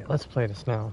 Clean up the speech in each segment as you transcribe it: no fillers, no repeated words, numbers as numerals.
let's play this now.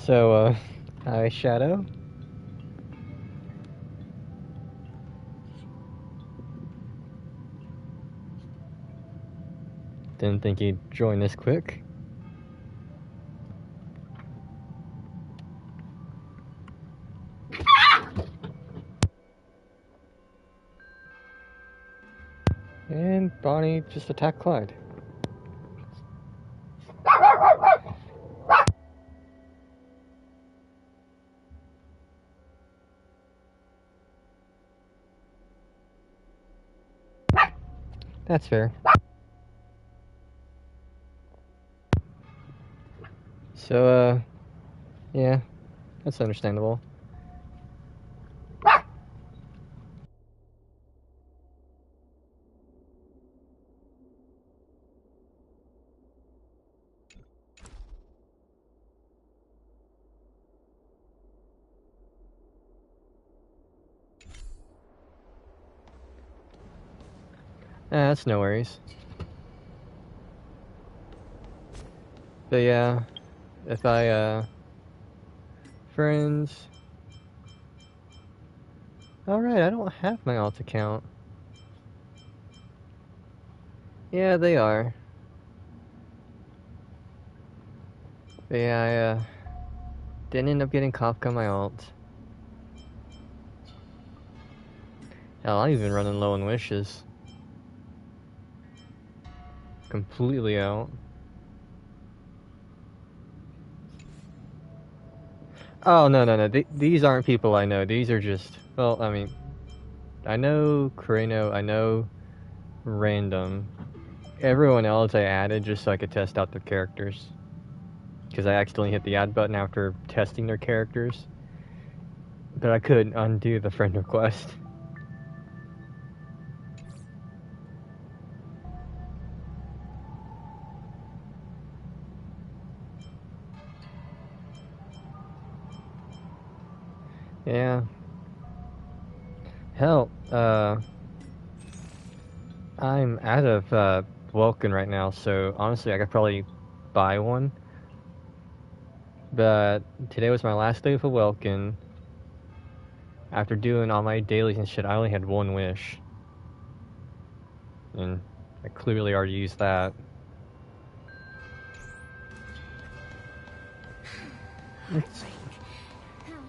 So, hi, Shadow. Didn't think you'd join this quick. And Bonnie just attacked Clyde. That's fair. So, yeah, that's understandable. That's no worries. But yeah, if I, friends... Alright, I don't have my alt account. Yeah, they are. But yeah, I, didn't end up getting Kafka my alt. Hell, I'm even running low on wishes. Completely out. Oh, no. These aren't people I know. These are just... Well, I mean... I know Crano, I know Random. Everyone else I added just so I could test out their characters. Because I accidentally hit the add button after testing their characters. But I couldn't undo the friend request. Yeah. Hell, I'm out of Welkin right now, so honestly I could probably buy one. But today was my last day for Welkin. After doing all my dailies and shit, I only had one wish. And I clearly already used that.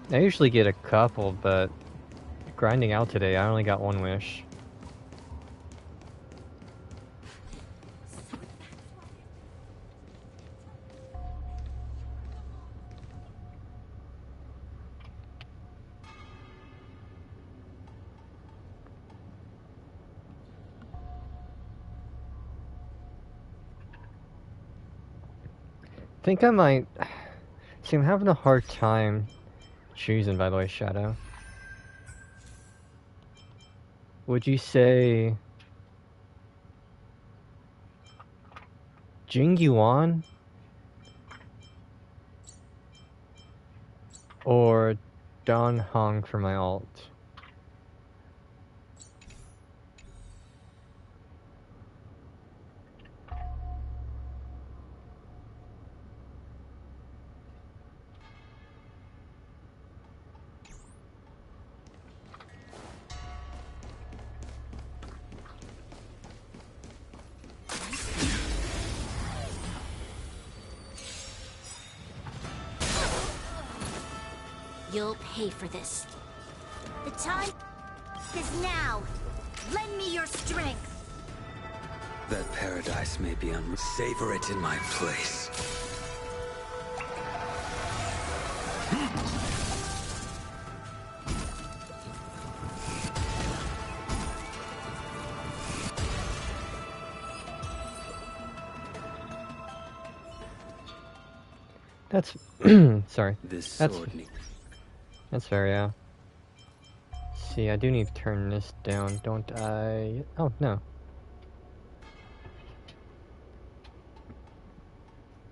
I usually get a couple, but grinding out today, I only got one wish. I think I might... See, I'm having a hard time choosing, by the way, Shadow. Would you say... Jing Yuan? Or Don Hong for my alt? You'll pay for this. The time is now. Lend me your strength. That paradise may be savor it in my place. That's sorry. This That's sword need that's fair, yeah. See, I do need to turn this down, don't I? Oh no.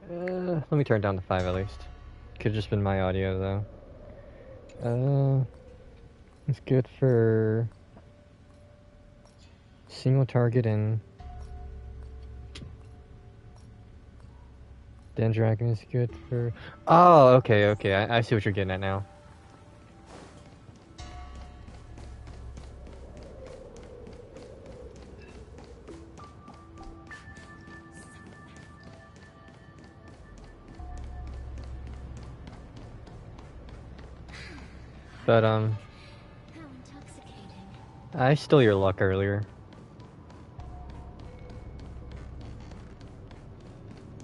Let me turn it down to 5 at least. Could've just been my audio though. It's good for single target and Den Dragon is good for. Oh, okay, okay. I see what you're getting at now. But How intoxicating. I stole your luck earlier.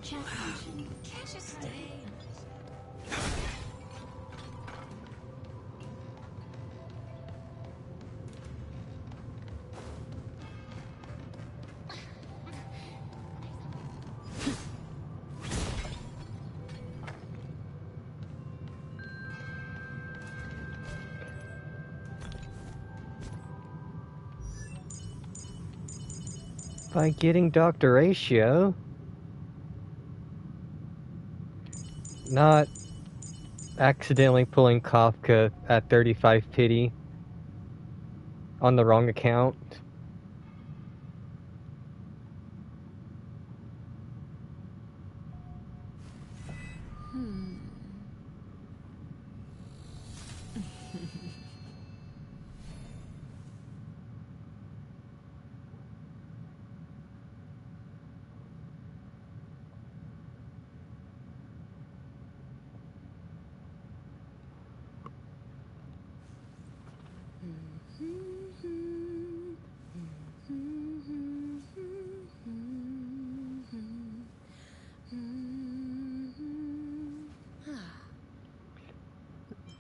Chat function. Can't you stay? By getting Dr. Ratio. Not accidentally pulling Kafka at 35 pity on the wrong account.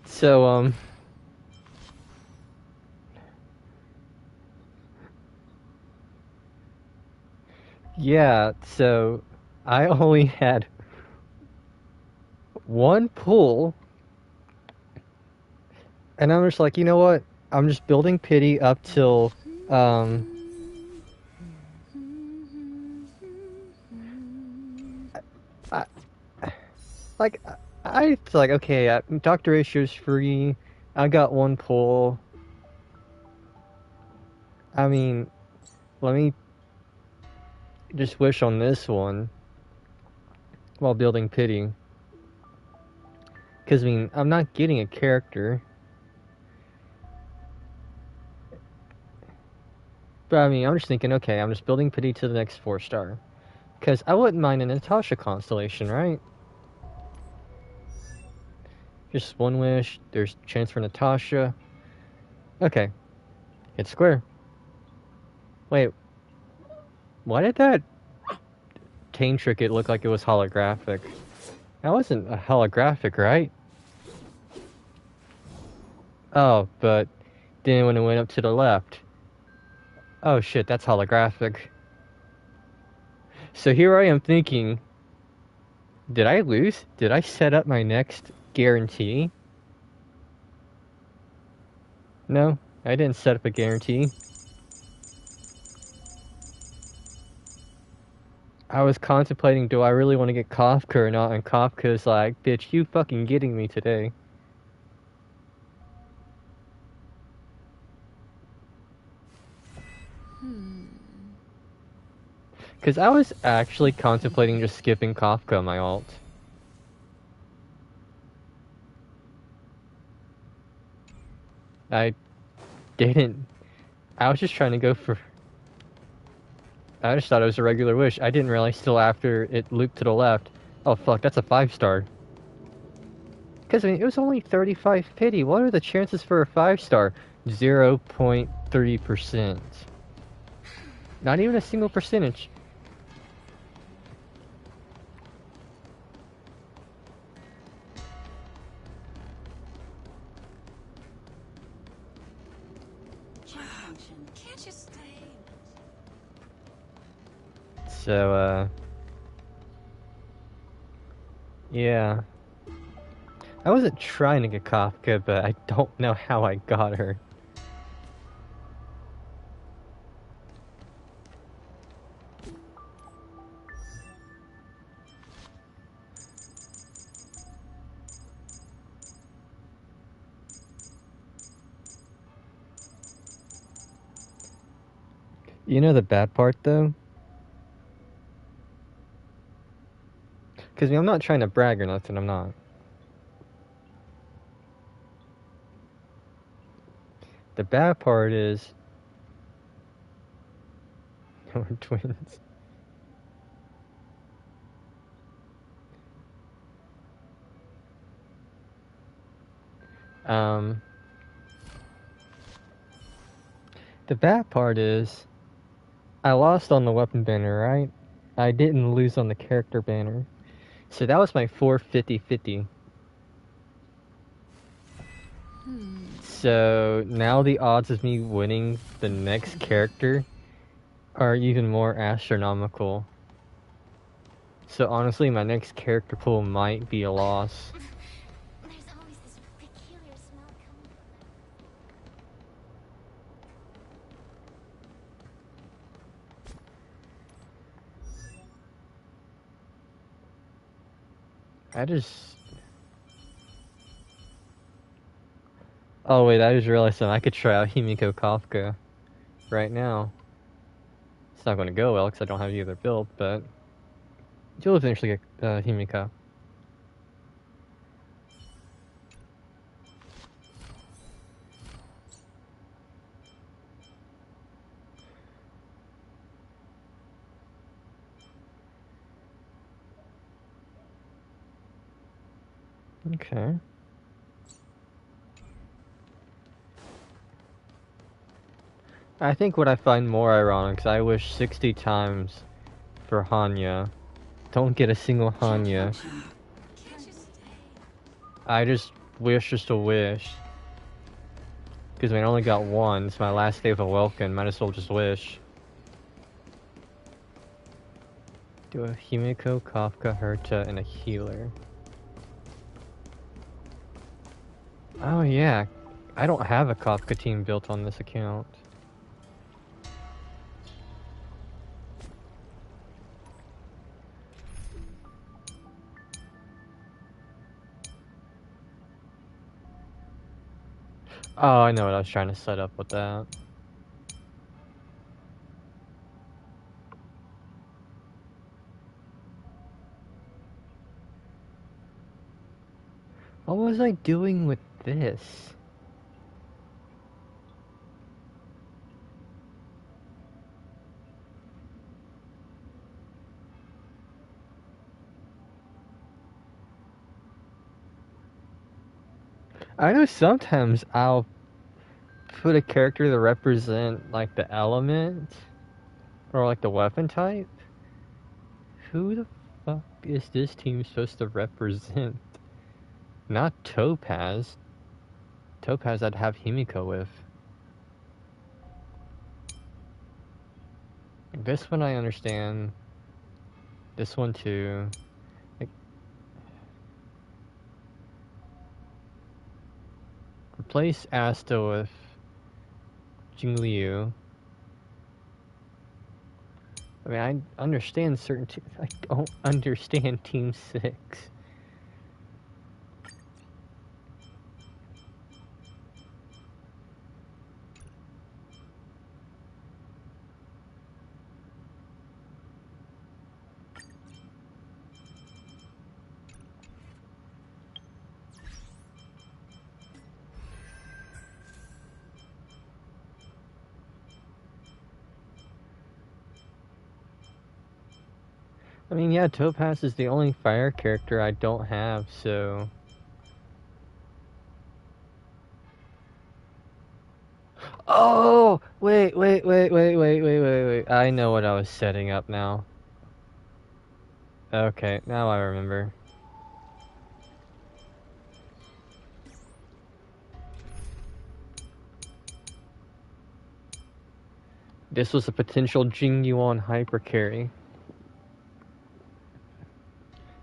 So, yeah, so I only had one pull, and I'm just like, you know what? I'm just building pity up till, I, like, it's like, okay, Dr. Ratio's free, I got one pull. I mean, let me just wish on this one while building pity. Because, I mean, I'm not getting a character. But, I mean, I'm just thinking, okay, I'm just building pity to the next 4-star. Because I wouldn't mind a Natasha constellation, right? Just one wish, there's chance for Natasha. Okay. Hit square. Wait. Why did that Tane Trinket look like it was holographic? That wasn't a holographic, right? Oh, but then when it went up to the left. Oh shit, that's holographic. So here I am thinking, did I lose? Did I set up my next guarantee? No, I didn't set up a guarantee. I was contemplating, do I really want to get Kafka or not? And Kafka's like, bitch, you fucking getting me today. Because I was actually contemplating just skipping Kafka on my alt. I didn't. I was just trying to go for... I just thought it was a regular wish. I didn't realize till after it looped to the left. Oh fuck, that's a 5-star. Because, I mean, it was only 35 pity. What are the chances for a 5-star? 0.3%. Not even a single percentage. Can't you stay? So, yeah. I wasn't trying to get Kafka, but I don't know how I got her. You know the bad part, though? Because I'm not trying to brag or nothing, I'm not. The bad part is... we're twins. The bad part is... I lost on the weapon banner, right? I didn't lose on the character banner. So that was my 450-50. So now the odds of me winning the next character are even more astronomical. So honestly, my next character pool might be a loss. There's always this peculiar smell coming I just... Oh wait, I just realized something. I could try out Himiko Kafka right now. It's not going to go well because I don't have either build, but you'll eventually get Himiko. Okay. I think what I find more ironic is I wish 60 times for Hanya. Don't get a single Hanya. I just wish just a wish. Because I only got one. It's my last day of a Welkin. Might as well just wish. Do a Himiko, Kafka, Herta, and a healer. Oh yeah. I don't have a Kafka team built on this account. Oh, I know what I was trying to set up with that. What was I doing with this? I know sometimes I'll put a character to represent like the element or like the weapon type. Who the fuck is this team supposed to represent? Not Topaz. Topaz I'd have Himiko with. This one I understand. This one too. Like, replace Asta with Jingliu. I mean, I understand certain teams. I don't understand Team 6. I mean, yeah, Topaz is the only fire character I don't have, so... Oh! Wait. I know what I was setting up now. Okay, now I remember. This was a potential Jingyuan hyper carry.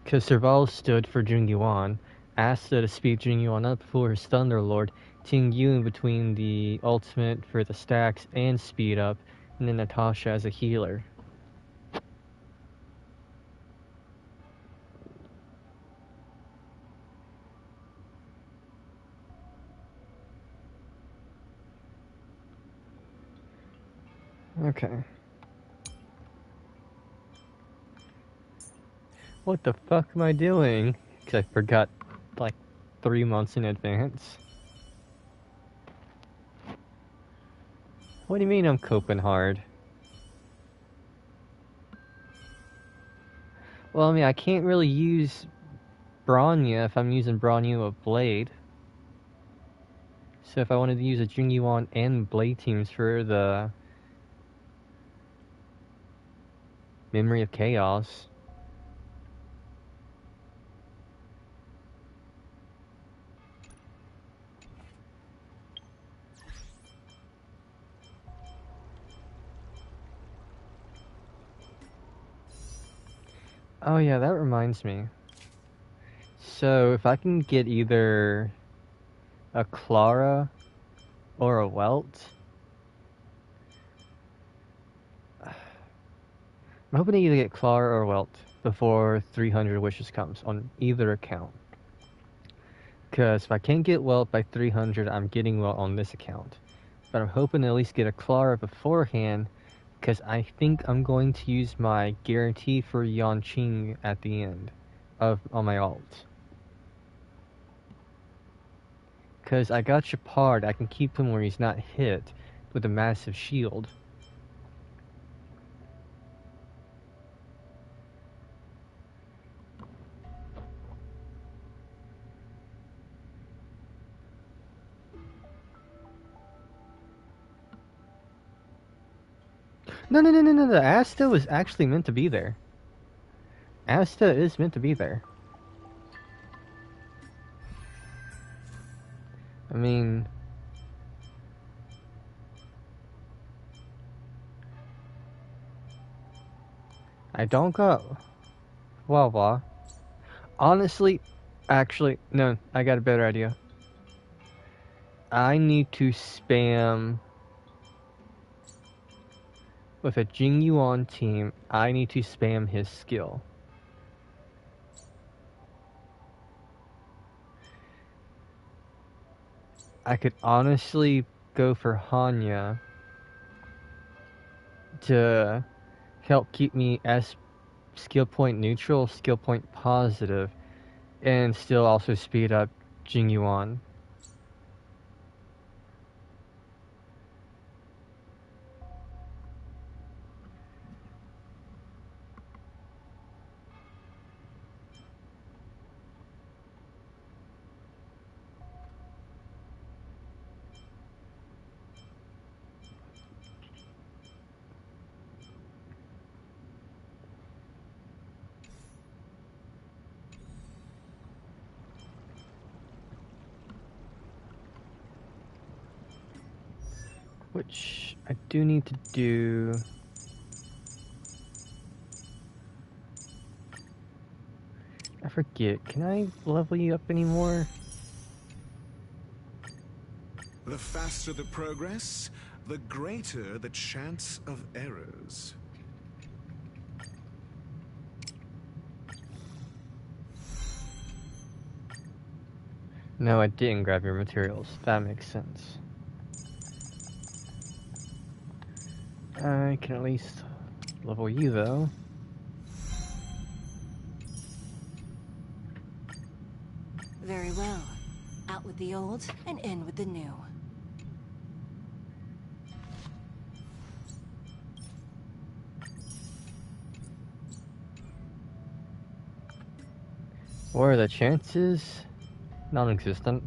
Because Serval stood for Jingyuan, Asta to speed Jingyuan up for his Thunderlord, Ting Yu in between the ultimate for the stacks and speed up, and then Natasha as a healer. Okay. What the fuck am I doing? Because I forgot like 3 months in advance. What do you mean I'm coping hard? Well, I mean, I can't really use Bronya if I'm using Bronya with Blade. So if I wanted to use a Jingyuan and Blade teams for the Memory of Chaos. Oh yeah, that reminds me. So if I can get either a Clara or a Welt, I'm hoping to either get Clara or Welt before 300 wishes comes on either account. Because if I can't get Welt by 300, I'm getting Welt on this account. But I'm hoping to at least get a Clara beforehand, because I think I'm going to use my guarantee for Yanqing at the end on my ult. Because I got Chapard, I can keep him where he's not hit with a massive shield. No. Asta was actually meant to be there. Asta is meant to be there. I mean... I don't got Wawa. Honestly, actually, no, I got a better idea. I need to spam... With a Jingyuan team, I need to spam his skill. I could honestly go for Hanya to help keep me as skill point neutral, skill point positive, and still also speed up Jingyuan. Which I do need to do. I forget, can I level you up anymore? The faster the progress, the greater the chance of errors. No, I didn't grab your materials. That makes sense. I can at least level you though. Very well. Out with the old and in with the new. What are the chances? Non-existent.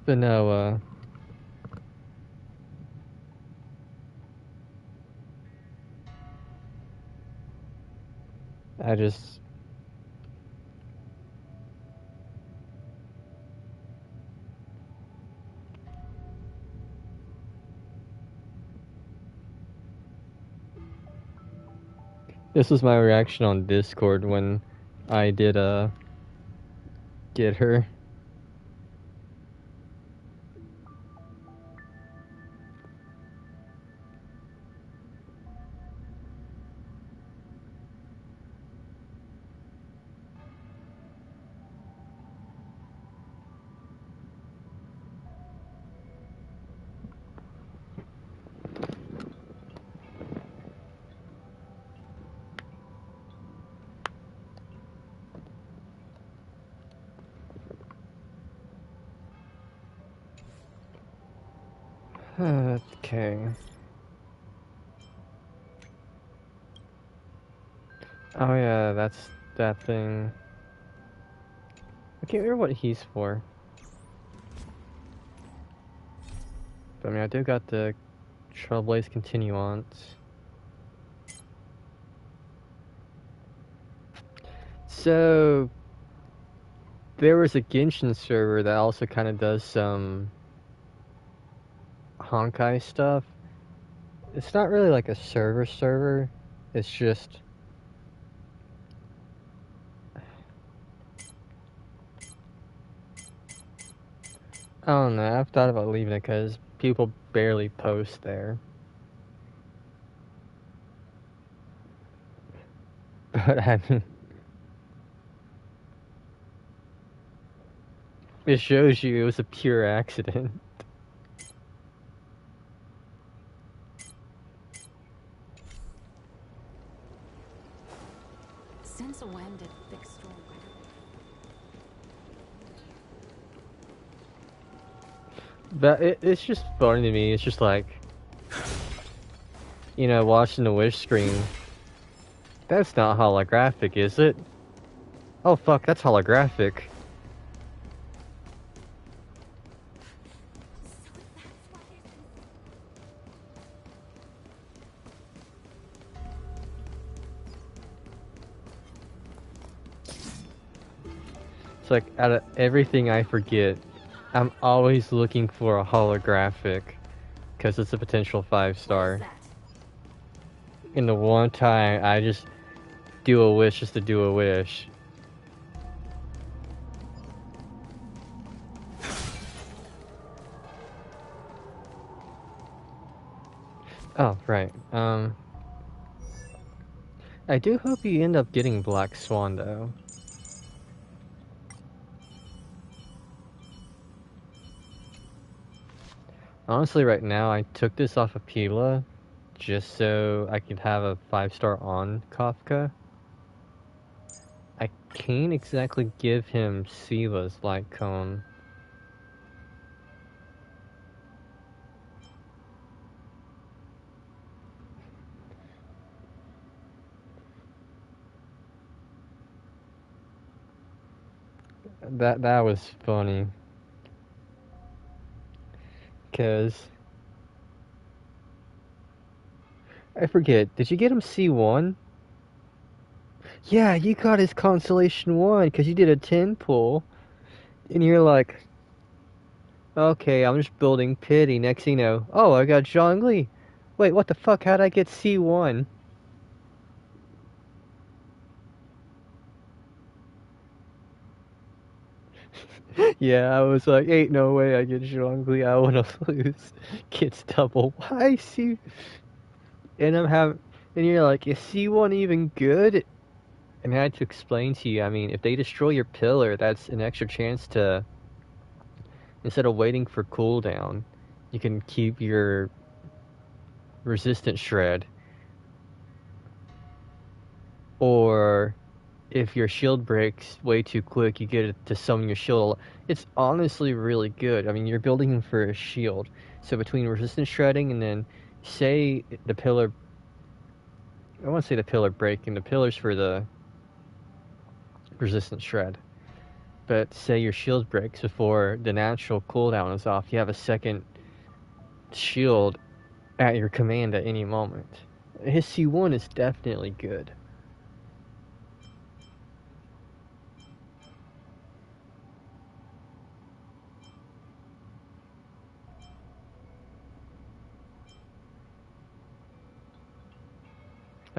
But no, I just... This was my reaction on Discord when I did, get her. Okay. Oh yeah, that's that thing. I can't remember what he's for. But, I mean, I do got the Trailblaze Continuance. So, there was a Genshin server that also kind of does some Honkai stuff. It's not really like a server. It's just... I don't know, I've thought about leaving it because people barely post there. But I mean... It shows you it was a pure accident. Since when did thick storm But it's just funny to me. It's just like, you know, watching the wish screen. That's not holographic, is it? Oh fuck, that's holographic. It's like, out of everything I forget, I'm always looking for a holographic, because it's a potential 5-star. And the one time I just do a wish just to do a wish. Oh, right. I do hope you end up getting Black Swan, though. Honestly, right now, I took this off of Pila just so I could have a 5-star on Kafka. I can't exactly give him Sila's Light Cone. That was funny. 'Cause I forget, did you get him C1? Yeah, you got his Constellation 1 because you did a 10 pull. And you're like, okay, I'm just building pity. Next thing you know, oh, I got Zhongli. Wait, what the fuck? How'd I get C1? Yeah, I was like, ain't no way I get Zhongli. I wanna lose. Gets double. Why C? And and you're like, is C1 even good? And I had to explain to you, I mean, if they destroy your pillar, that's an extra chance to, instead of waiting for cooldown, you can keep your resistant shred. Or if your shield breaks way too quick, you get it to summon your shield. It's honestly really good. I mean, you're building him for a shield. So between resistant shredding and then, say the pillar, I want to say the pillar breaking, the pillar's for the resistant shred. But say your shield breaks before the natural cooldown is off, you have a second shield at your command at any moment. His C1 is definitely good.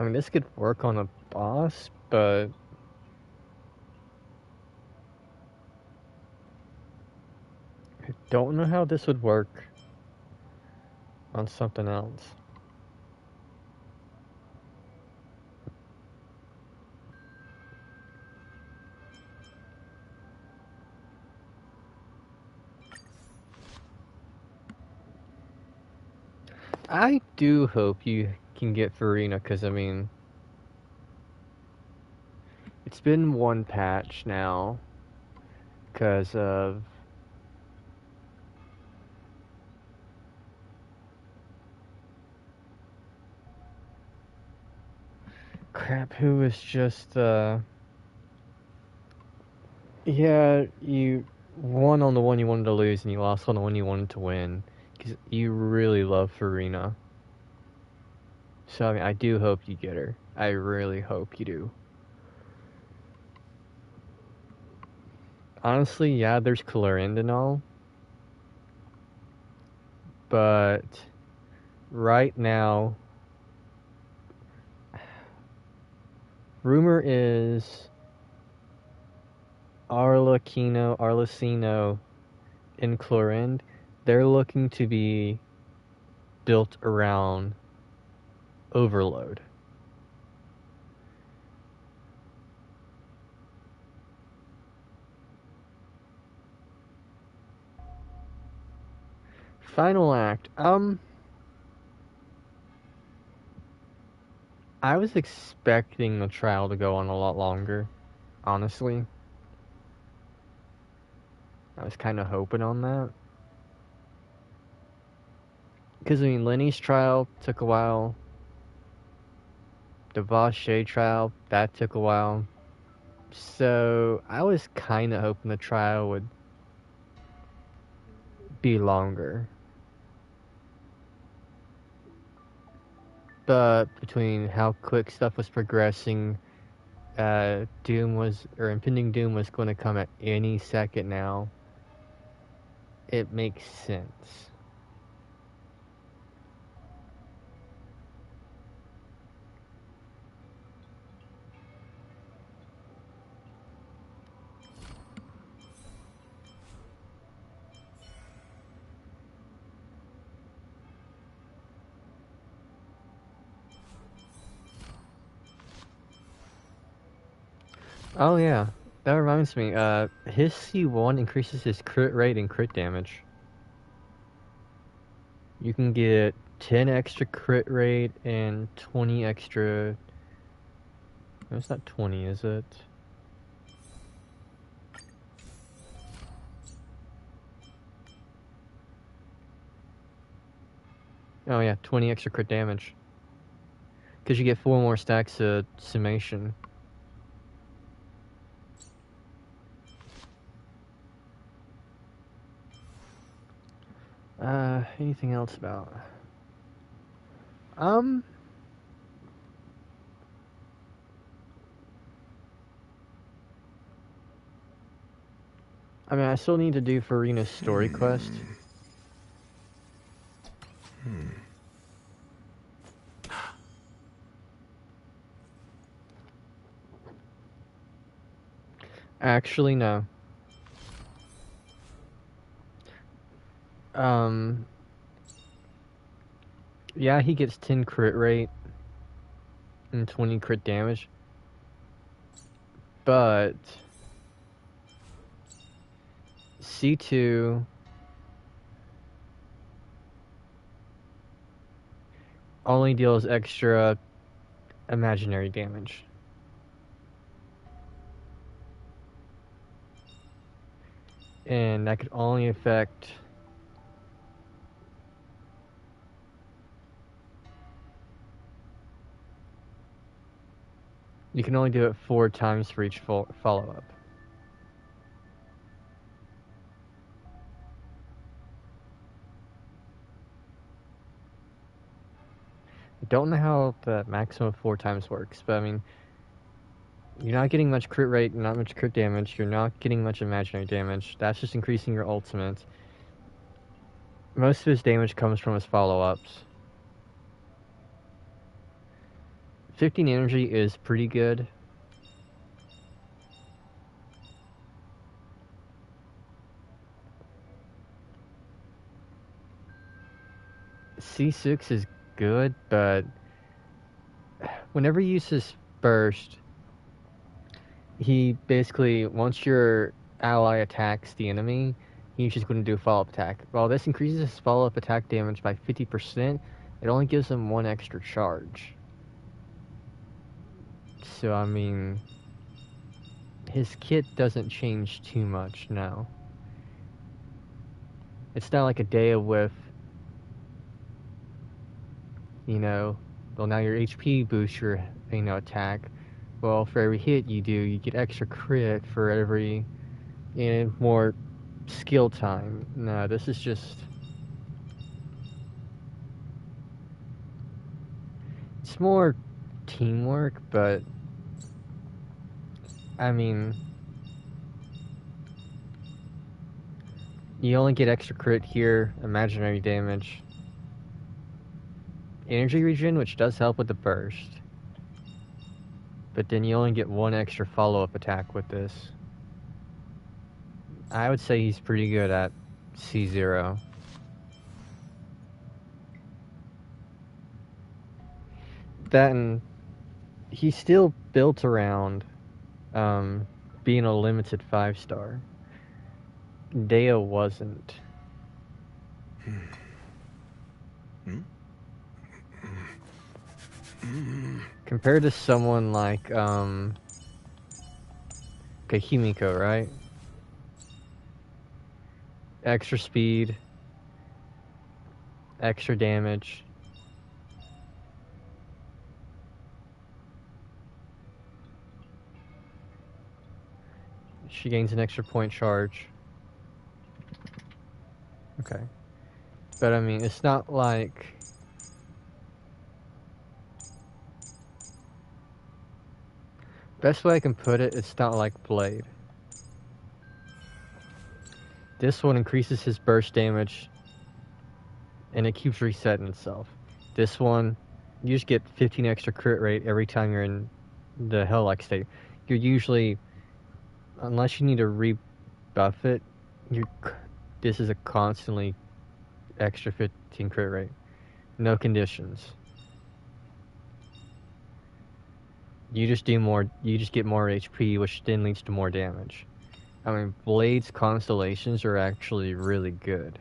I mean, this could work on a boss, but I don't know how this would work on something else. I do hope you can get Farina, because I mean, it's been one patch now because of crap. Who was just yeah, you won on the one you wanted to lose and you lost on the one you wanted to win because you really love Farina. So I mean, I do hope you get her. I really hope you do. Honestly, yeah, there's Clorind and all, but right now, rumor is Arlecchino, and Clorind, they're looking to be built around Overload. Final act. I was expecting the trial to go on a lot longer, honestly. I was kind of hoping on that. Because, I mean, Lenny's trial took a while. The Voss Shade trial, that took a while. So, I was kind of hoping the trial would be longer. But between how quick stuff was progressing, impending doom was going to come at any second now. It makes sense. Oh yeah, that reminds me, his C1 increases his crit rate and crit damage. You can get 10 extra crit rate and 20 extra... No, it's not 20, is it? Oh yeah, 20 extra crit damage. Because you get 4 more stacks of summation. Anything else about... I mean, I still need to do Farina's story quest. Actually, no. Yeah, he gets 10 crit rate and 20 crit damage. But C2 only deals extra imaginary damage. And that could only affect... You can only do it 4 times for each follow-up. I don't know how the maximum of 4 times works, but I mean, you're not getting much crit rate, not much crit damage, you're not getting much imaginary damage. That's just increasing your ultimate. Most of his damage comes from his follow-ups. 15 energy is pretty good. C6 is good, but whenever you use his burst, he basically, once your ally attacks the enemy, he's just going to do a follow-up attack. While this increases his follow-up attack damage by 50%, it only gives him 1 extra charge. So, I mean, his kit doesn't change too much now. It's not like a Dea with, you know, well, now your HP boosts your, you know, attack. Well, for every hit you do, you get extra crit for every, you know, more skill time. No, this is just... It's more teamwork, but... I mean... You only get extra crit here, imaginary damage. Energy regen, which does help with the burst. But then you only get 1 extra follow-up attack with this. I would say he's pretty good at C0. That and he's still built around being a limited 5-star. Dea wasn't. Compared to someone like okay, Himiko, right? Extra speed, extra damage. She gains an extra point charge. Okay. But I mean, it's not like... Best way I can put it, it's not like Blade. This one increases his burst damage, and it keeps resetting itself. This one, you just get 15 extra crit rate every time you're in the Hell-like state. You're usually, unless you need to rebuff it, this is a constantly extra 15 crit rate. No conditions. You just do more, you just get more HP, which then leads to more damage. I mean, Blade's constellations are actually really good.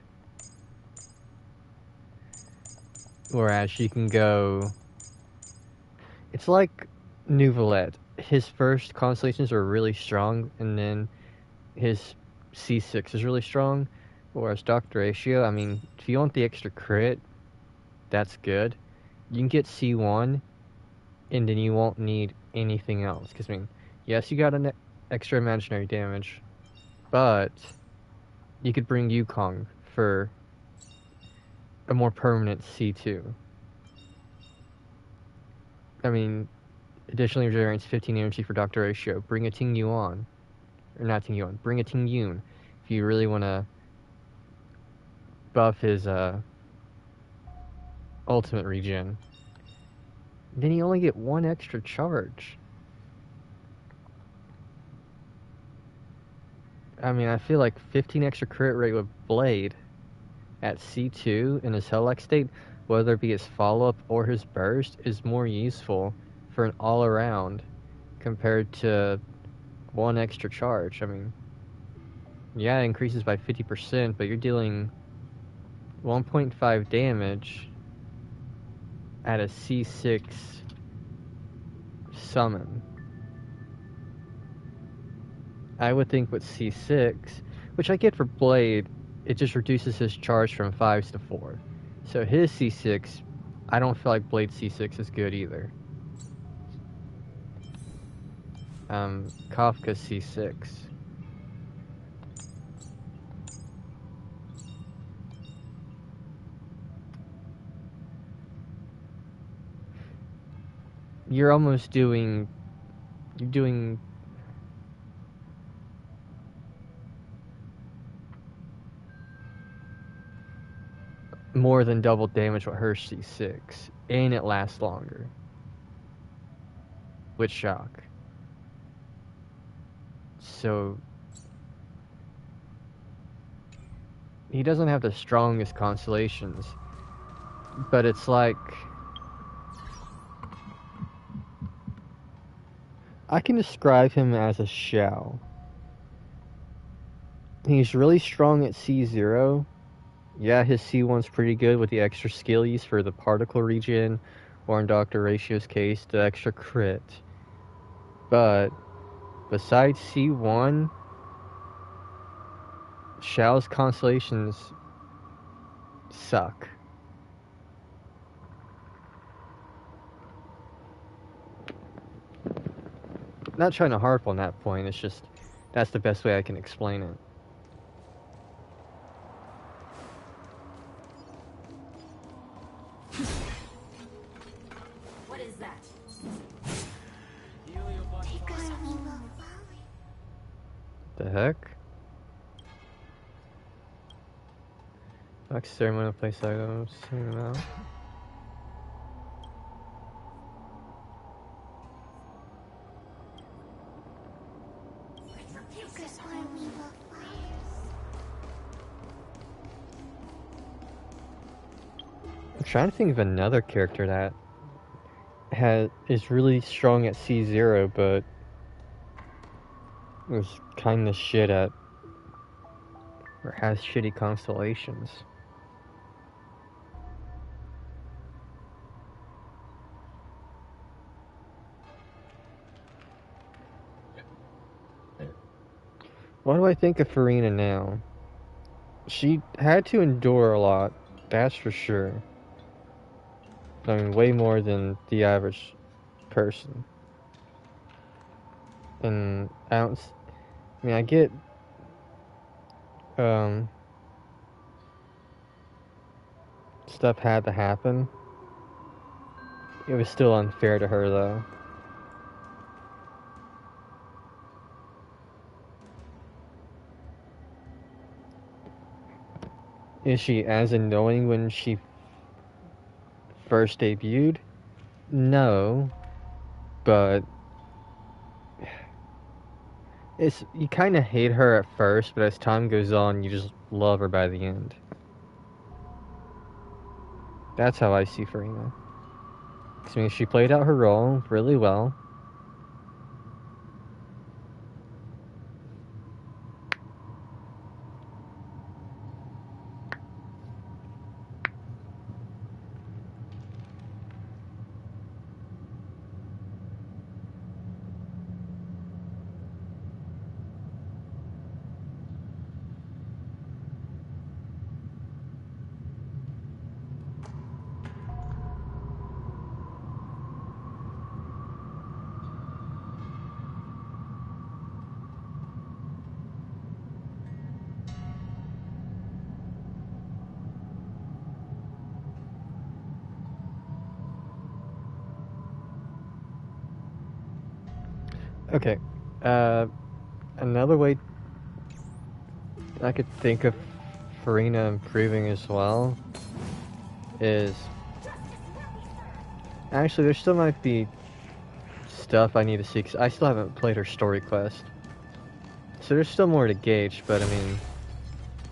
Whereas you can go... It's like Neuvillette. His first constellations are really strong, and then his C6 is really strong. Whereas Dr. Ratio, I mean, if you want the extra crit, that's good. You can get C1, and then you won't need anything else. Because, I mean, yes, you got an extra imaginary damage, but you could bring Yukong for a more permanent C2. I mean, additionally regenerates 15 energy for Dr. Ratio. Bring a Ting Yuan. Or not Ting Yuan, bring a Ting Yun. If you really want to buff his ultimate regen. Then you only get 1 extra charge. I mean, I feel like 15 extra crit rate with Blade at C2 in his Hell-like state, whether it be his follow-up or his burst, is more useful for an all-around compared to 1 extra charge. I mean, yeah, it increases by 50%, but you're dealing 1.5 damage at a C6 summon. I would think with C6, which I get for Blade, it just reduces his charge from 5s to 4. So his C6, I don't feel like Blade C6 is good either. Kafka C6. You're almost doing... You're doing... more than double damage with her C6, and it lasts longer. Switch Shock. So he doesn't have the strongest constellations, but it's like I can describe him as a Xiao. He's really strong at C0. Yeah, his C1's pretty good with the extra skill use for the particle regen, or in Dr. Ratio's case, the extra crit. But besides C1, Xiao's constellations suck. Not trying to harp on that point, it's just that's the best way I can explain it. What is that? The heck? Like ceremonial place items, sing them out. I'm trying to think of another character that is really strong at C0, but was kind of shit at, or has shitty constellations. What do I think of Farina now? She had to endure a lot, that's for sure. I mean, way more than the average person. And I mean, I get, stuff had to happen. It was still unfair to her, though. Is she as annoying when she first debuted? No, but you kind of hate her at first, but as time goes on, you just love her by the end. That's how I see Farina. I mean, she played out her role really well. Okay, another way I could think of Farina improving as well is... Actually, there still might be stuff I need to see, 'cause I still haven't played her story quest. So there's still more to gauge, but I mean...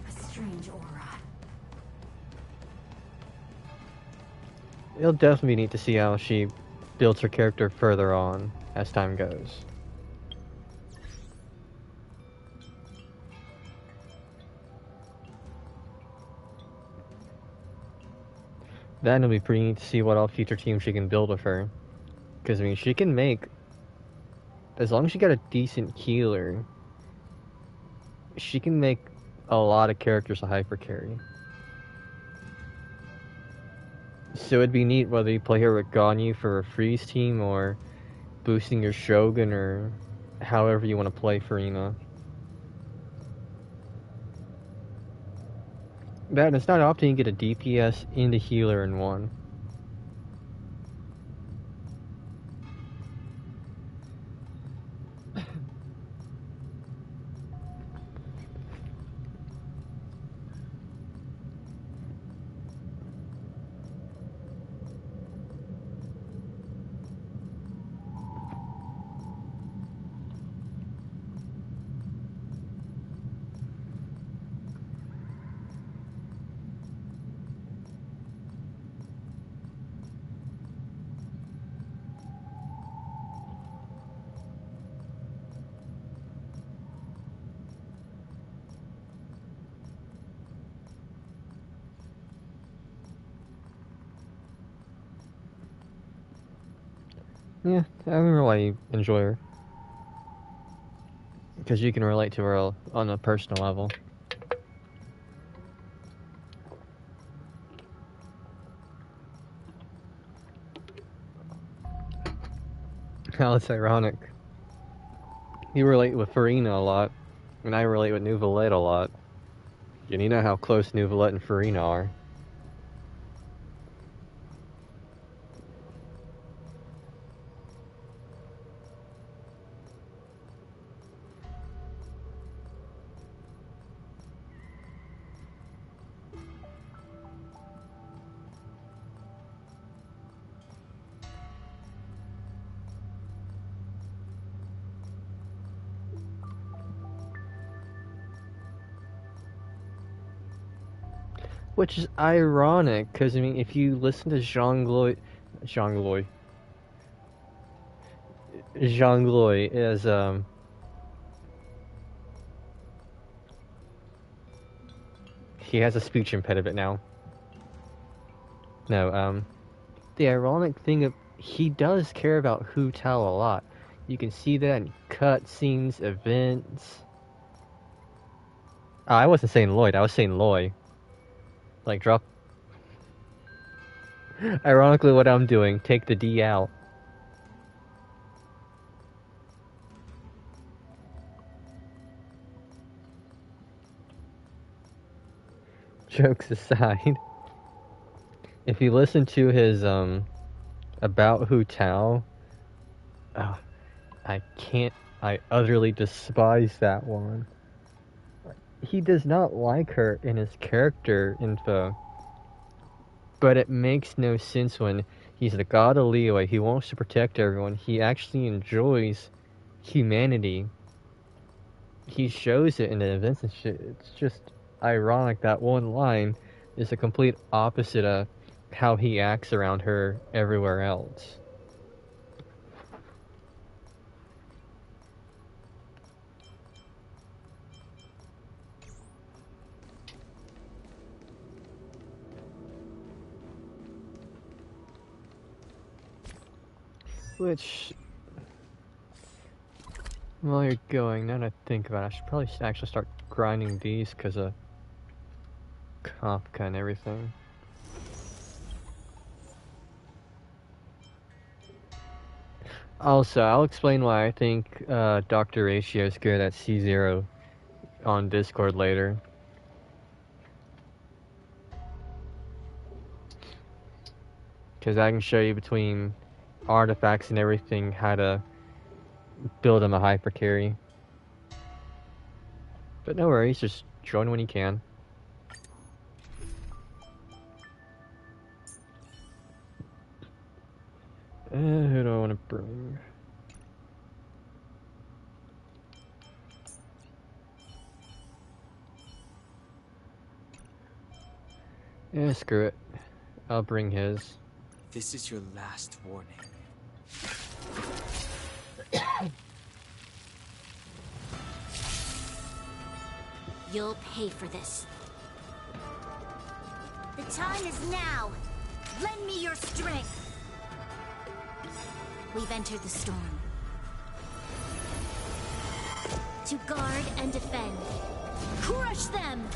A strange aura. It'll definitely be neat to see how she builds her character further on as time goes. Then it'll be pretty neat to see what all future teams she can build with her. Because, I mean, she can make... As long as she got a decent healer, she can make a lot of characters a hyper carry. So it'd be neat whether you play her with Ganyu for a freeze team, or boosting your Shogun, or however you want to play Farina. That, it's not often you get a DPS and a healer in one. Yeah, I remember why you enjoy her. Because you can relate to her on a personal level. How it's ironic. You relate with Farina a lot, and I relate with Neuvillette a lot. And you know how close Neuvillette and Farina are. Which is ironic, because, I mean, if you listen to Jean-Gloy is, he has a speech impediment now. No, the ironic thing of, he does care about Hu Tao a lot. You can see that in cutscenes, events. Oh, I wasn't saying Lloyd, I was saying Loy. Like, drop... Ironically, what I'm doing, take the D out. Jokes aside, if you listen to his, about Hu Tao, oh, I utterly despise that one. He does not like her in his character info, but it makes no sense when he's the god of Liyue. He wants to protect everyone. He actually enjoys humanity. He shows it in the events and shit. It's just ironic that one line is the complete opposite of how he acts around her everywhere else. Which, while you're going, now that I think about it, I should probably actually start grinding these because of Kafka and everything. Also, I'll explain why I think Dr. Ratio is good at C0 on Discord later. Because I can show you between artifacts and everything how to build him a hyper carry. But no worries, just join when you can. Who do I want to bring? Yeah, screw it. I'll bring his. This is your last warning. You'll pay for this. The time is now. Lend me your strength. We've entered the storm. To guard and defend. Crush them!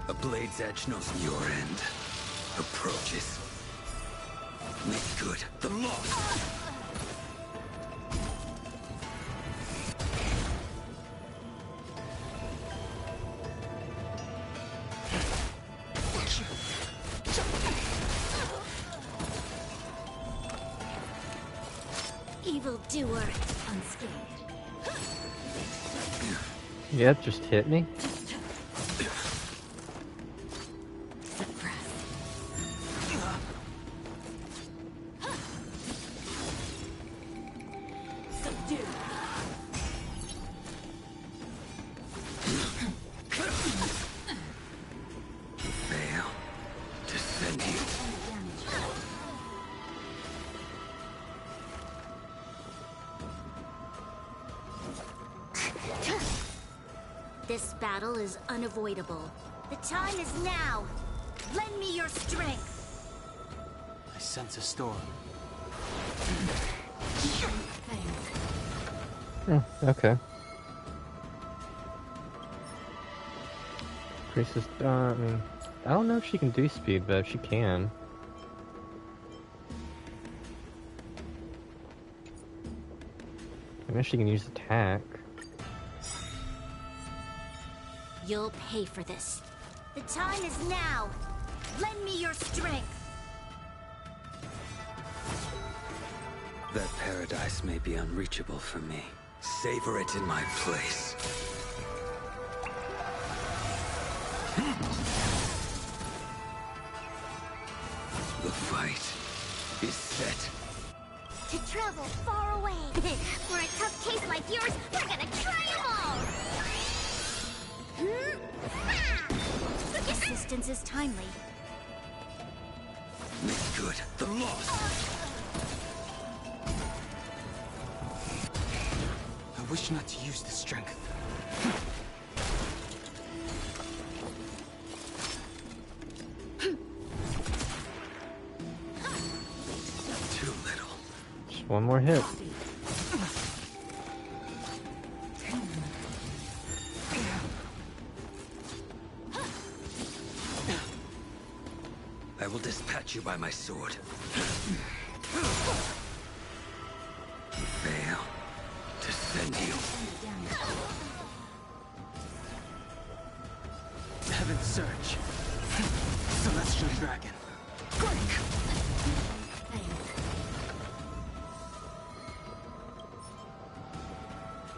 A blade's edge knows your end approaches. Make good the loss. Evildoer, unscathed. Yep, just hit me. This battle is unavoidable. The time is now. Lend me your strength. I sense a storm. Oh, okay. Priestess, I mean, I don't know if she can do speed, but if she can. I guess she can use attack. You'll pay for this. The time is now. Lend me your strength. That paradise may be unreachable for me. Savor it in my place. The fight is set. To travel far away. For a tough case like yours, we're gonna try them all! Assistance is timely. Make good the loss. I wish not to use the strength. Too little. Just one more hit. I will dispatch you by my sword. Fail to send you. Heaven's Surge. Celestial Dragon. Break!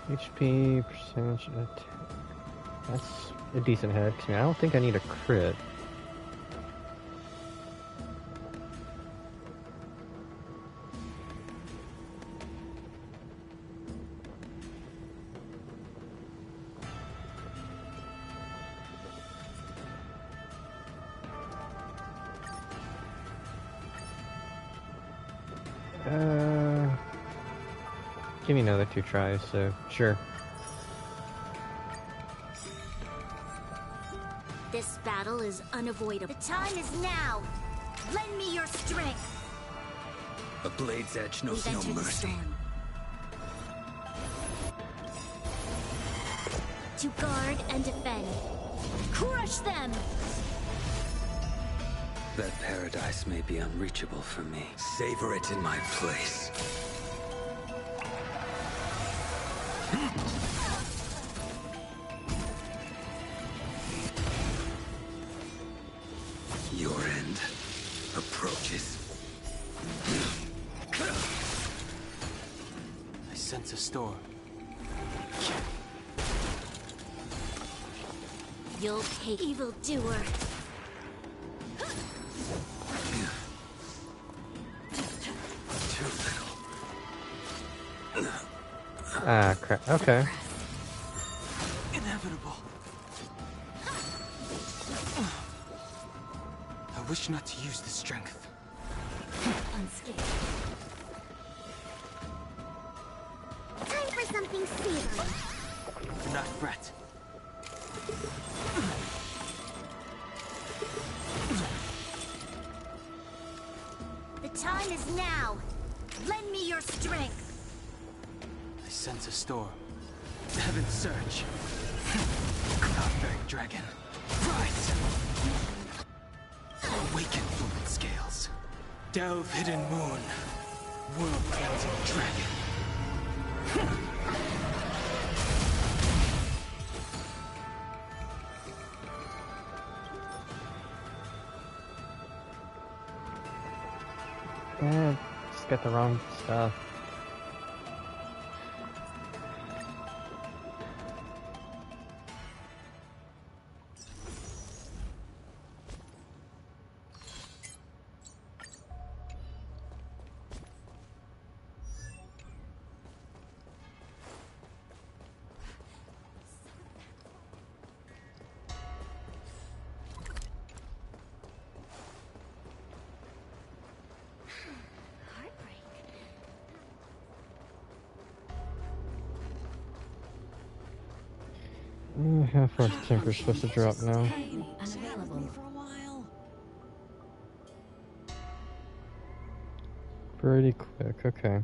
HP, percentage attack. That's a decent hit. I mean, I don't think I need a crit. Give me another 2 tries, so sure. This battle is unavoidable. The time is now. Lend me your strength. A blade's edge knows We've no entered the mercy. storm. To guard and defend. Crush them! That paradise may be unreachable for me. Savor it in my place. Your end approaches. I sense a storm. You'll pay, evildoer. Too little. Ah, crap. Okay. Inevitable. I wish not to use the strength. Unscathed. Time for something savory. Do not fret. The time is now. Lend me your strength. I sense a storm. Heaven's Surge. Cloudbearing Dragon. Rise! Awaken, fluid scales. Delve, hidden moon. World cleansing dragon. Yeah, just got the wrong stuff. Heartbreak. How far is temper supposed to drop now? Unavailable. For a while. Pretty quick, okay.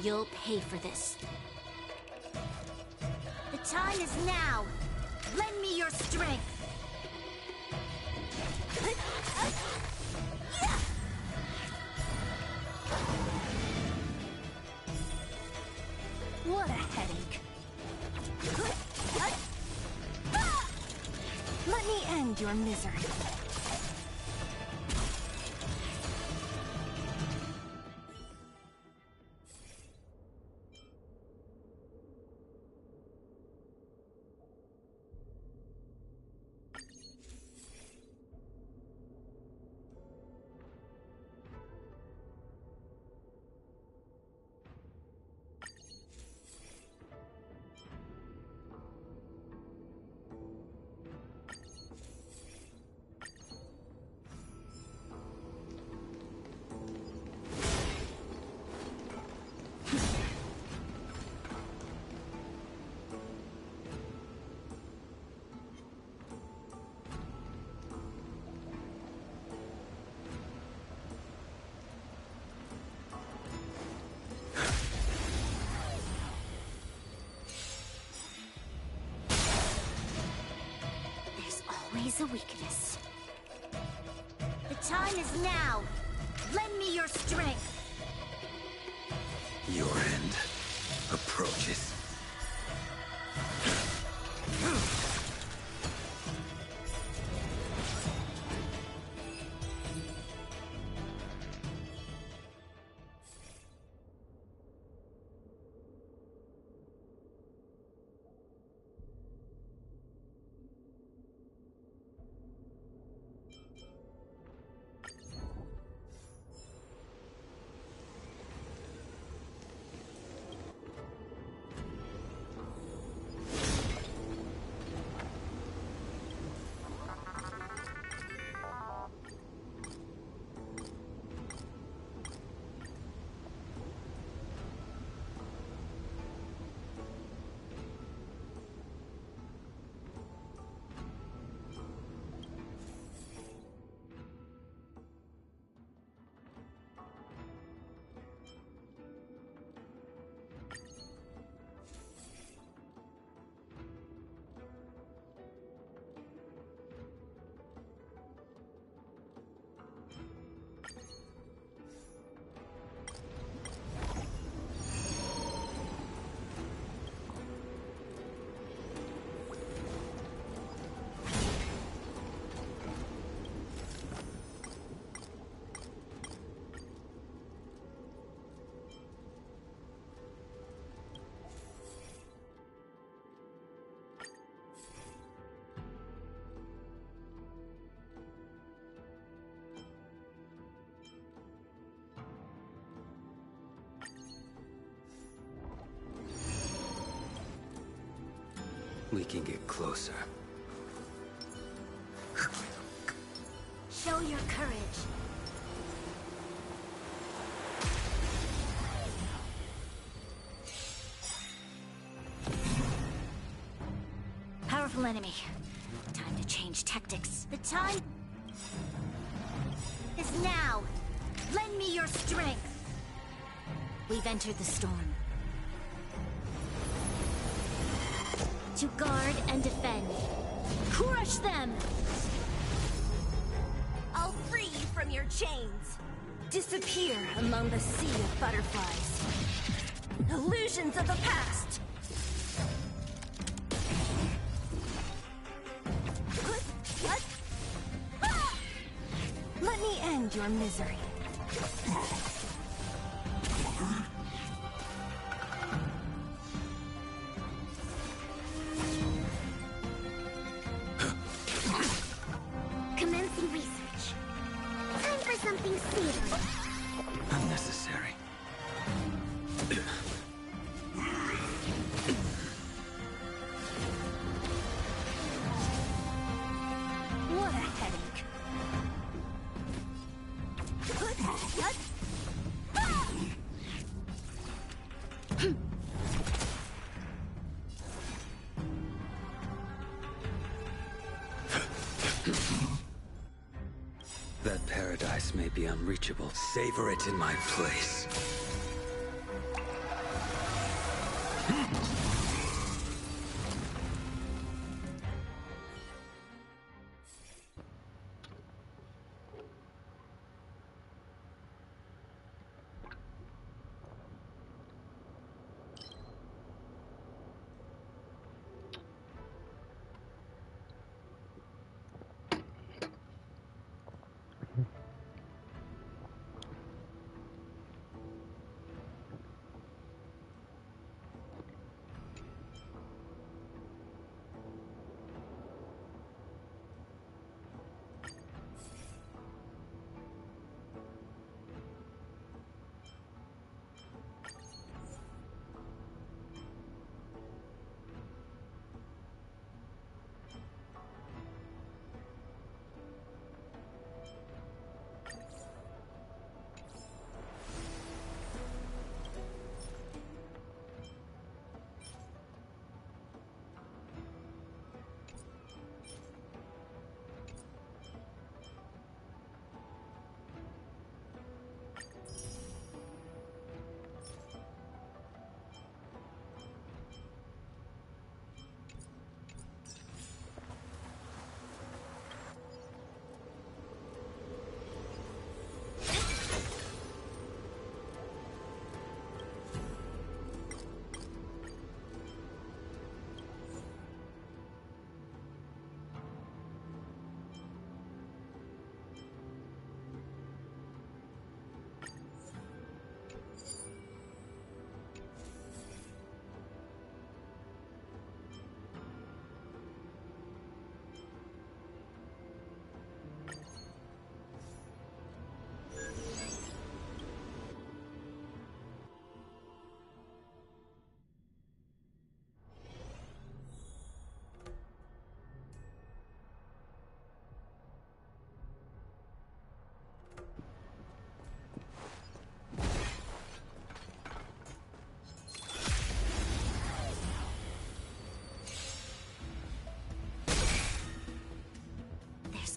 You'll pay for this. The time is now. Lend me your strength. What a headache. Let me end your misery. Always a weakness. The time is now. Lend me your strength. Your end approaches. We can get closer. Show your courage. Powerful enemy. Time to change tactics. The time is now. Lend me your strength. We've entered the storm. To guard and defend. Crush them! I'll free you from your chains. Disappear among the sea of butterflies. Illusions of the past. Let me end your misery. Commencing research. Time for something sweeter. Unnecessary. What a headache. That paradise may be unreachable. Savor it in my place.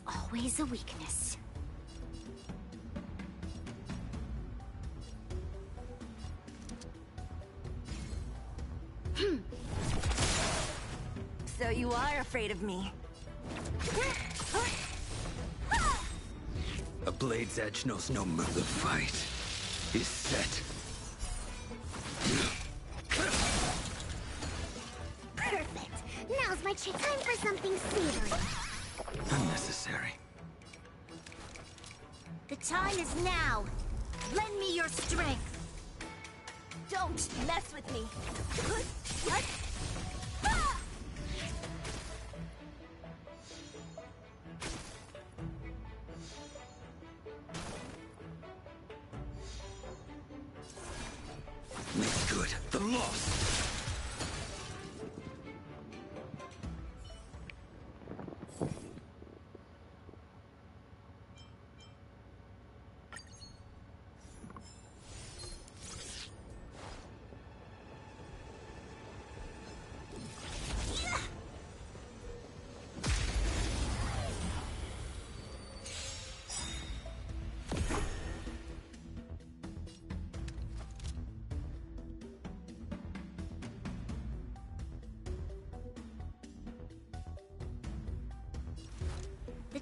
Always a weakness. So you are afraid of me. A blade's edge knows no mercy. The fight is set. Perfect. Now's my chance. Time for something savory. Unnecessary. The time is now. Lend me your strength. Don't mess with me. Make good the loss.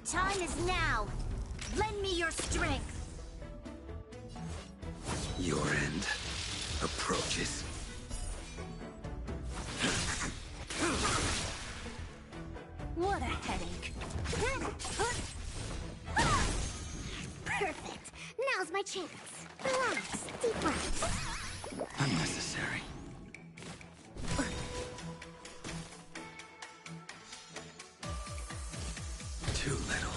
time is now. Lend me your strength. Your end approaches. What a headache. Perfect. Now's my chance. Relax. Deep breaths. Unnecessary. Too little.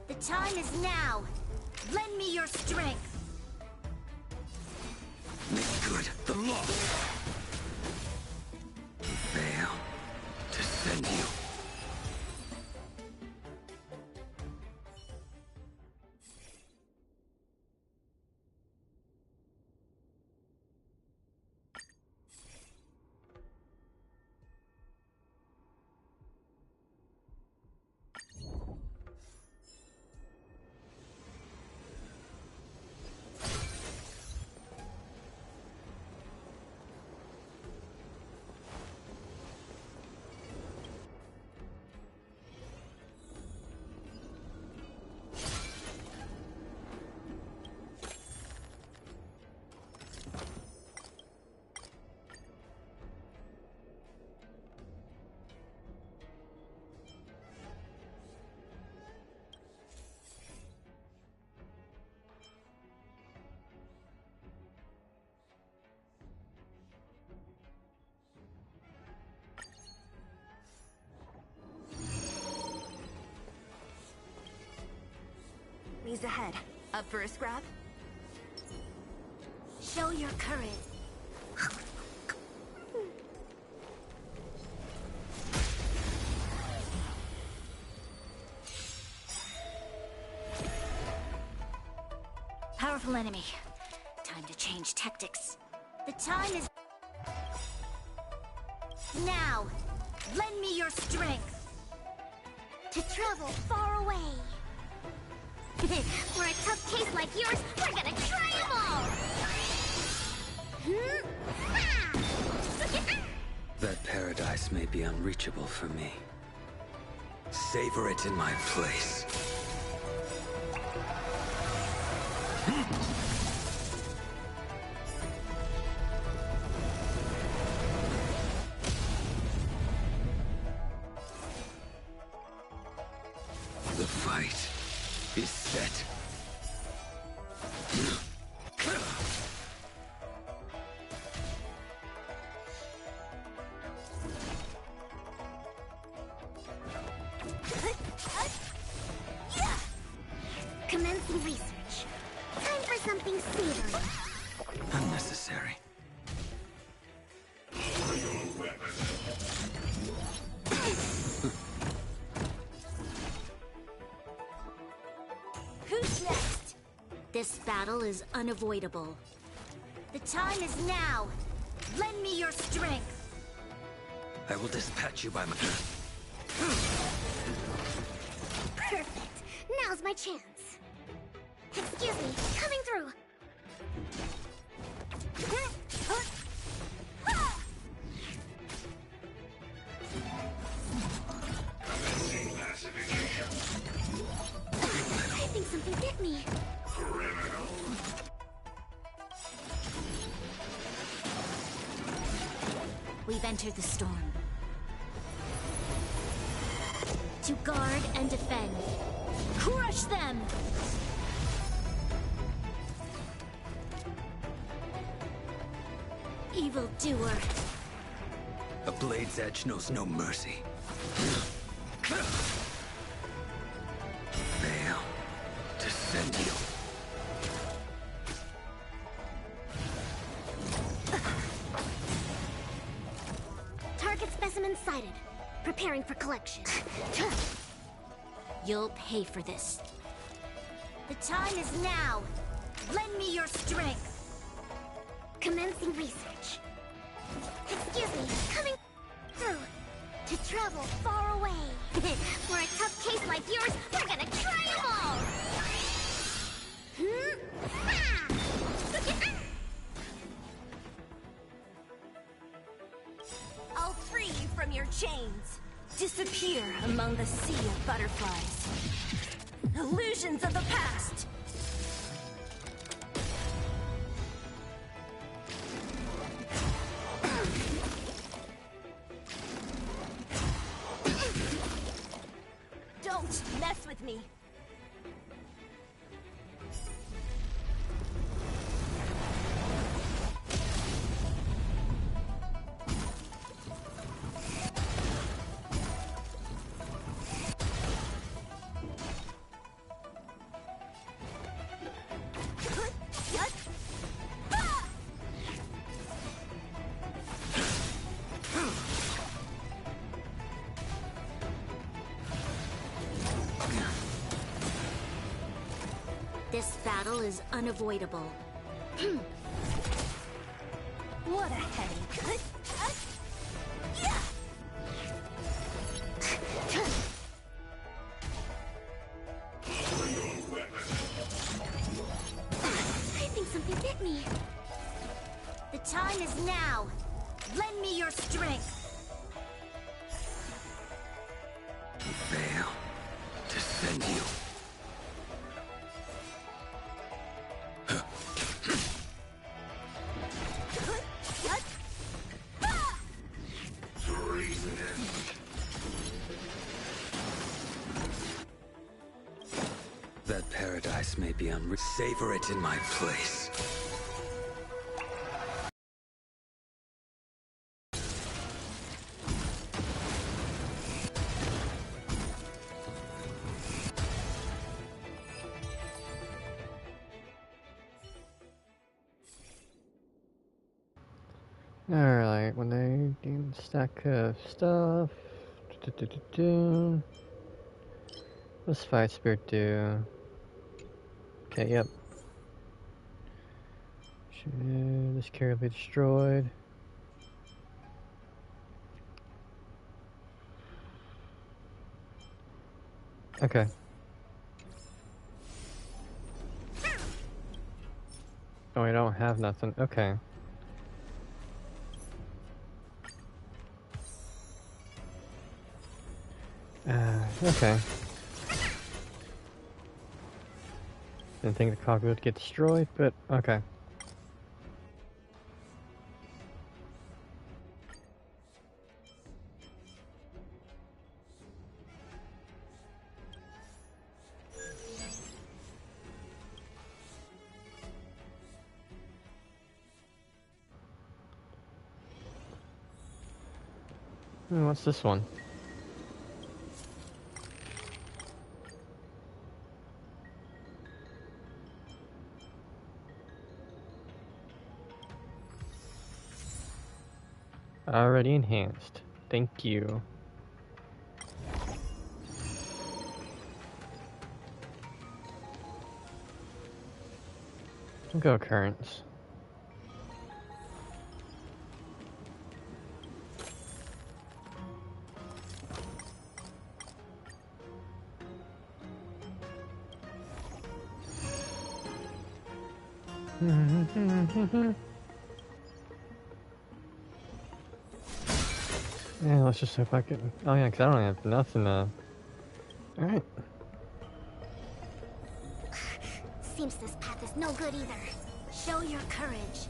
The time is now. Lend me your strength. Make good the loss. Fail to send you. Enemies ahead. Up for a scrap? Show your courage. Powerful enemy. Time to change tactics. The time is now. Lend me your strength. To travel far away. For a tough case like yours, we're gonna try them all! That paradise may be unreachable for me. Savor it in my place. The fight is set. Commencing research. Time for something savory. Unnecessary. Who's next? This battle is unavoidable. The time is now. Lend me your strength. I will dispatch you by my... Perfect. Now's my chance. Excuse me, coming through. I think something bit me. We've entered the storm. To guard and defend. Crush them! Evildoer. A blade's edge knows no mercy. Fail to send you. Target specimen sighted. Preparing for collection. You'll pay for this. The time is now. Lend me your strength. Commencing research. Excuse me, coming through. To travel far away. For a tough case like yours, we're gonna try them all! I'll free you from your chains. Disappear among the sea of butterflies. Illusions of the past. Don't mess with me. This battle is unavoidable. What a headache. I think something bit me. The time is now. Lend me your strength. Fail to send you. That paradise may be savor it in my place. Alright, when they gain a stack of stuff. What's Fire Spirit do? Okay, yep. Should this carrier be destroyed? Okay. Oh, I don't have nothing. Okay. Okay. Didn't think the cog would get destroyed, but okay. What's this one? Already enhanced. Thank you. Go currents. Yeah, let's just hope I can. Oh yeah, because I don't have nothing. Alright. Seems this path is no good either. Show your courage.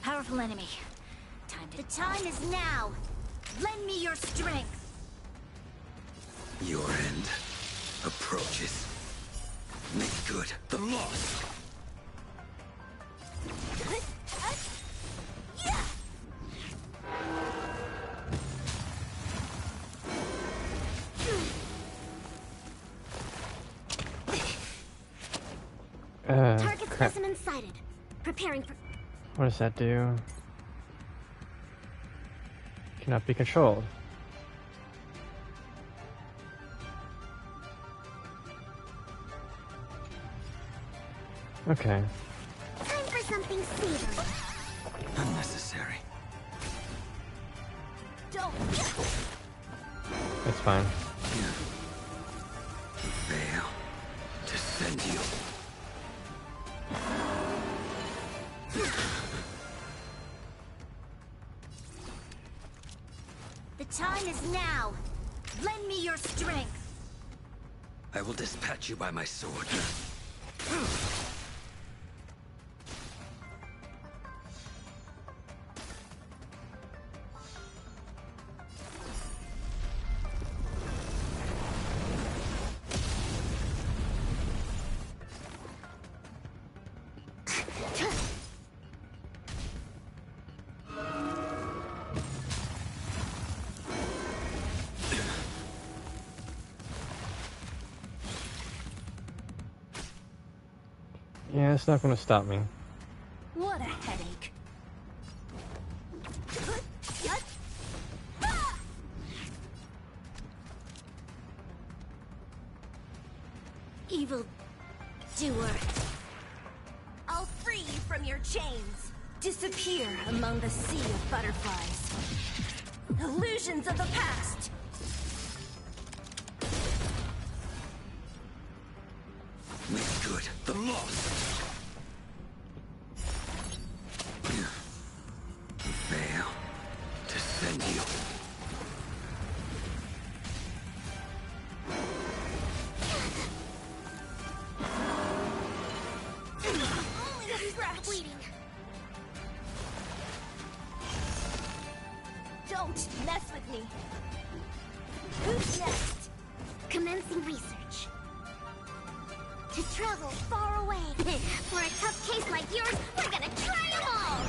Powerful enemy. The time is now. Lend me your strength. Your end approaches. Make good the loss. Target Crap. specimen sighted. Preparing for. What does that do? Cannot be controlled. Okay. Time for something savory. It's fine. Veil. Descend you. The time is now. Lend me your strength. I will dispatch you by my sword. Yeah, it's not gonna stop me. What a headache. Evil doer. I'll free you from your chains. Disappear among the sea of butterflies. Illusions of the past. Make good the lost. Veil. Descend you. Only a scratch. Bleeding. Don't mess with me. Who's next? Commencing research. To travel far away. For a tough case like yours, we're gonna try them all.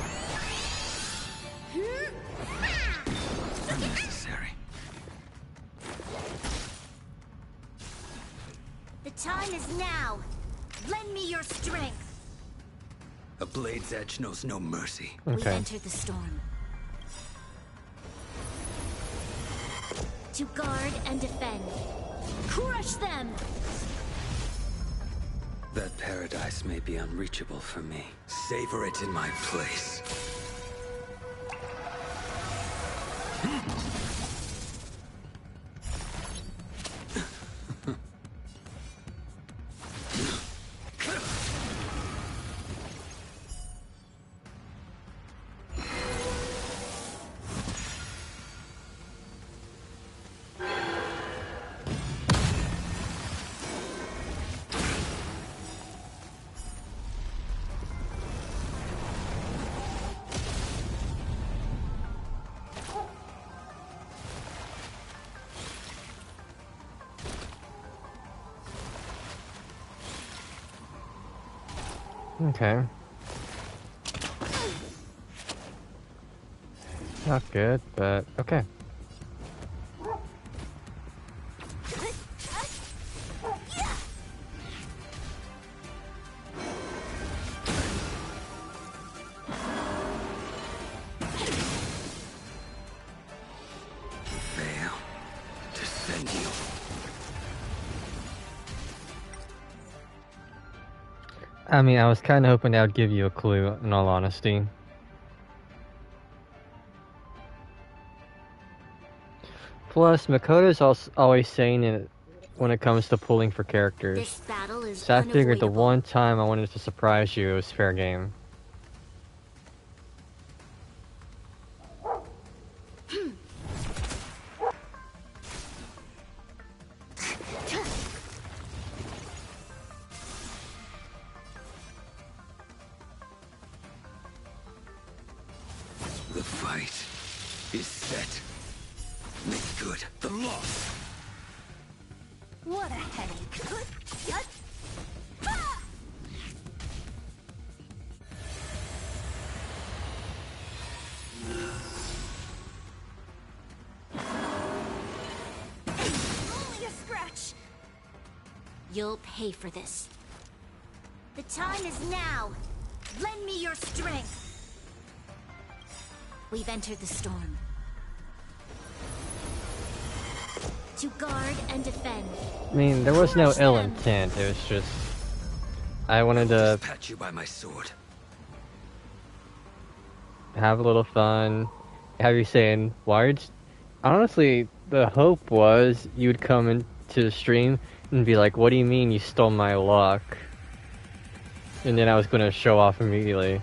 Unnecessary. The time is now. Lend me your strength. A blade's edge knows no mercy. We've Okay. entered the storm. To guard and defend. Crush them! That paradise may be unreachable for me. Savor it in my place. Okay. Not good, but okay. Veil. Descend you. I mean, I was kind of hoping that would give you a clue, in all honesty. Plus, Makoto's always saying it when it comes to pulling for characters. This battle is So I figured the unavoidable. one time I wanted to surprise you, it was fair game. The fight is set. Make good the loss. What a headache. Only a scratch. You'll pay for this. The time is now. Lend me your strength. We've entered the storm. To guard and defend. I mean, there was no ill intent, it was just... I wanted to Dispatch you by my sword. have a little fun. Have you saying, why are you Honestly, the hope was you'd come into the stream and be like, "What do you mean you stole my luck?" And then I was gonna show off immediately.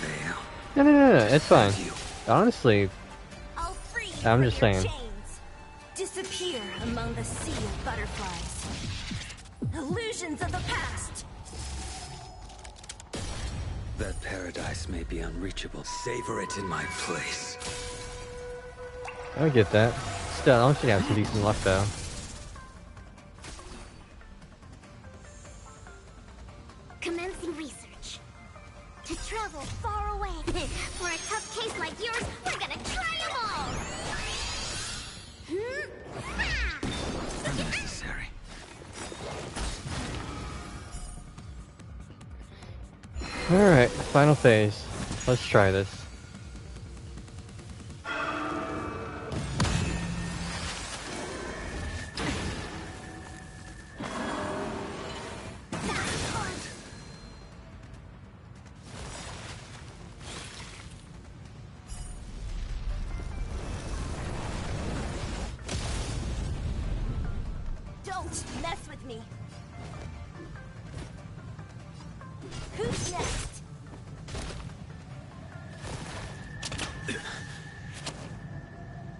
Fail. No, it's fine. You. Honestly, I'll free you I'm from just your saying. chains. Disappear among the sea of butterflies. Illusions of the past. That paradise may be unreachable. Savor it in my place. I get that. Still, I want you to have some decent luck though. Commencing research. To travel far away. For a tough case like yours, we're gonna try them all! Unnecessary. Alright, final phase. Let's try this. Don't mess with me. Who's next?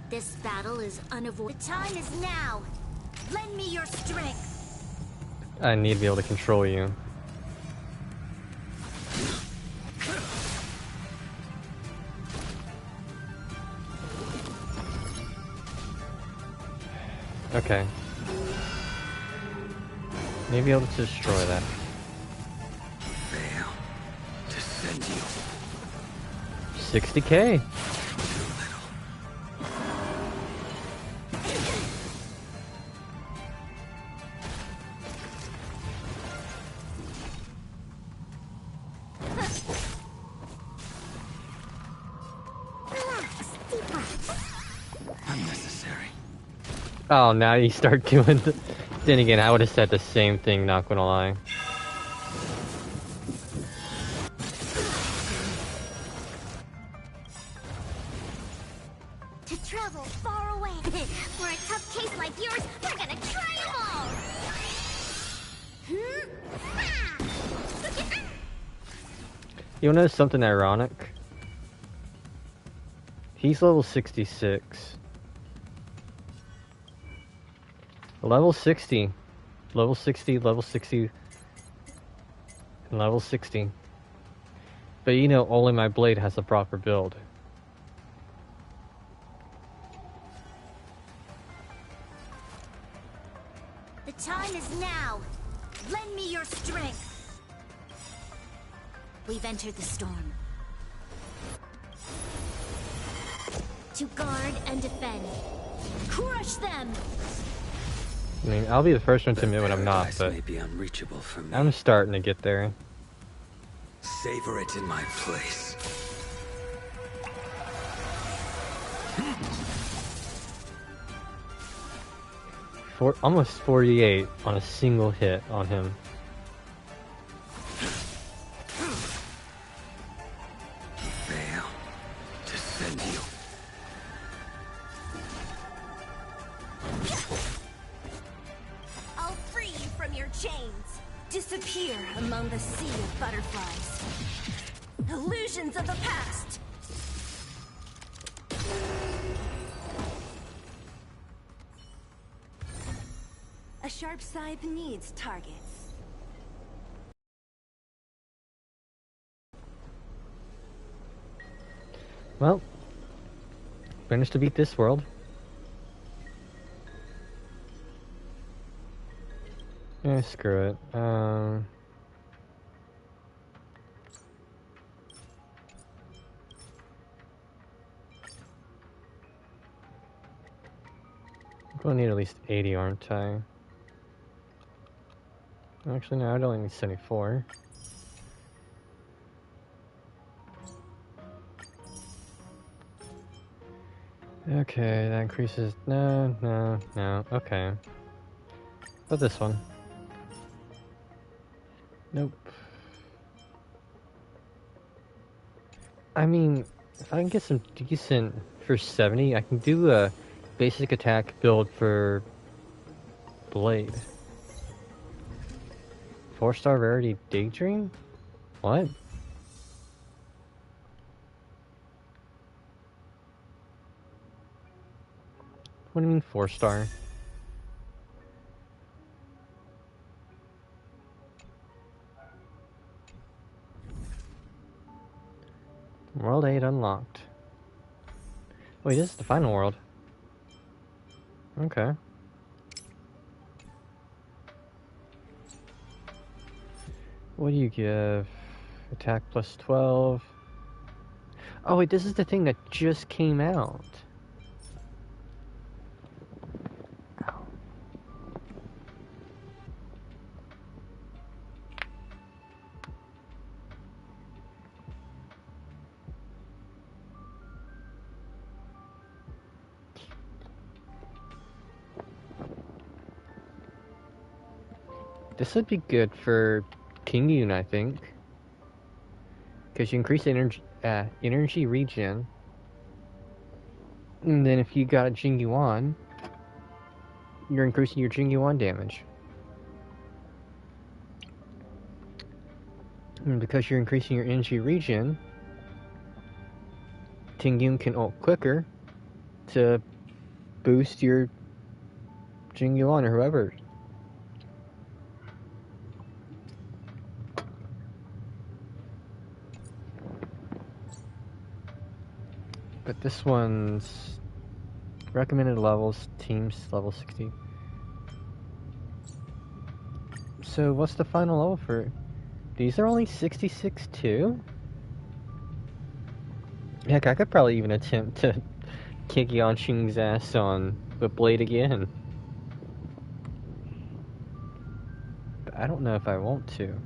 This battle is unavoidable. The time is now. Lend me your strength. I need to be able to control you. Okay. Maybe able to destroy that. Fail. To send you. 60k. Relax. Deep breaths. Unnecessary. Oh, now you start doing the... Then again, I would have said the same thing, not gonna lie. To travel far away. For a tough case like yours, we're gonna try them all! You know something ironic? He's level 66. Level 60. Level 60, level 60. And level 60. But you know, only my blade has a proper build. The time is now. Lend me your strength. We've entered the storm. To guard and defend. Crush them! I mean, I'll be the first one to admit when I'm not, Paradise but may be unreachable for me. I'm starting to get there. Savor it in my place. Almost 48 on a single hit on him. Fail. To send you. I'll free you from your chains. Disappear among the sea of butterflies. Illusions of the past. A sharp scythe needs targets. Well, managed to beat this world. Yeah, screw it. I'm gonna need at least 80, aren't I? Actually, no, I'd only need 74. Okay, that increases. No, no, no. Okay. But this one. Nope. I mean, if I can get some decent for 70, I can do a basic attack build for Blade. 4-star rarity Daydream? What? What do you mean 4-star? World 8 unlocked. Wait, this is the final world. Okay. What do you give? Attack plus 12. Oh wait, this is the thing that just came out. Ow. This would be good for King Yun, I think. Because you increase energy regen. And then if you got a Jing Yuan, you're increasing your Jing Yuan damage. And because you're increasing your energy regen, Ting Yun can ult quicker to boost your Jing Yuan or whoever. But this one's recommended levels, teams level 60. So what's the final level for it? These are only 66 too? Heck, I could probably even attempt to kick Yanqing's ass on the Blade again. But I don't know if I want to.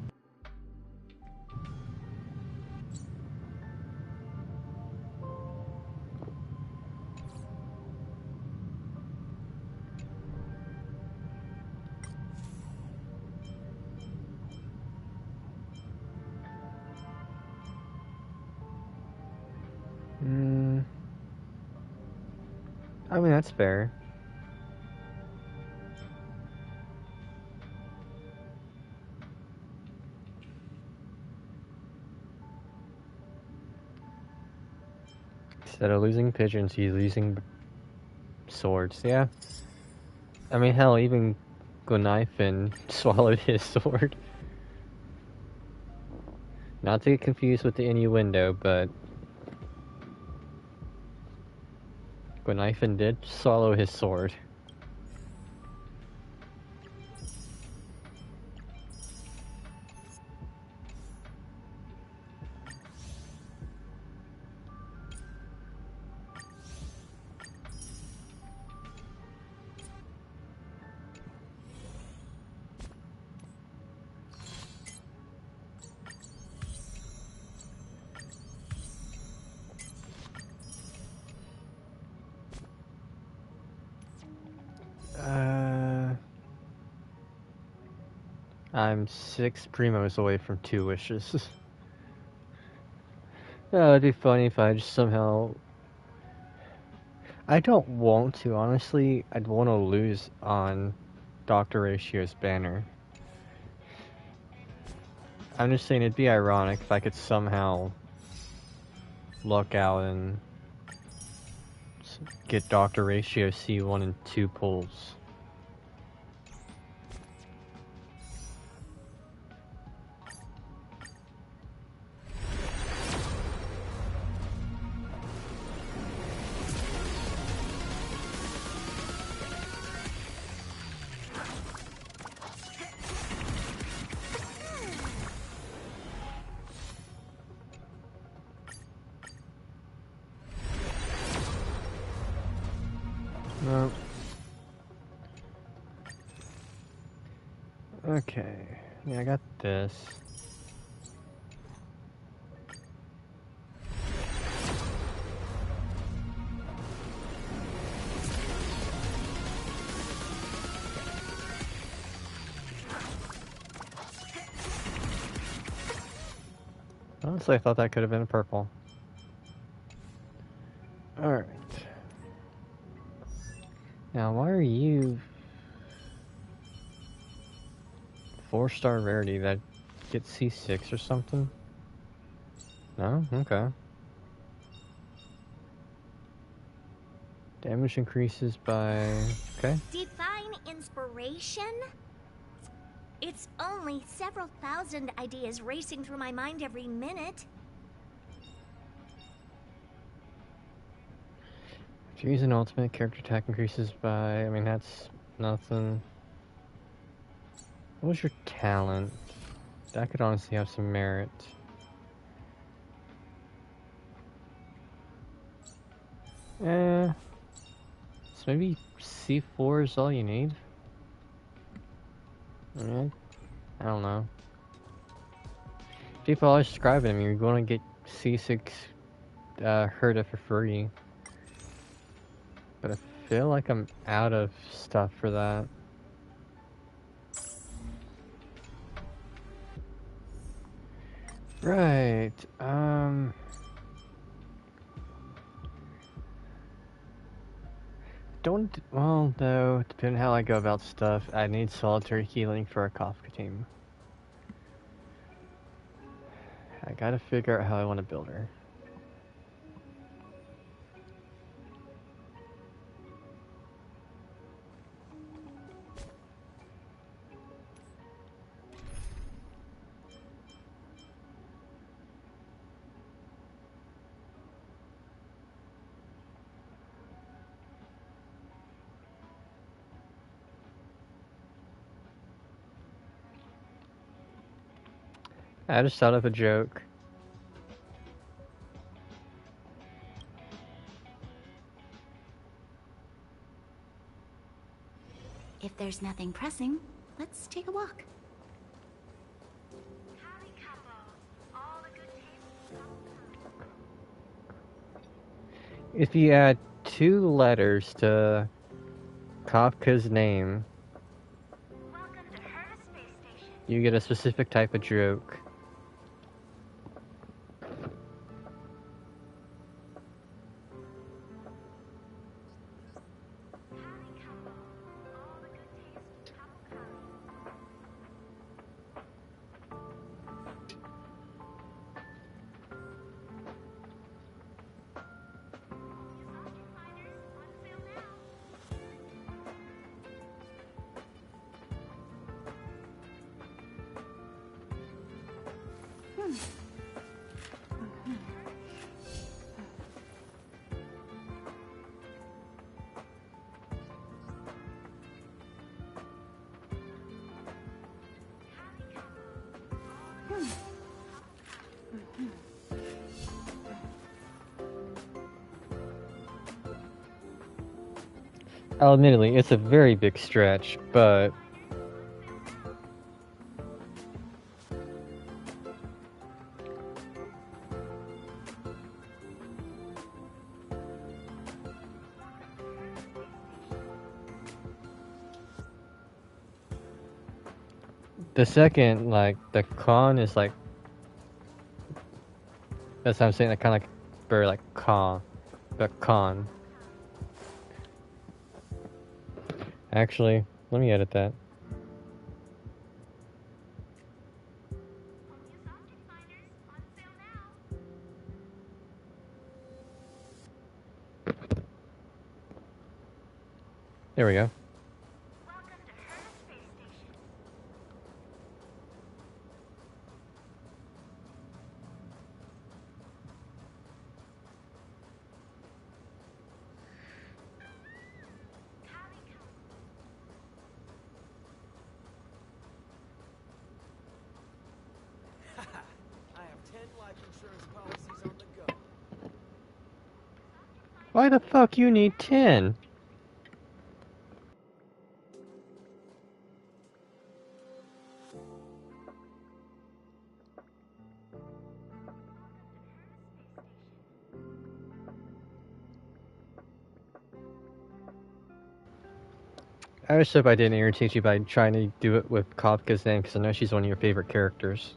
I mean, that's fair. Instead of losing pigeons, he's losing swords. Yeah. I mean, hell, even Gonaifen swallowed his sword. Not to get confused with the innuendo, but Gonaifen did swallow his sword. I'm 6 primos away from 2 wishes. Oh, it'd be funny if I just somehow... I don't want to, honestly. I'd want to lose on Dr. Ratio's banner. I'm just saying it'd be ironic if I could somehow luck out and get Dr. Ratio C1 and 2 pulls. No. Okay. Yeah, I got this. Honestly, I thought that could have been purple. Alright. Now, why are you 4-star rarity? That gets C6 or something? No? Okay. Damage increases by... Okay. Divine inspiration? It's only several thousand ideas racing through my mind every minute. If you use an ultimate, character attack increases by... I mean, that's nothing. What was your talent? That could honestly have some merit. So maybe C4 is all you need? I don't know. People always describe it, I mean, you're going to get C6 Herta for free. But I feel like I'm out of stuff for that. Right, well, though, depending on how I go about stuff, I need solitary healing for a Kafka team. I gotta figure out how I want to build her. I just thought of a joke. If there's nothing pressing, let's take a walk. If you add 2 letters to Kafka's name, you get a specific type of joke. Admittedly, it's a very big stretch, but the second, like, the con is like, that's what I'm saying, like, kind of like, very like con, but con. Actually, let me edit that. There we go. Why the fuck you need 10? I just hope I didn't irritate you by trying to do it with Kafka's name, because I know she's one of your favorite characters.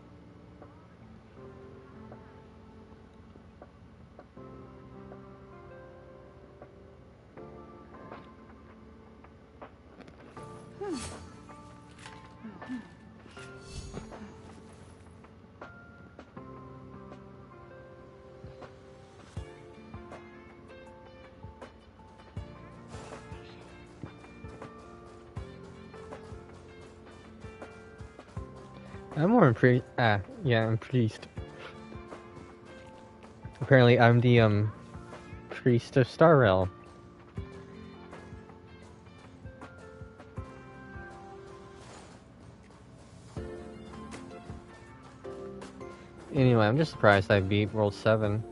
I'm more yeah, I'm priest. Apparently, I'm the priest of Star Realm. Anyway, I'm just surprised I beat World 7.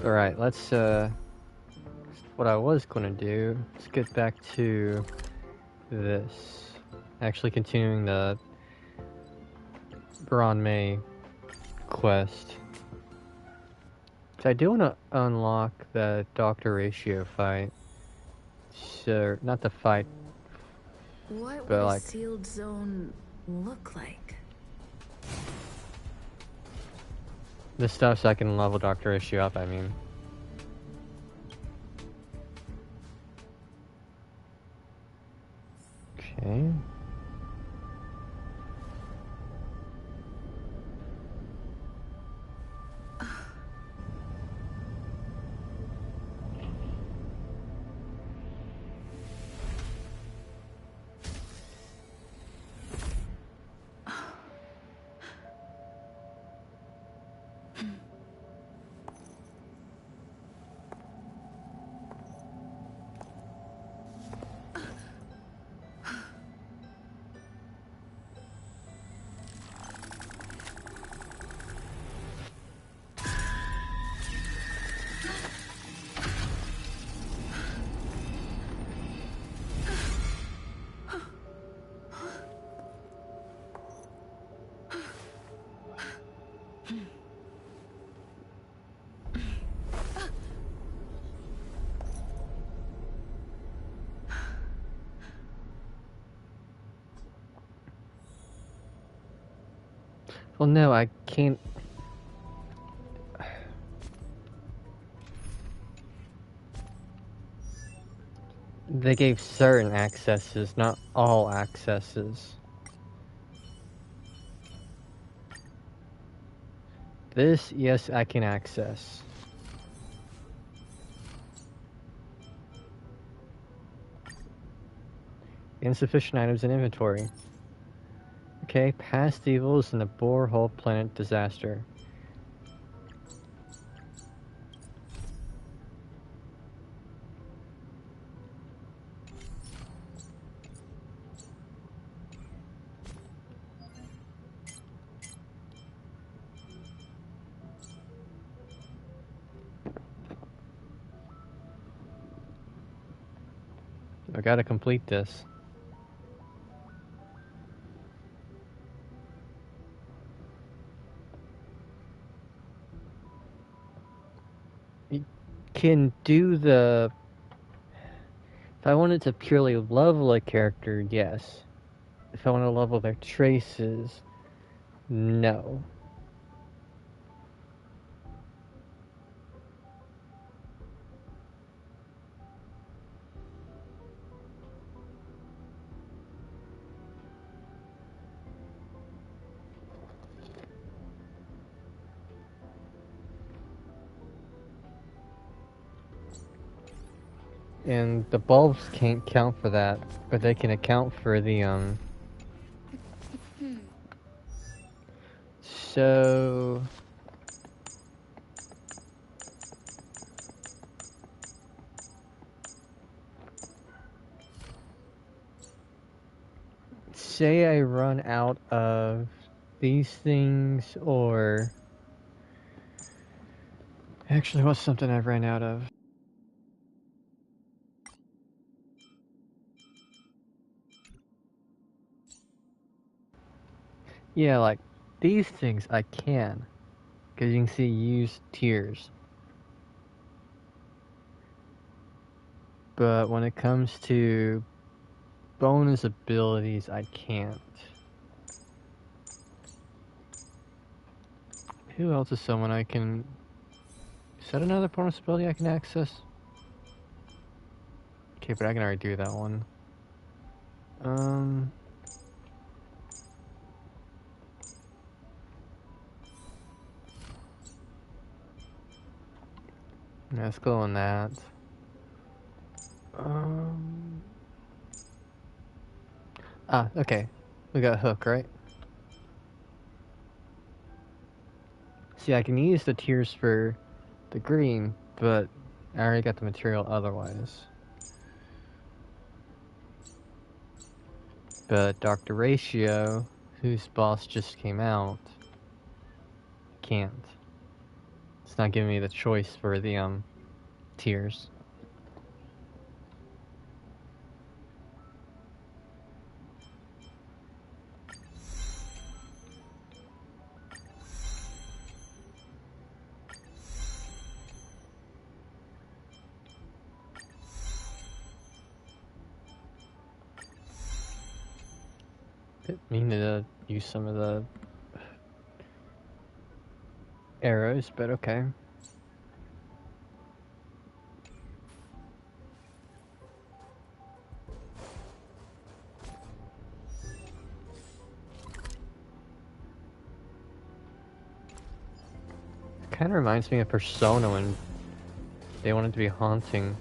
Alright, let's, what I was gonna do, let's get back to this. Actually continuing the Baron May quest. So I do want to unlock the Dr. Ratio fight. So, not the fight, What but would like... a sealed zone look like? the stuff so I can level Dr. Ratio up, I mean. Okay. Well, no, I can't. They gave certain accesses, not all accesses. This, yes, I can access. Insufficient items in inventory. Okay, past evils in the borehole planet disaster. I gotta complete this. You can do the... If I wanted to purely level a character, yes. If I want to level their traces, no. And the bulbs can't count for that, but they can account for the, So... say I run out of these things, or... Actually, what's something I've ran out of? Yeah, like, these things I can. Because you can see use tiers. But when it comes to bonus abilities, I can't. Who else is someone I can... Is that another bonus ability I can access? Okay, but I can already do that one. Yeah, let's go on that. Ah, okay. We got Hook, right? See, I can use the tears for the green, but I already got the material otherwise. But Dr. Ratio, whose boss just came out, can't. It's not giving me the choice for the tiers. Mean to use some of the arrows, but okay. Kind of reminds me of Persona when they wanted to be haunting.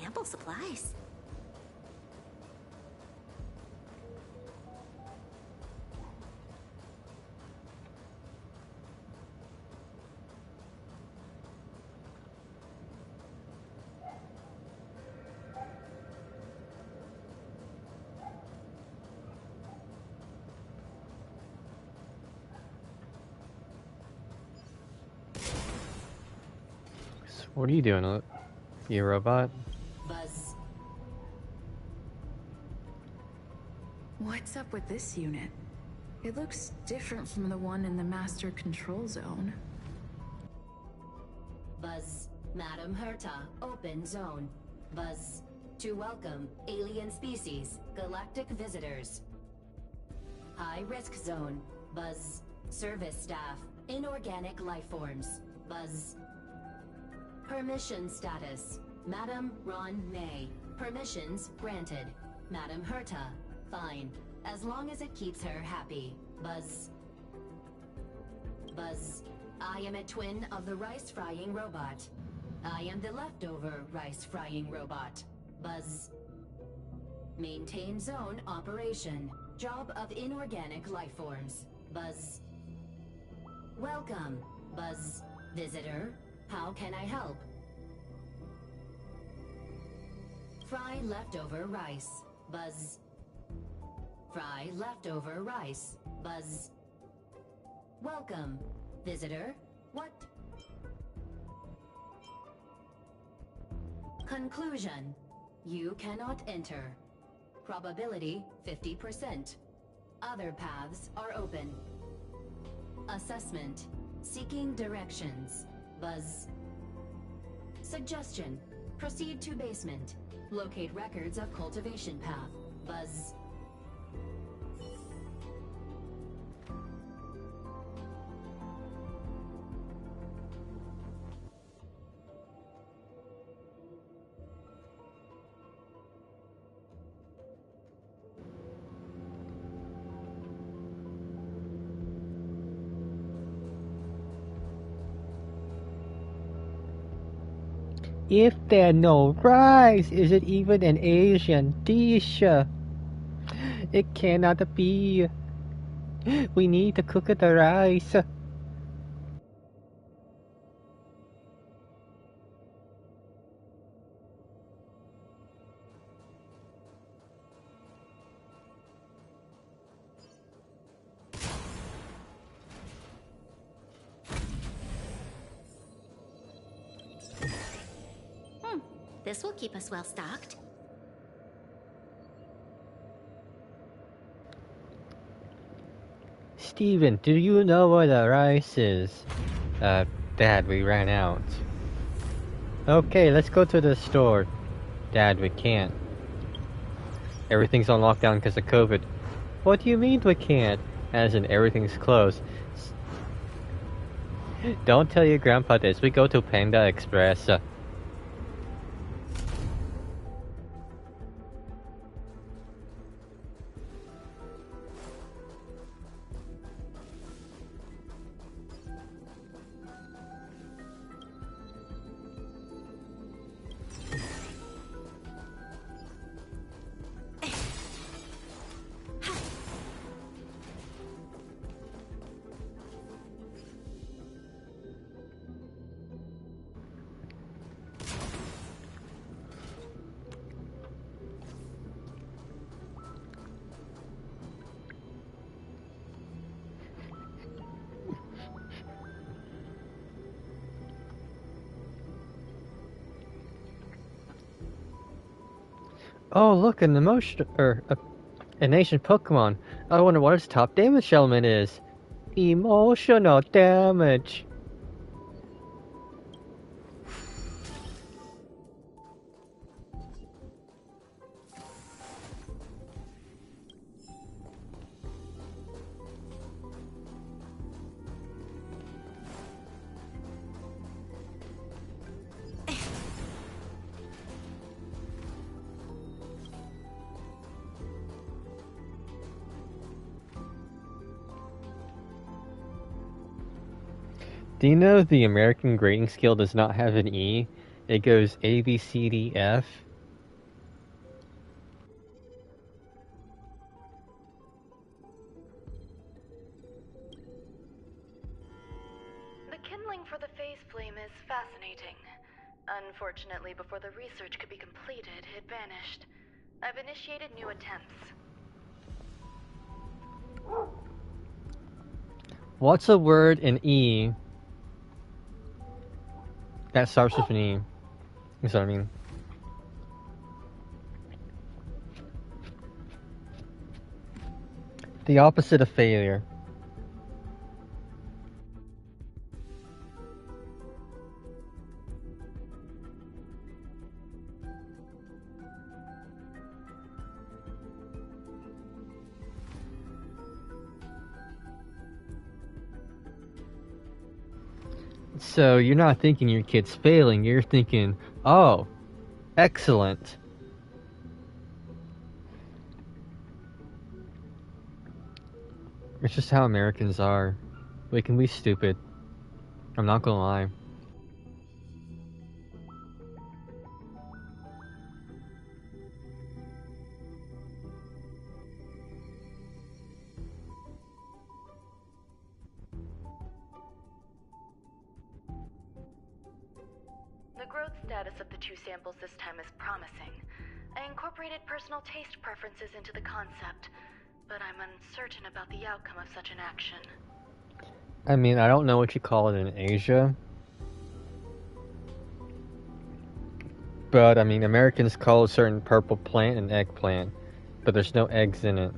Ample supplies. What are you doing, you robot? Buzz. What's up with this unit? It looks different from the one in the master control zone. Buzz. Madam Herta, open zone. Buzz. To welcome alien species, galactic visitors. High risk zone. Buzz. Service staff, inorganic life forms. Buzz. Permission status. Madam Ron May. Permissions granted. Madam Herta. Fine. As long as it keeps her happy. Buzz. Buzz. I am a twin of the rice-frying robot. I am the leftover rice-frying robot. Buzz. Maintain zone operation. Job of inorganic life forms. Buzz. Welcome. Buzz. Visitor. How can I help? Fry leftover rice. Buzz. Fry leftover rice. Buzz. Welcome. Visitor. What? Conclusion. You cannot enter. Probability 50%. Other paths are open. Assessment. Seeking directions. Buzz. Suggestion. Proceed to basement. Locate records of cultivation path. Buzz. If there no rice, is it even an Asian dish? It cannot be. We need to cook the rice. This will keep us well stocked. Steven, do you know where the rice is? Dad, we ran out. Okay, let's go to the store. Dad, we can't. Everything's on lockdown because of COVID. What do you mean we can't? As in, everything's closed. Don't tell your grandpa this. We go to Panda Express. Oh, look, an emotion or an ancient Pokemon. I wonder what its top damage element is. Emotional damage. Do you know the American grading scale does not have an E? It goes A, B, C, D, F. The kindling for the phase flame is fascinating. Unfortunately, before the research could be completed, it vanished. I've initiated new attempts. What's a word in E that starts with an E? That's what I mean. The opposite of failure. So you're not thinking your kid's failing, you're thinking, oh, excellent. It's just how Americans are. We can be stupid. I'm not gonna lie. The growth status of the two samples this time is promising. I incorporated personal taste preferences into the concept, but I'm uncertain about the outcome of such an action. I mean, I don't know what you call it in Asia. But, I mean, Americans call a certain purple plant an eggplant. But there's no eggs in it.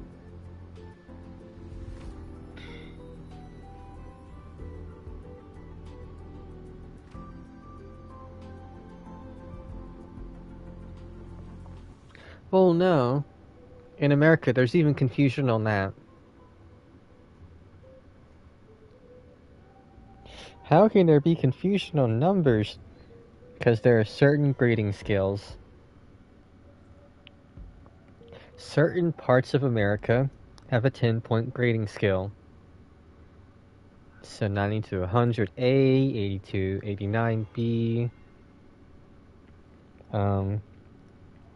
Well, no. In America, there's even confusion on that. How can there be confusion on numbers? Because there are certain grading scales. Certain parts of America have a 10-point grading scale. So 90 to 100A, 80 to 89B,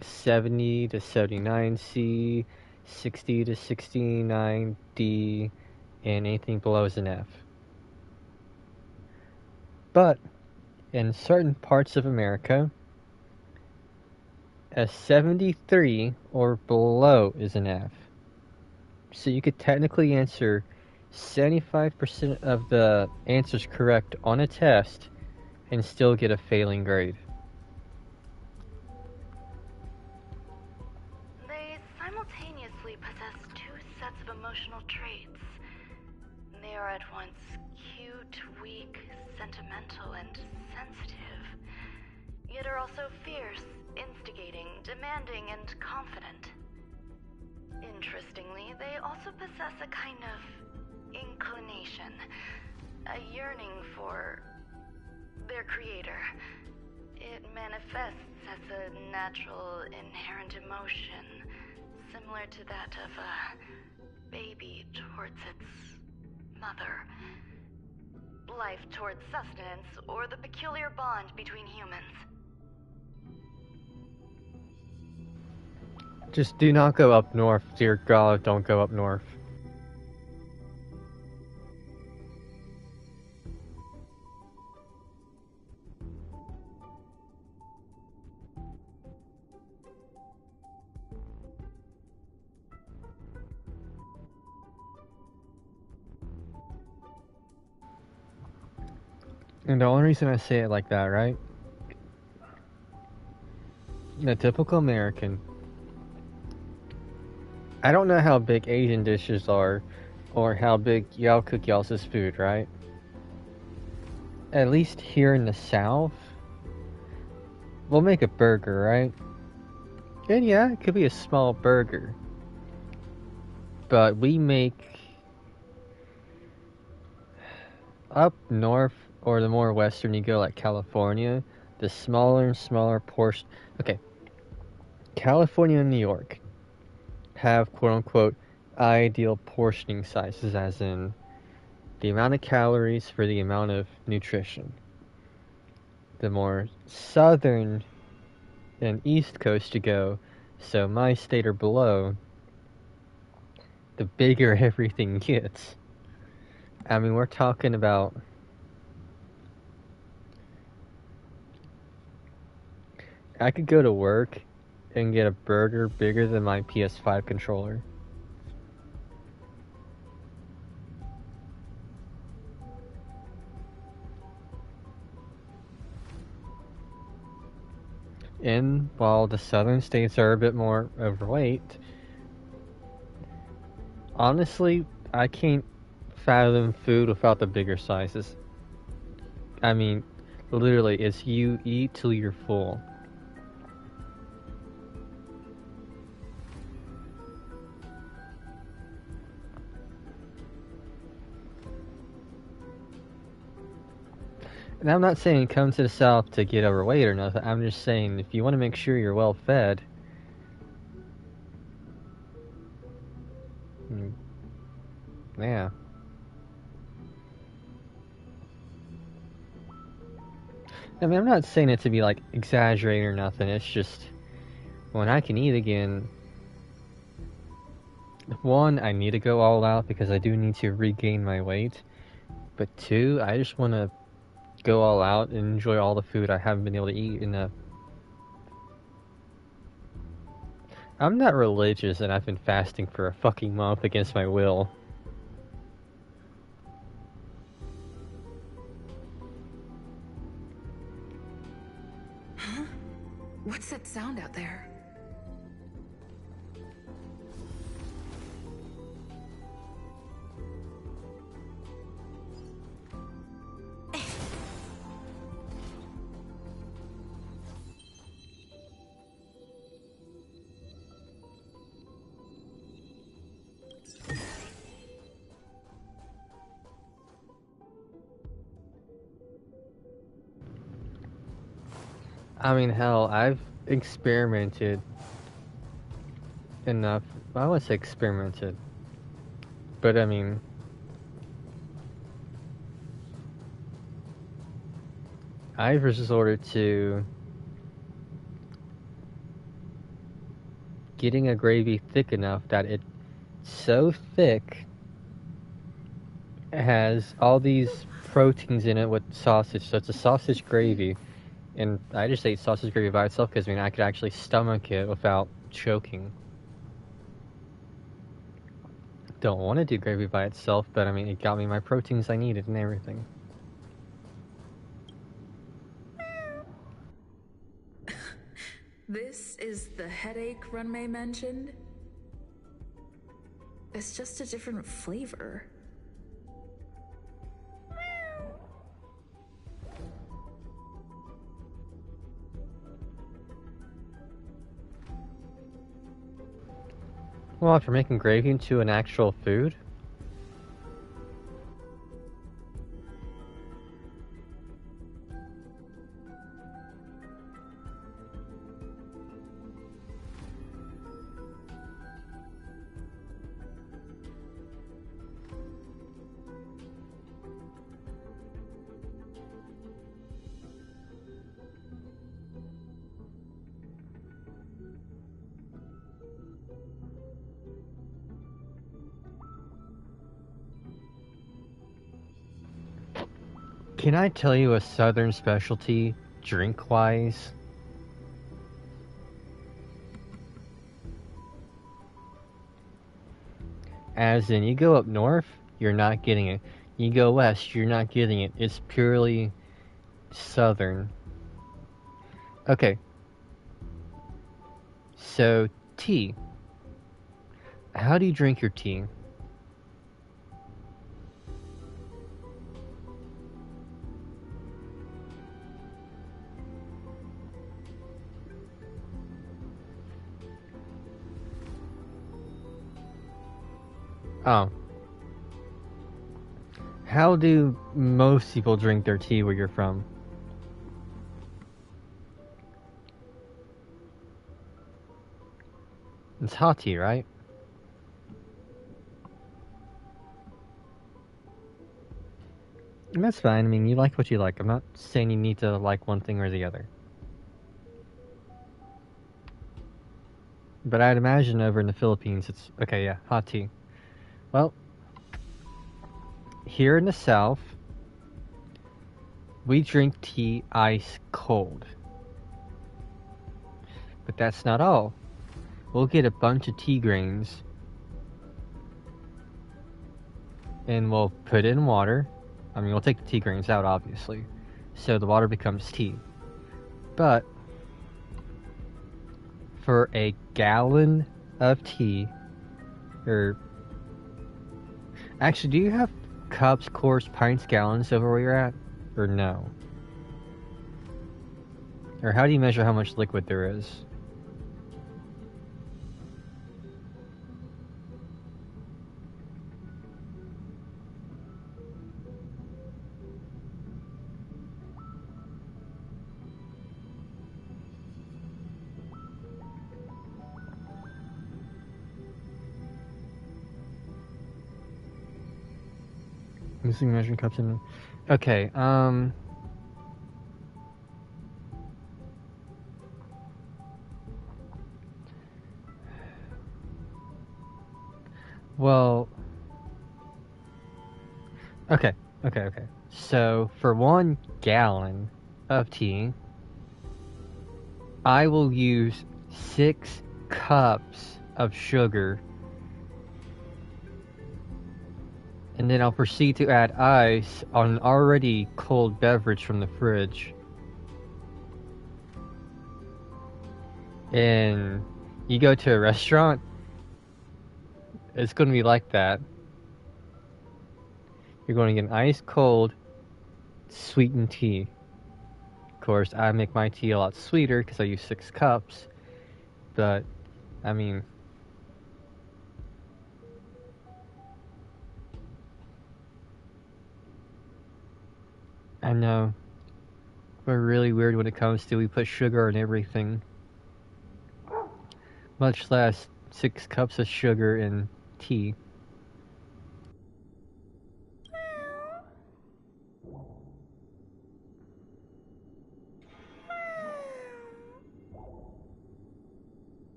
70 to 79C, 60 to 69D, and anything below is an F. But in certain parts of America, a 73 or below is an F. So you could technically answer 75% of the answers correct on a test and still get a failing grade. They simultaneously possess two sets of emotional traits. They are at once cute, weak, sentimental, and sensitive, yet are also fierce, instigating, demanding, and confident. Interestingly, they also possess a kind of inclination, a yearning for their creator. It manifests as a natural, inherent emotion, similar to that of a baby towards its mother. Life towards sustenance, or the peculiar bond between humans. Just do not go up north, dear God, don't go up north. And the only reason I say it like that, right? The typical American. I don't know how big Asian dishes are, or how big y'all cook y'all's food, right? At least here in the South, we'll make a burger, right? And yeah, it could be a small burger. But we make... Up north, or the more western you go, like California, the smaller and smaller portion. Okay, California and New York have quote-unquote ideal portioning sizes, as in the amount of calories for the amount of nutrition. The more southern and east coast you go, so my state or below, the bigger everything gets. I mean, we're talking about... I could go to work and get a burger bigger than my PS5 controller. And while the southern states are a bit more overweight, honestly, I can't fathom food without the bigger sizes. I mean, literally, it's you eat till you're full. And I'm not saying come to the South to get overweight or nothing. I'm just saying if you want to make sure you're well fed, yeah. I mean, I'm not saying it to be like exaggerating or nothing. It's just when I can eat again, one, I need to go all out because I do need to regain my weight. But two, I just want to go all out and enjoy all the food I haven't been able to eat in a... I'm not religious and I've been fasting for a fucking month against my will. Huh? What's that sound out there? I mean, hell, I've experimented enough. I wouldn't say experimented, but I mean, I've resorted to getting a gravy thick enough that it's so thick, it has all these proteins in it with sausage, so it's a sausage gravy. And I just ate sausage gravy by itself because, I mean, I could actually stomach it without choking. Don't want to do gravy by itself, but I mean, it got me my proteins I needed and everything. This is the headache Runmei mentioned? It's just a different flavor. Well, after making gravy into an actual food? Can I tell you a southern specialty, drink-wise? As in, you go up north, you're not getting it. You go west, you're not getting it. It's purely southern. Okay. So, tea. How do you drink your tea? Oh. How do most people drink their tea where you're from? It's hot tea, right? And that's fine. I mean, you like what you like. I'm not saying you need to like one thing or the other. But I'd imagine over in the Philippines, it's... Okay, yeah, hot tea. Well, here in the South, we drink tea ice cold. But that's not all. We'll get a bunch of tea grains, and we'll put it in water. I mean, we'll take the tea grains out, obviously, so the water becomes tea. But for a gallon of tea, or actually, do you have cups, quarts, pints, gallons over where you're at, or no? Or how do you measure how much liquid there is? Using measuring cups in... Okay, well... Okay. So, for 1 gallon of tea, I will use 6 cups of sugar. And then I'll proceed to add ice on an already cold beverage from the fridge. And you go to a restaurant, it's going to be like that. You're going to get an ice cold, sweetened tea. Of course, I make my tea a lot sweeter because I use 6 cups. But, I mean... I know. We're really weird when it comes to we put sugar in everything. Much less 6 cups of sugar in tea.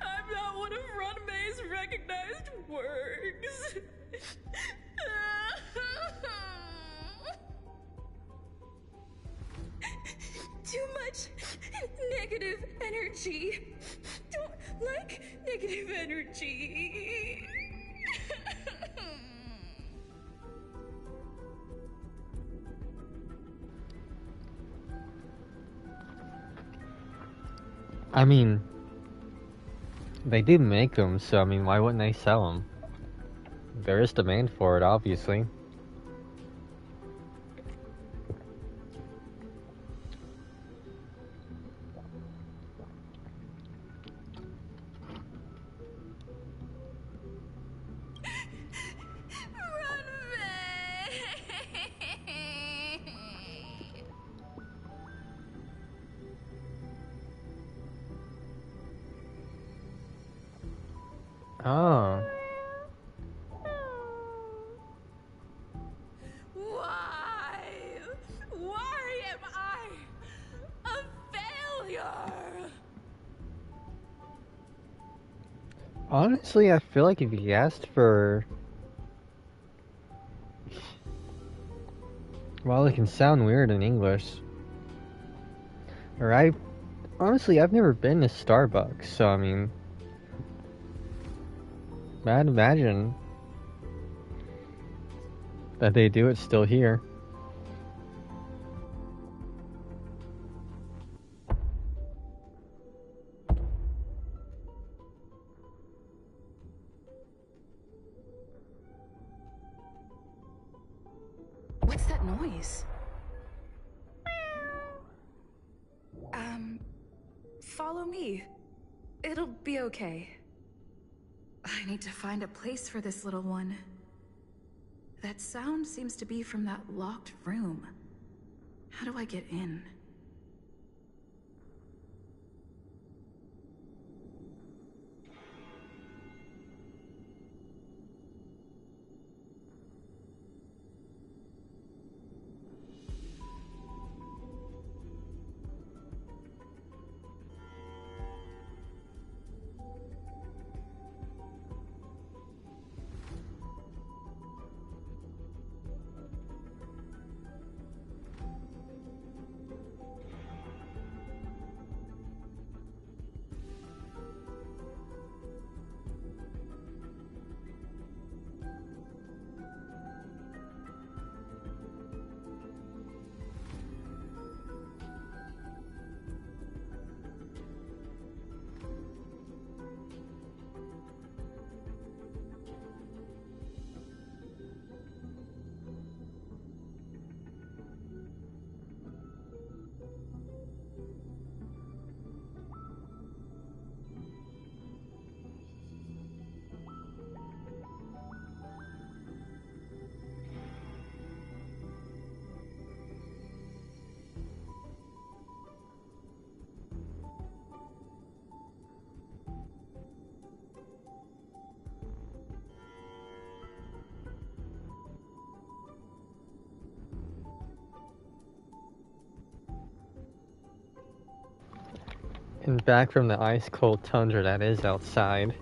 I'm not one of Runmay's recognized works. Too much negative energy. Don't like negative energy. I mean, they do make them, so I mean, why wouldn't they sell them? There is demand for it, obviously. Oh. Why am I a failure? Honestly, I feel like if you asked for... Well, it can sound weird in English. Or honestly, I've never been to Starbucks, so I mean... I'd imagine that they do it still here. What's that noise? Follow me. It'll be okay. I need to find a place for this little one. That sound seems to be from that locked room. How do I get in? And back from the ice-cold tundra that is outside.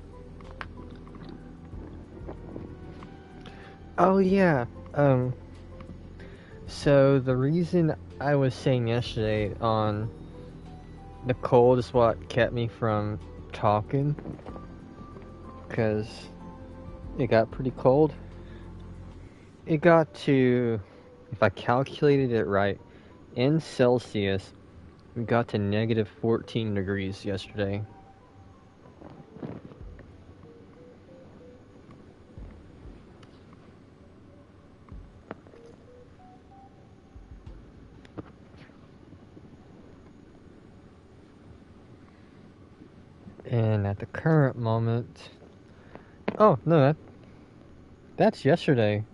Oh yeah, so the reason I was saying yesterday on the cold is what kept me from talking, because it got pretty cold. It got to, if I calculated it right, in Celsius, we got to negative 14 degrees yesterday. And at the current moment... Oh, no, that's yesterday.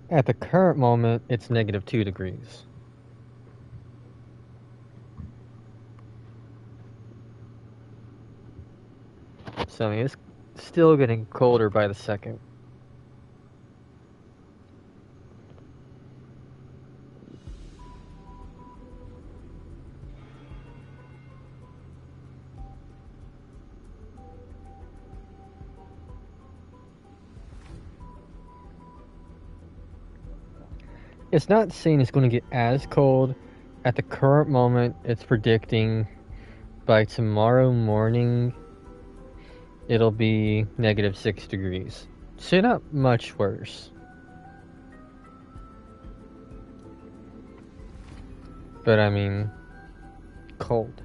At the current moment, it's negative 2 degrees. So, I mean, it's still getting colder by the second. It's not saying it's going to get as cold. At the current moment, it's predicting by tomorrow morning it'll be negative 6 degrees. So not much worse. But I mean, cold.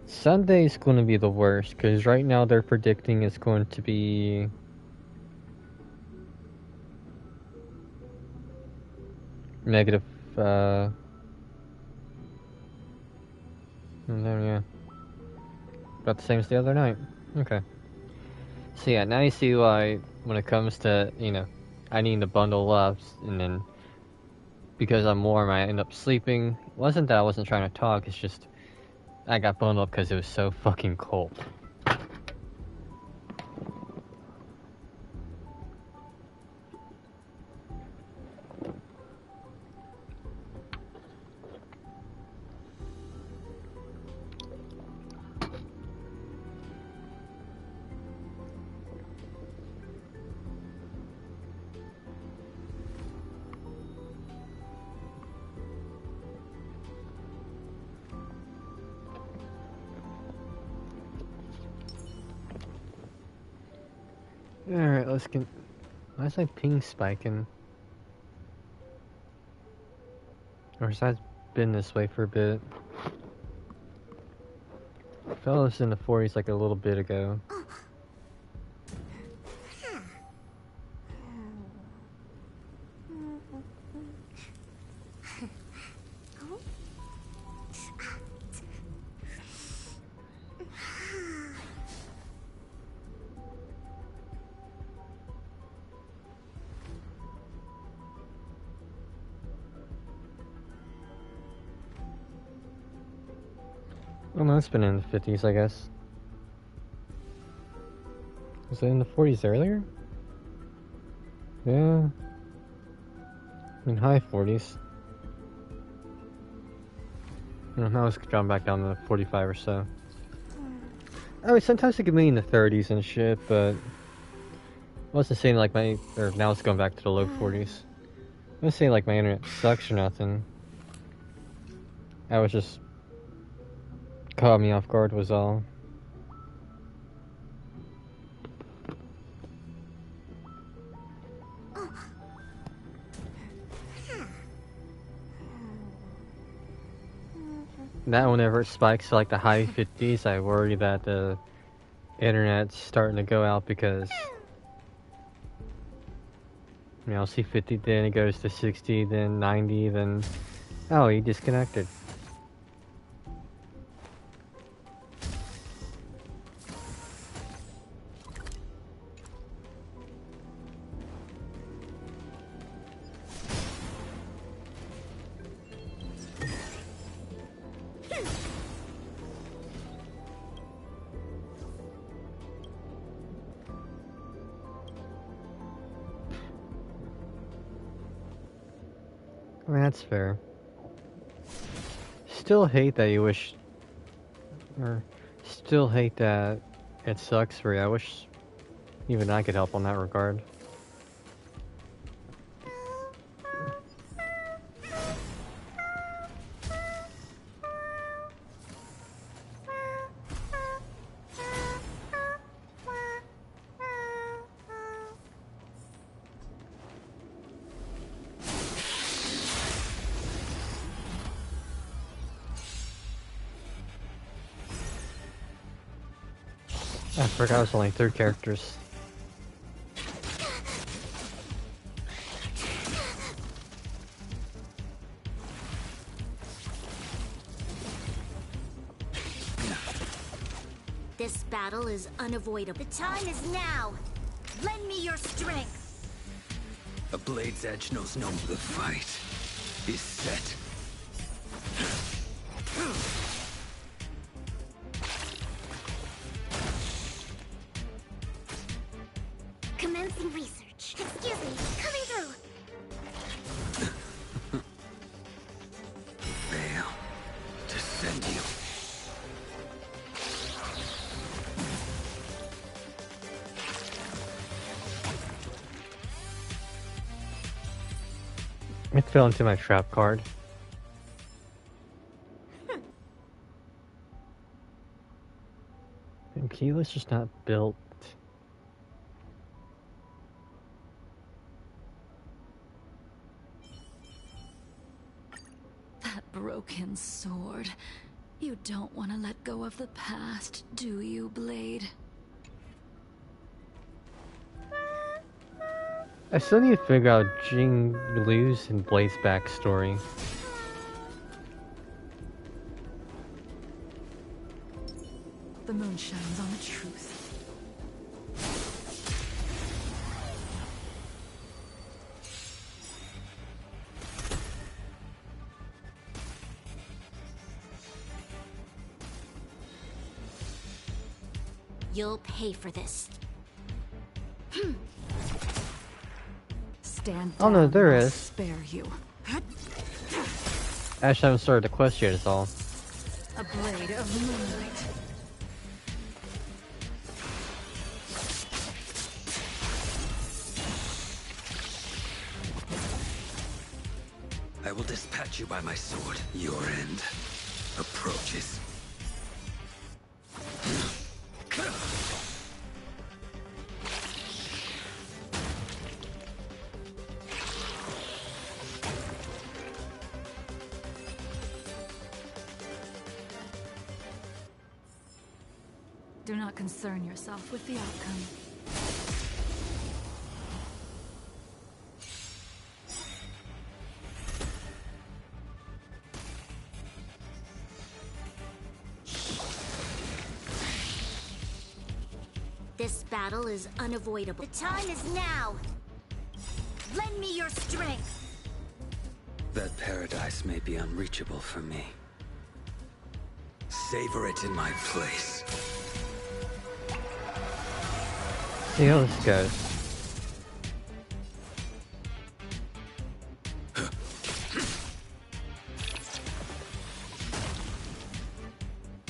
Sunday's going to be the worst, because right now they're predicting it's going to be negative, yeah. About the same as the other night. Okay. So yeah, now you see why, when it comes to, you know, I need to bundle up, and then, because I'm warm, I end up sleeping. It wasn't that I wasn't trying to talk, it's just, I got blown up because it was so fucking cold. Alright, let's get... Why is my ping spiking? Or has that been this way for a bit? I felt it was in the 40s like a little bit ago. Well, no, it's been in the 50s, I guess. Was it in the 40s earlier? Yeah. I mean, high 40s. Now it's dropping back down to 45 or so. I mean, sometimes it could be in the 30s and shit, but... I wasn't saying like my... Or now it's going back to the low 40s. I wasn't saying like my internet sucks or nothing. I was just... Caught me off guard was all. Now whenever it spikes to like the high 50s, I worry that the internet's starting to go out because you know, I'll see 50, then it goes to 60, then 90, then oh, he disconnected. I mean, that's fair. Still hate that you wish... Or... Still hate that it sucks for you. I wish even I could help on that regard. I forgot it was only 3 characters. This battle is unavoidable. The time is now. Lend me your strength. A blade's edge knows no. The fight is set. Commencing research. Excuse me, coming through. Veil. Descendio. It fell into my trap card. And Keyless just not built. That broken sword. You don't want to let go of the past, do you, Blade? I still need to figure out Jing Liu's and Blade's backstory. The moon shines on the truth. You'll pay for this. Stand Oh no, down, there I'll is. spare you. I just haven't started the quest yet, is all. A blade of moonlight. I will dispatch you by my sword. Your end approaches. Do not concern yourself with the outcome. This battle is unavoidable. The time is now. Lend me your strength. That paradise may be unreachable for me. Savor it in my place. See how this goes.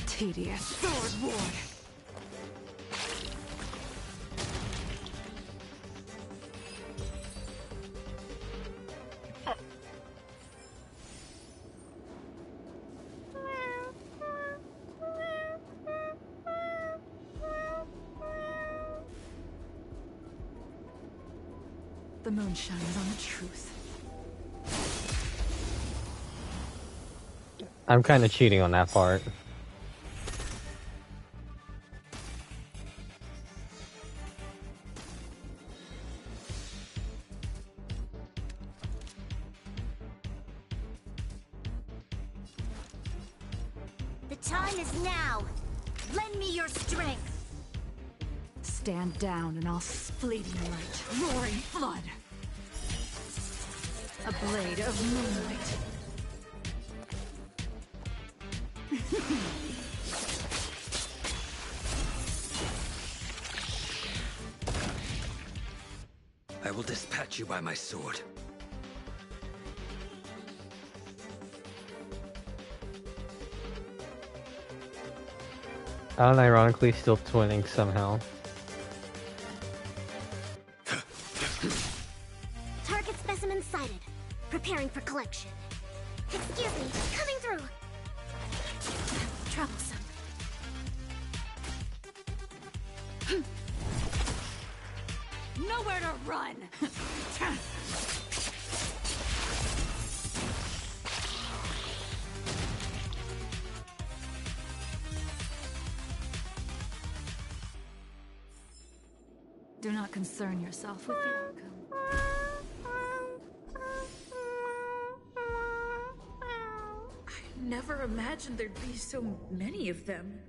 Tedious sword ward. The moon shines on the truth. I'm kind of cheating on that part. The time is now. Lend me your strength. Stand down and I'll fleeting light, roaring flood. A blade of moonlight. I will dispatch you by my sword. Unironically still twinning somehow. Target specimen sighted. Preparing for collection. Excuse me, coming through. Troublesome. Nowhere to run! Do not concern yourself with the outcome. I never imagined there'd be so many of them.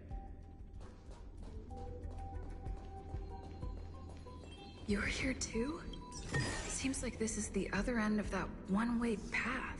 You're here too? Seems like this is the other end of that one-way path.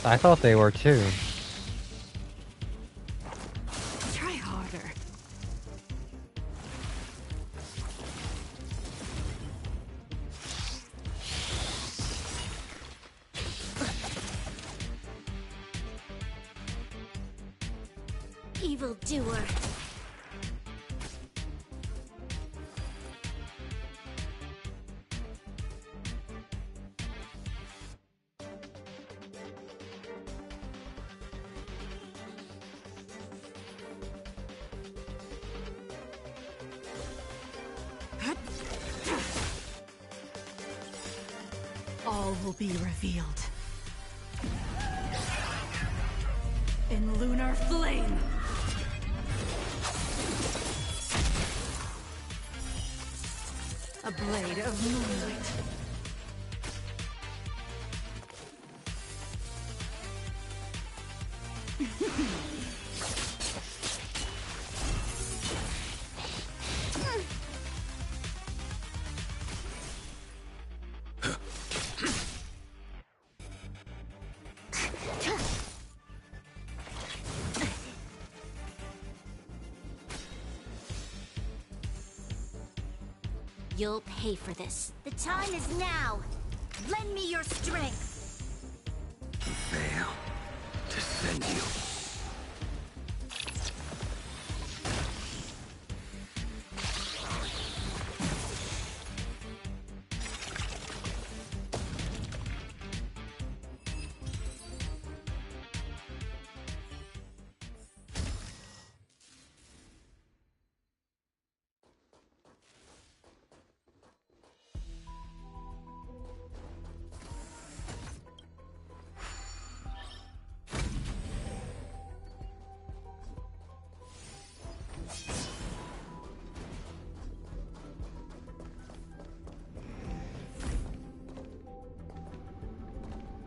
I thought they were too. Try harder. Evildoer. All will be revealed. In lunar flame! A blade of moonlight. You'll pay for this. The time is now. Lend me your strength. Fail to send you.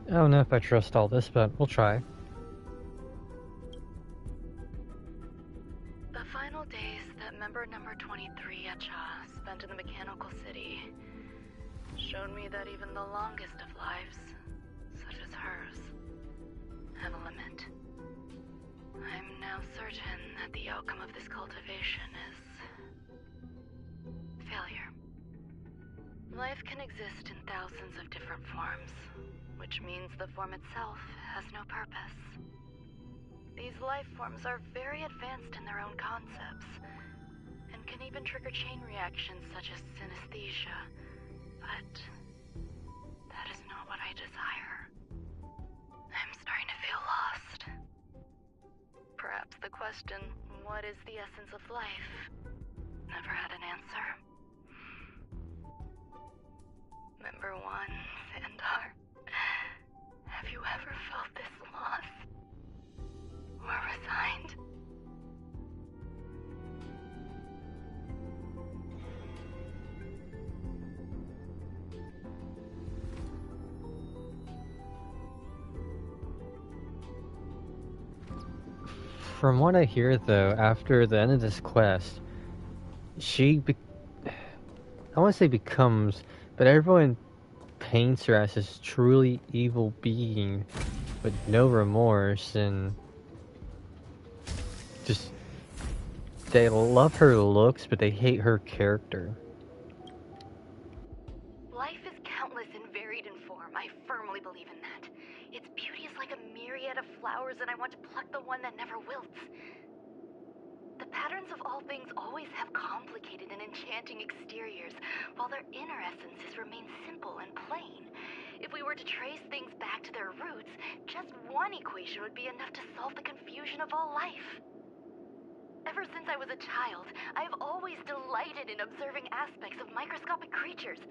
I don't know if I trust all this, but we'll try. The final days that member number 23 Echa spent in the Mechanical City showed me that even the longest of lives, such as hers, have a limit. I'm now certain that the outcome of this cultivation is failure. Life can exist in thousands of different forms, which means the form itself has no purpose. These life forms are very advanced in their own concepts, and can even trigger chain reactions such as synesthesia, but that is not what I desire. I'm starting to feel lost. Perhaps the question, what is the essence of life, never had an answer. Member 1, Xandar. Have you ever felt this lost? Or resigned? From what I hear, though, after the end of this quest, I want to say becomes, but everyone paints her as this truly evil being with no remorse, and just they love her looks, but they hate her character. Life is countless and varied in form. I firmly believe in that. Its beauty is like a myriad of flowers, and I want to pluck the one that never wilts. The patterns of all things always have complicated and enchanting exteriors, while their inner essences remain simple and plain. If we were to trace things back to their roots, just one equation would be enough to solve the confusion of all life. Ever since I was a child, I have always delighted in observing aspects of microscopic creatures,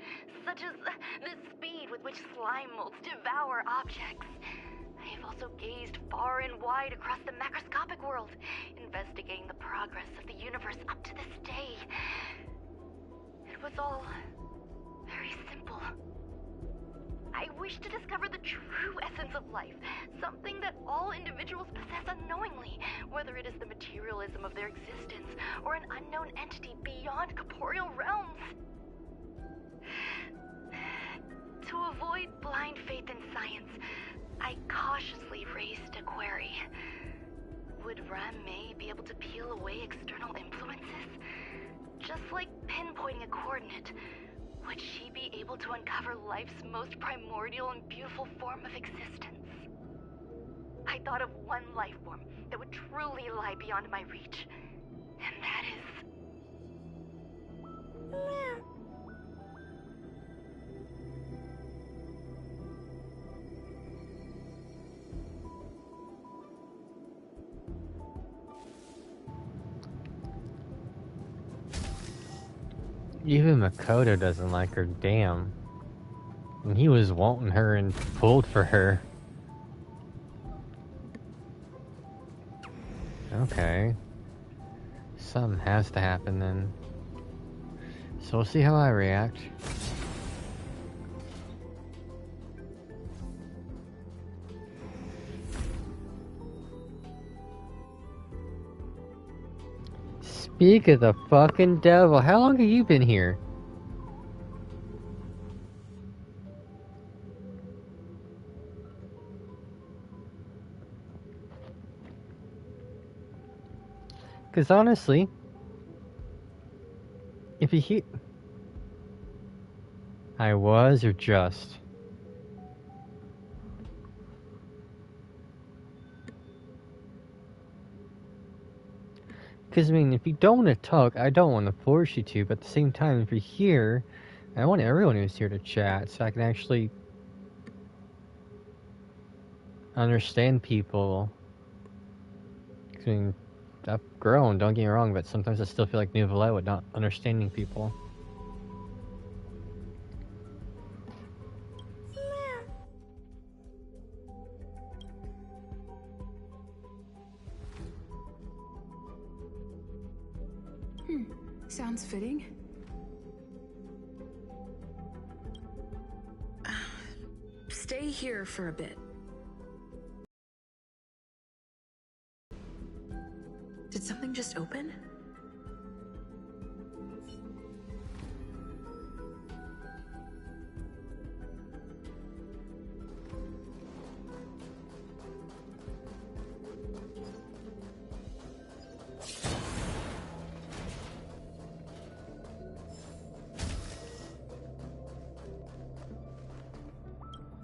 such as the speed with which slime molds devour objects. I have also gazed far and wide across the macroscopic world, investigating the progress of the universe up to this day. It was all very simple. I wish to discover the true essence of life, something that all individuals possess unknowingly, whether it is the materialism of their existence or an unknown entity beyond corporeal realms. To avoid blind faith in science, I cautiously raised a query. Would Ran-Mei be able to peel away external influences? Just like pinpointing a coordinate, would she be able to uncover life's most primordial and beautiful form of existence? I thought of one life form that would truly lie beyond my reach, and that is... Even Makoto doesn't like her, damn. And he was wanting her and pulled for her. Okay. Something has to happen then. So So we'll see how I react. Speak of the fucking devil, how long have you been here? Because honestly, if you hear... I was or just? Because, I mean, if you don't want to talk, I don't want to force you to, but at the same time, if you're here, I want everyone who's here to chat, so I can actually understand people. I mean, I've grown, don't get me wrong, but sometimes I still feel like Neuvillette with not understanding people. Sounds fitting. Stay here for a bit. Did something just open?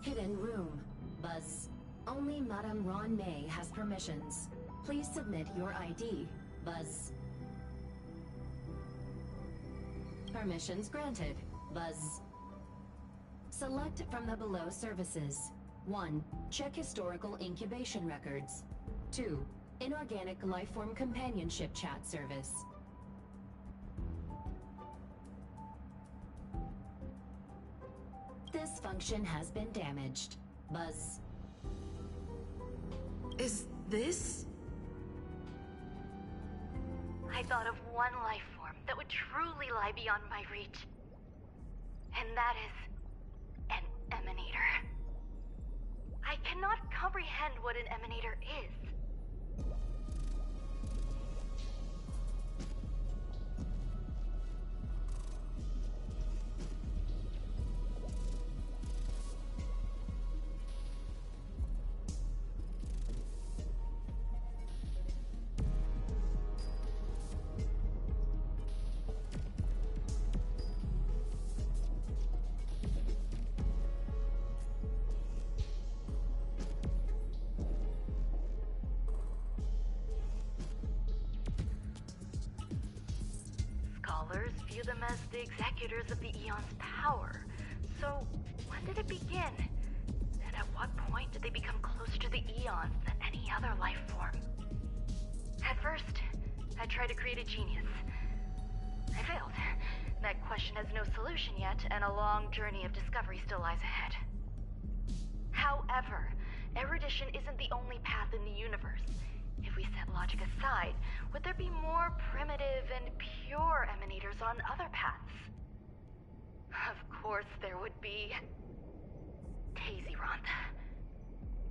Hidden room. Buzz. Only Madame Ron May has permissions. Please submit your ID. Buzz. Permissions granted. Buzz. Select from the below services. 1. Check historical incubation records. 2. Inorganic lifeform companionship chat service. This function has been damaged. Buzz. Is this? I thought of one life form that would truly lie beyond my reach. And that is an emanator. I cannot comprehend what an emanator is. Scholars view them as the executors of the Eon's power. So, when did it begin? And at what point did they become closer to the Eons than any other life form? At first, I tried to create a genius. I failed. That question has no solution yet, and a long journey of discovery still lies ahead. However, erudition isn't the only path in the universe. If we set logic aside, would there be more primitive and pure emanators on other paths? Of course there would be. Tasiranth.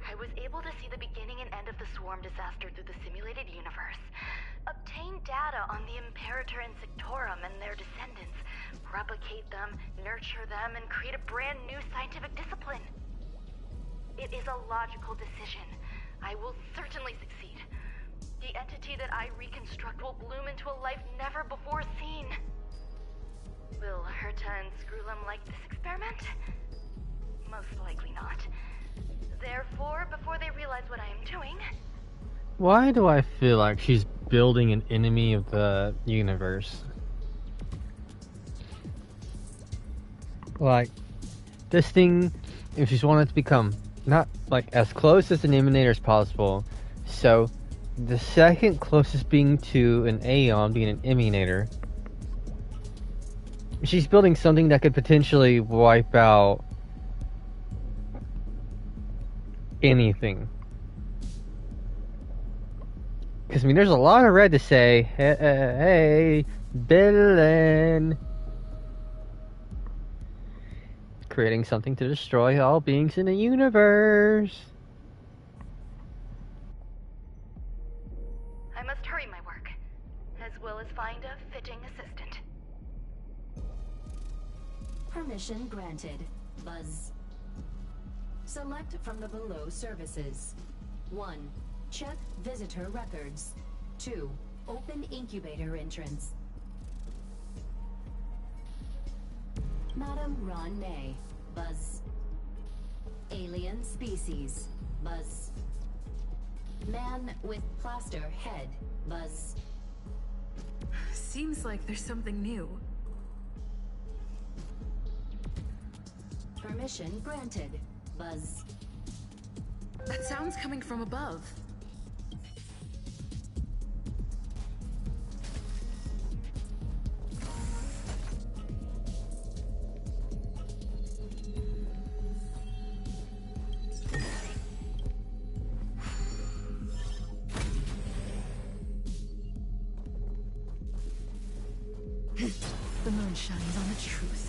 I was able to see the beginning and end of the swarm disaster through the simulated universe, obtain data on the Imperator and Sectorum and their descendants, replicate them, nurture them, and create a brand new scientific discipline. It is a logical decision. I will certainly succeed. The entity that I reconstruct will bloom into a life never before seen. Will Herta and Screwlum like this experiment? Most likely not. Therefore, before they realize what I am doing... Why do I feel like she's building an enemy of the universe? Like, this thing, if she's wanted to become not like as close as an emanator as possible, so the second closest being to an Aeon being an emanator, she's building something that could potentially wipe out anything. Because, I mean, there's a lot of red to say, hey, villain. creating something to destroy all beings in the universe. I must hurry my work, as well as find a fitting assistant. Permission granted. Buzz. Select from the below services. 1. Check visitor records. 2. Open incubator entrance. Madam Ron May. Buzz. Alien species. Buzz. Man with plaster head. Buzz. Seems like there's something new. Permission granted. Buzz. That sound's coming from above. The moon shines on the truth.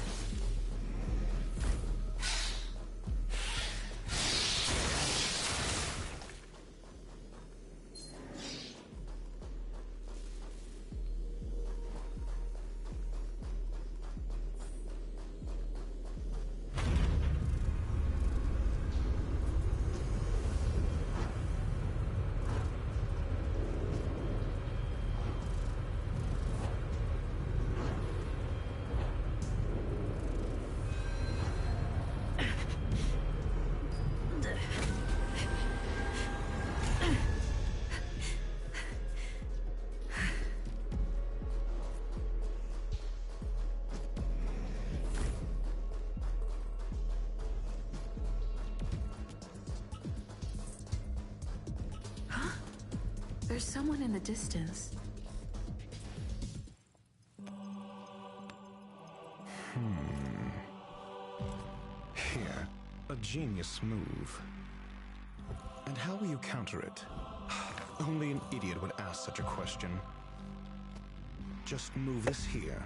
There's someone in the distance. Here, a genius move. And how will you counter it? Only an idiot would ask such a question. Just move this here.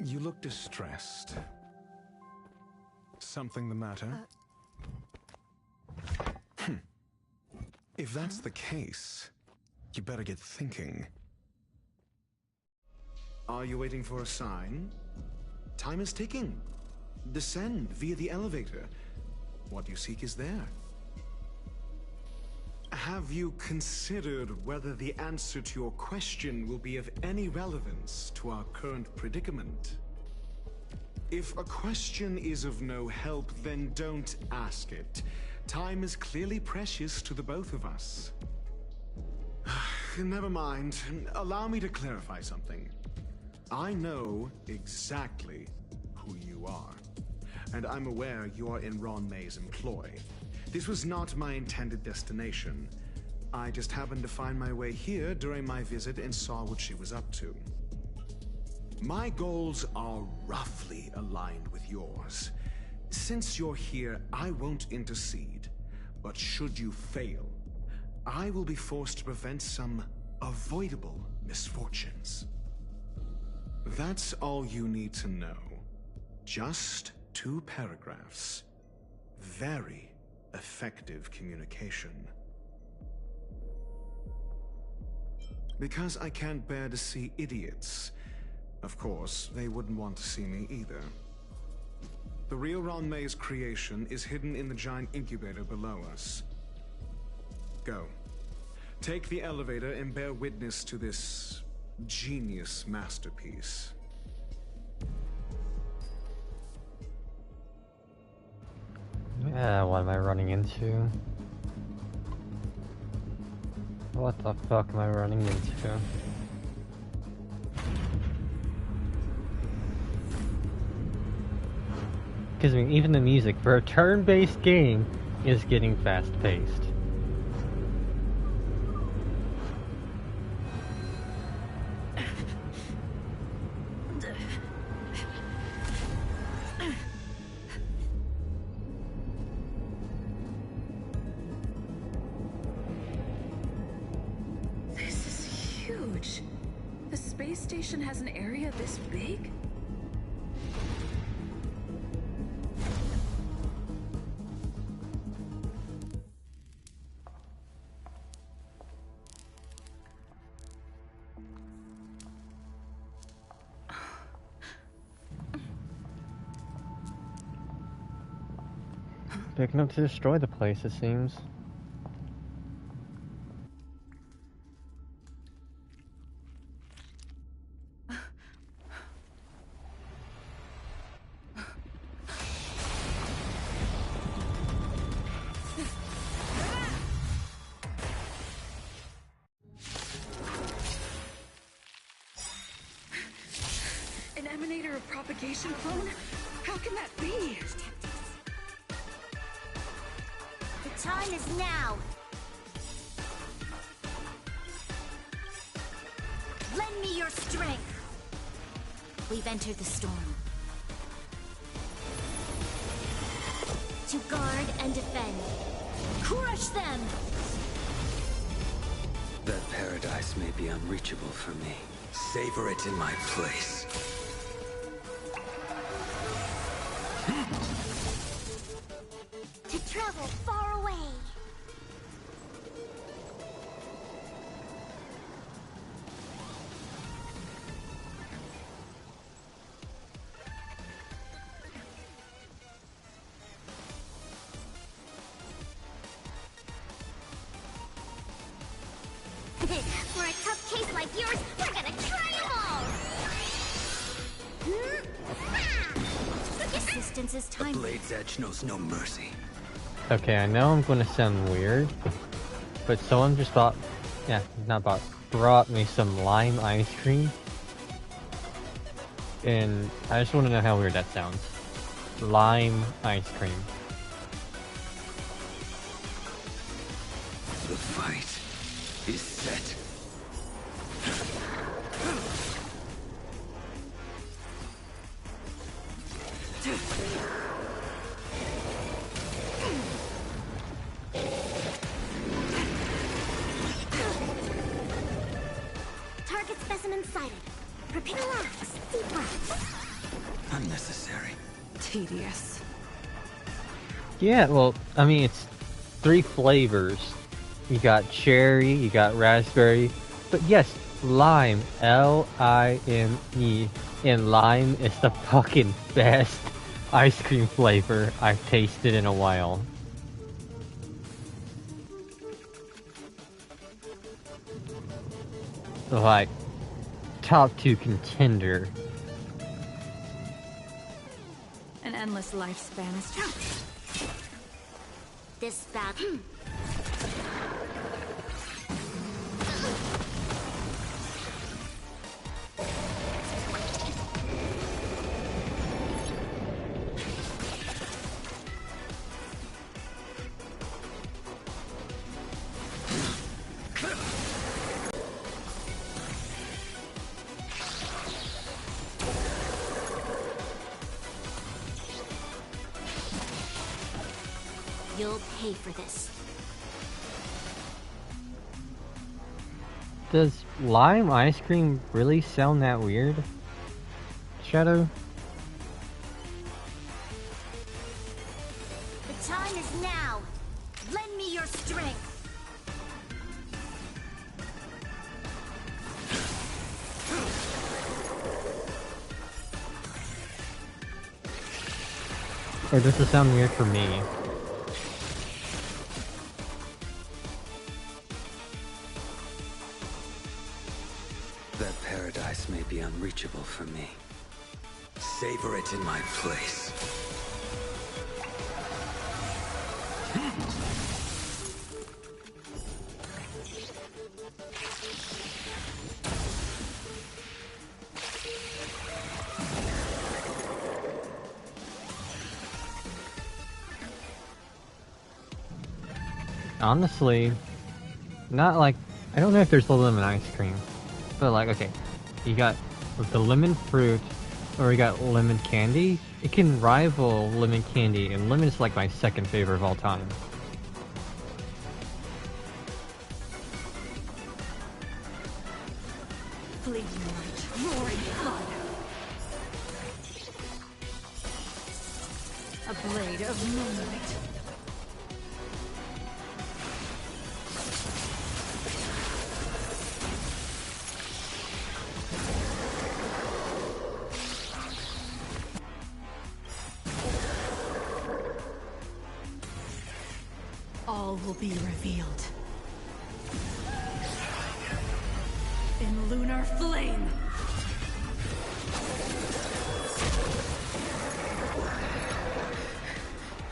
You look distressed. Something the matter? If that's the case, you better get thinking. Are you waiting for a sign? Time is ticking. Descend via the elevator. What you seek is there. Have you considered whether the answer to your question will be of any relevance to our current predicament? If a question is of no help, then don't ask it. Time is clearly precious to the both of us. Never mind. Allow me to clarify something. I know exactly who you are, and I'm aware you are in Ron May's employ. This was not my intended destination. I just happened to find my way here during my visit and saw what she was up to. My goals are roughly aligned with yours. Since you're here, I won't intercede. But should you fail, I will be forced to prevent some avoidable misfortunes. That's all you need to know. Just 2 paragraphs. Very effective communication. Because I can't bear to see idiots. Of course, they wouldn't want to see me either. The real Ron May's creation is hidden in the giant incubator below us. Go. Take the elevator and bear witness to this genius masterpiece. Yeah, what am I running into? What the fuck am I running into? Because I mean, even the music for a turn-based game is getting fast-paced. station has an area this big? Big enough to destroy the place, it seems. An emanator of propagation clone? How can that be? The time is now. Lend me your strength. We've entered the storm. To guard and defend. Crush them! That paradise may be unreachable for me. Savor it in my place. To travel far away. For a tough case like yours, we're gonna try them all! Resistance is The time. blade's edge knows no mercy. Okay, I know I'm gonna sound weird, but someone just bought, brought me some lime ice cream. And I just want to know how weird that sounds. Lime ice cream. The fight is set. Target specimen sighted. Prepare. Relax. Deep breath. Unnecessary. Tedious. Yeah, well, I mean, it's 3 flavors. You got cherry, you got raspberry, but yes, lime, L-I-M-E, and lime is the fucking best ice cream flavor I've tasted in a while. Like, top 2 contender. An endless lifespan is true. This battle. You'll pay for this. Does lime ice cream really sound that weird? Shadow? The time is now. Lend me your strength. Or does it sound weird for me? That paradise may be unreachable for me. Savor it in my place. Honestly, not like, I don't know if there's lemon ice cream, but like, okay, you got the lemon fruit, or you got lemon candy. It can rival lemon candy, and lemon is like my second favorite of all time. Fleeting light, fun. A blade of moonlight. All will be revealed. In lunar flame!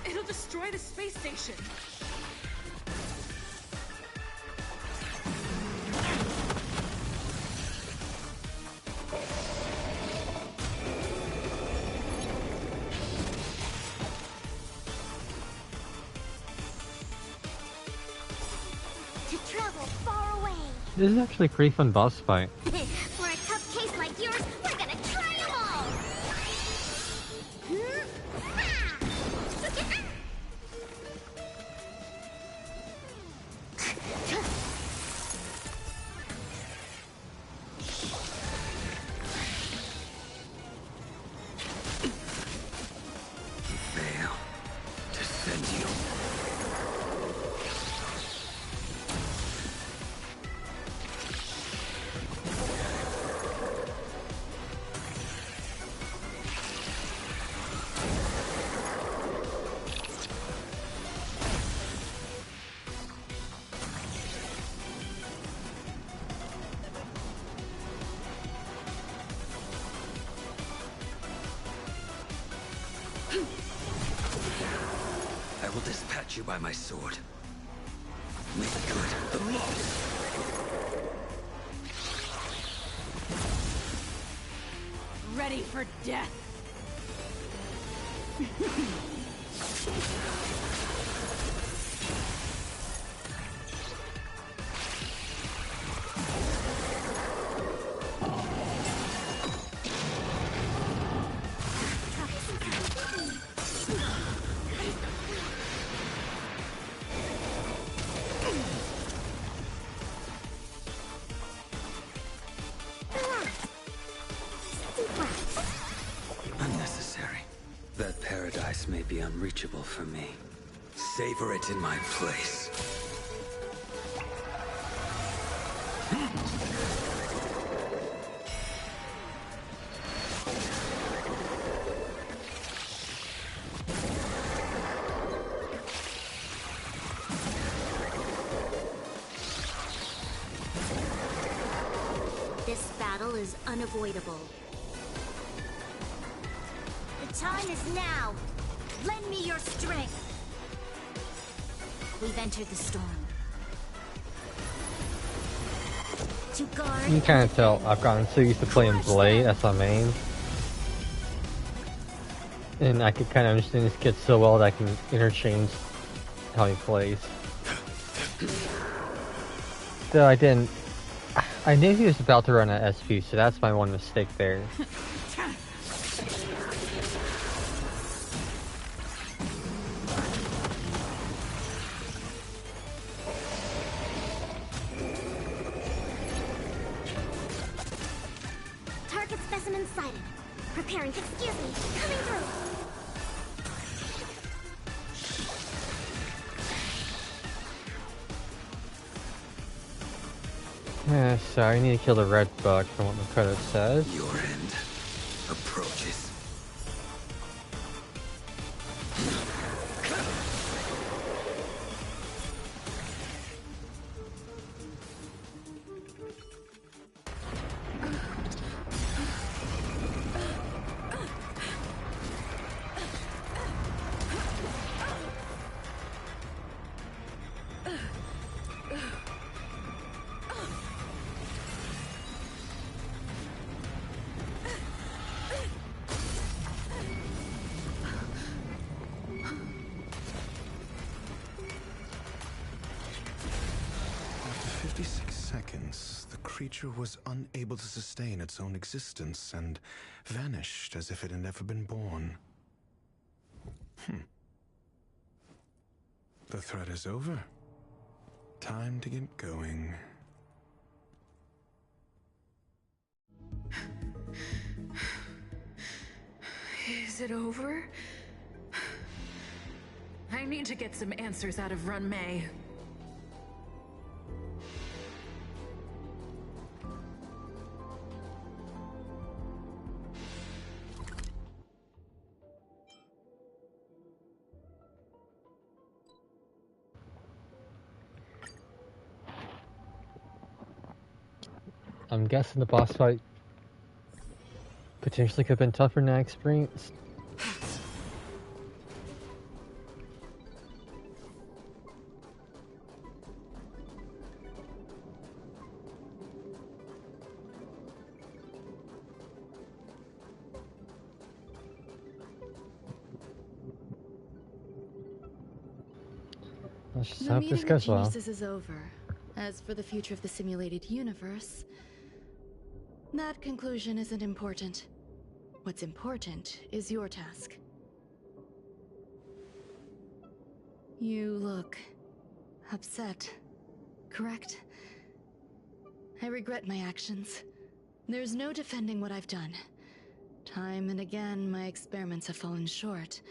It'll destroy the space station. To travel far away. This is actually a pretty fun boss fight. For a tough case like yours, we're gonna try them all! Veil. Descendio. I will dispatch you by my sword. Make good the loss. Ready for death! Unnecessary. That paradise may be unreachable for me. Savor it in my place. This battle is unavoidable. The time is now. Lend me your strength. We've entered the storm. To guard. You can kind of tell I've gotten so used to playing Blade as my main. And I could kind of understand this kid so well that I can interchange how he plays. Though I didn't. I knew he was about to run an SP, so that's my one mistake there. Target specimen sighted. Preparing. Excuse me. Coming through. Yeah, so I need to kill the red bug from what the credit says. Your end approaches. After 56 seconds, the creature was unable to sustain its own existence and vanished as if it had never been born. The threat is over. Time to get going. Is it over? I need to get some answers out of Run May. I'm guessing the boss fight potentially could have been tougher than I experienced. Let's just hope this goes well. The meeting of geniuses is over. As for the future of the simulated universe, that conclusion isn't important. What's important is your task. You look upset, correct? I regret my actions. There's no defending what I've done. Time and again, my experiments have fallen short,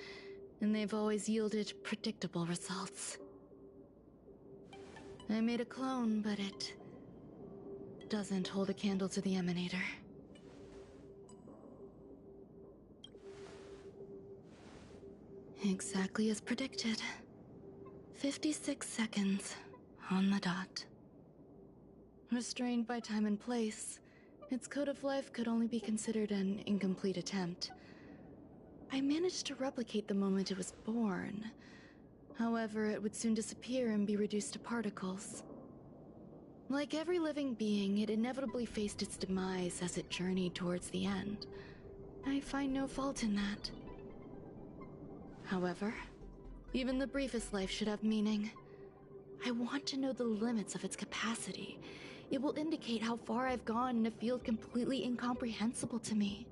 and they've always yielded predictable results. I made a clone, but it doesn't hold a candle to the Emanator. Exactly as predicted. 56 seconds on the dot. Restrained by time and place, its code of life could only be considered an incomplete attempt. I managed to replicate the moment it was born. However, it would soon disappear and be reduced to particles. Like every living being, it inevitably faced its demise as it journeyed towards the end. I find no fault in that. However, even the briefest life should have meaning. I want to know the limits of its capacity. It will indicate how far I've gone in a field completely incomprehensible to me.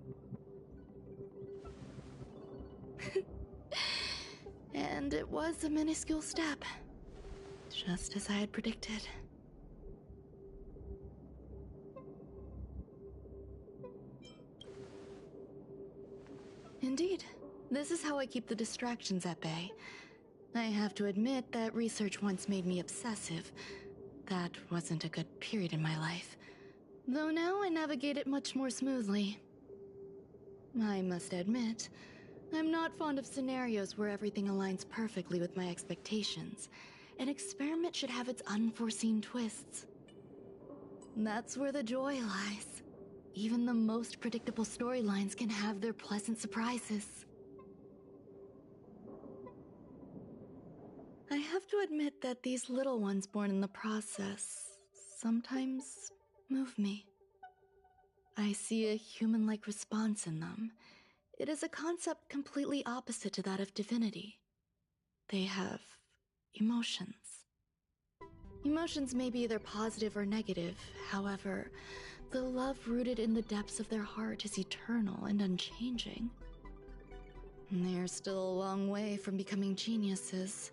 And it was a minuscule step, just as I had predicted. Indeed, this is how I keep the distractions at bay. I have to admit that research once made me obsessive. That wasn't a good period in my life, though now I navigate it much more smoothly. I must admit, I'm not fond of scenarios where everything aligns perfectly with my expectations. An experiment should have its unforeseen twists. That's where the joy lies. Even the most predictable storylines can have their pleasant surprises. I have to admit that these little ones born in the process sometimes move me. I see a human-like response in them. It is a concept completely opposite to that of divinity. They have emotions. Emotions may be either positive or negative. However, the love rooted in the depths of their heart is eternal and unchanging. They are still a long way from becoming geniuses,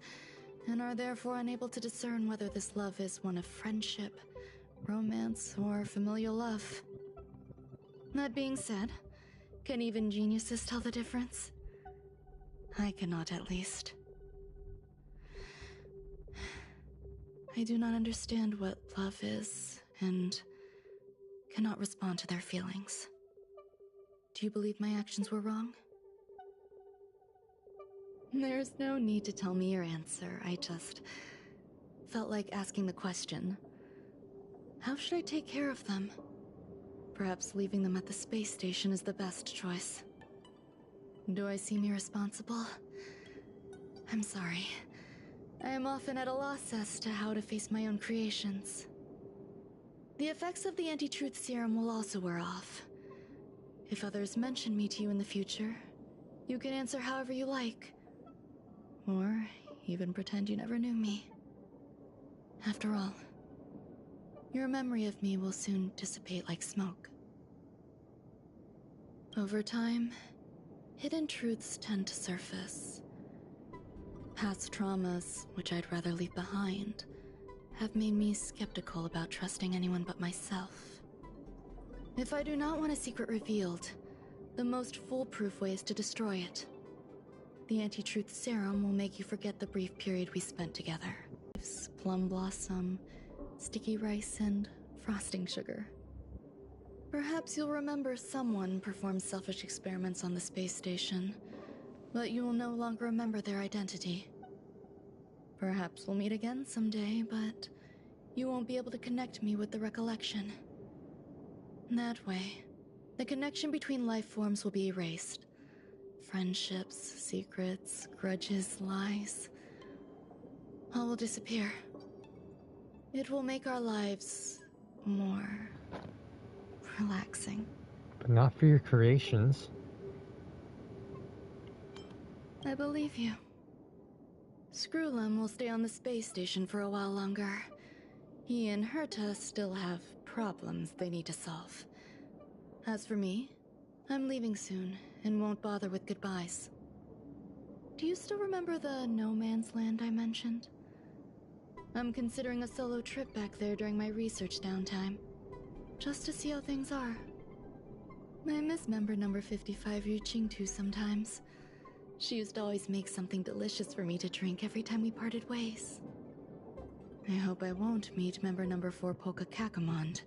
and are therefore unable to discern whether this love is one of friendship, romance, or familial love. That being said, can even geniuses tell the difference? I cannot, at least. I do not understand what love is, and cannot respond to their feelings. Do you believe my actions were wrong? There's no need to tell me your answer. I just felt like asking the question. How should I take care of them? Perhaps leaving them at the space station is the best choice. Do I seem irresponsible? I'm sorry. I am often at a loss as to how to face my own creations. The effects of the anti-truth serum will also wear off. If others mention me to you in the future, you can answer however you like. Or even pretend you never knew me. After all, your memory of me will soon dissipate like smoke. Over time, hidden truths tend to surface. Past traumas, which I'd rather leave behind, have made me skeptical about trusting anyone but myself. If I do not want a secret revealed, The most foolproof way is to destroy it. The anti-truth serum will make you forget the brief period we spent together. Plum blossom, sticky rice, and frosting sugar. Perhaps you'll remember someone performed selfish experiments on the space station, but you will no longer remember their identity. Perhaps we'll meet again someday, but you won't be able to connect me with the recollection. That way, the connection between life forms will be erased. Friendships, secrets, grudges, lies, all will disappear. It will make our lives more relaxing. But not for your creations. I believe you. Screwlum will stay on the space station for a while longer. He and Herta still have problems they need to solve. As for me, I'm leaving soon and won't bother with goodbyes. Do you still remember the No Man's Land I mentioned? I'm considering a solo trip back there during my research downtime, just to see how things are. I miss member number 55 Yu Qingtu sometimes. She used to always make something delicious for me to drink every time we parted ways. I hope I won't meet member number 4 Polka Kakamond.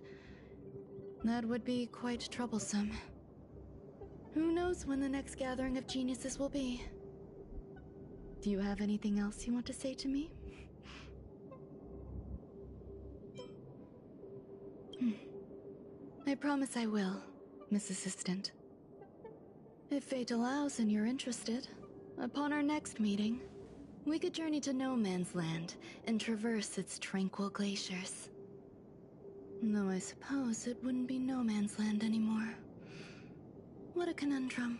That would be quite troublesome. Who knows when the next gathering of geniuses will be? Do you have anything else you want to say to me? I promise I will, Miss Assistant. If fate allows and you're interested, upon our next meeting, we could journey to No Man's Land and traverse its tranquil glaciers. Though I suppose it wouldn't be No Man's Land anymore. What a conundrum.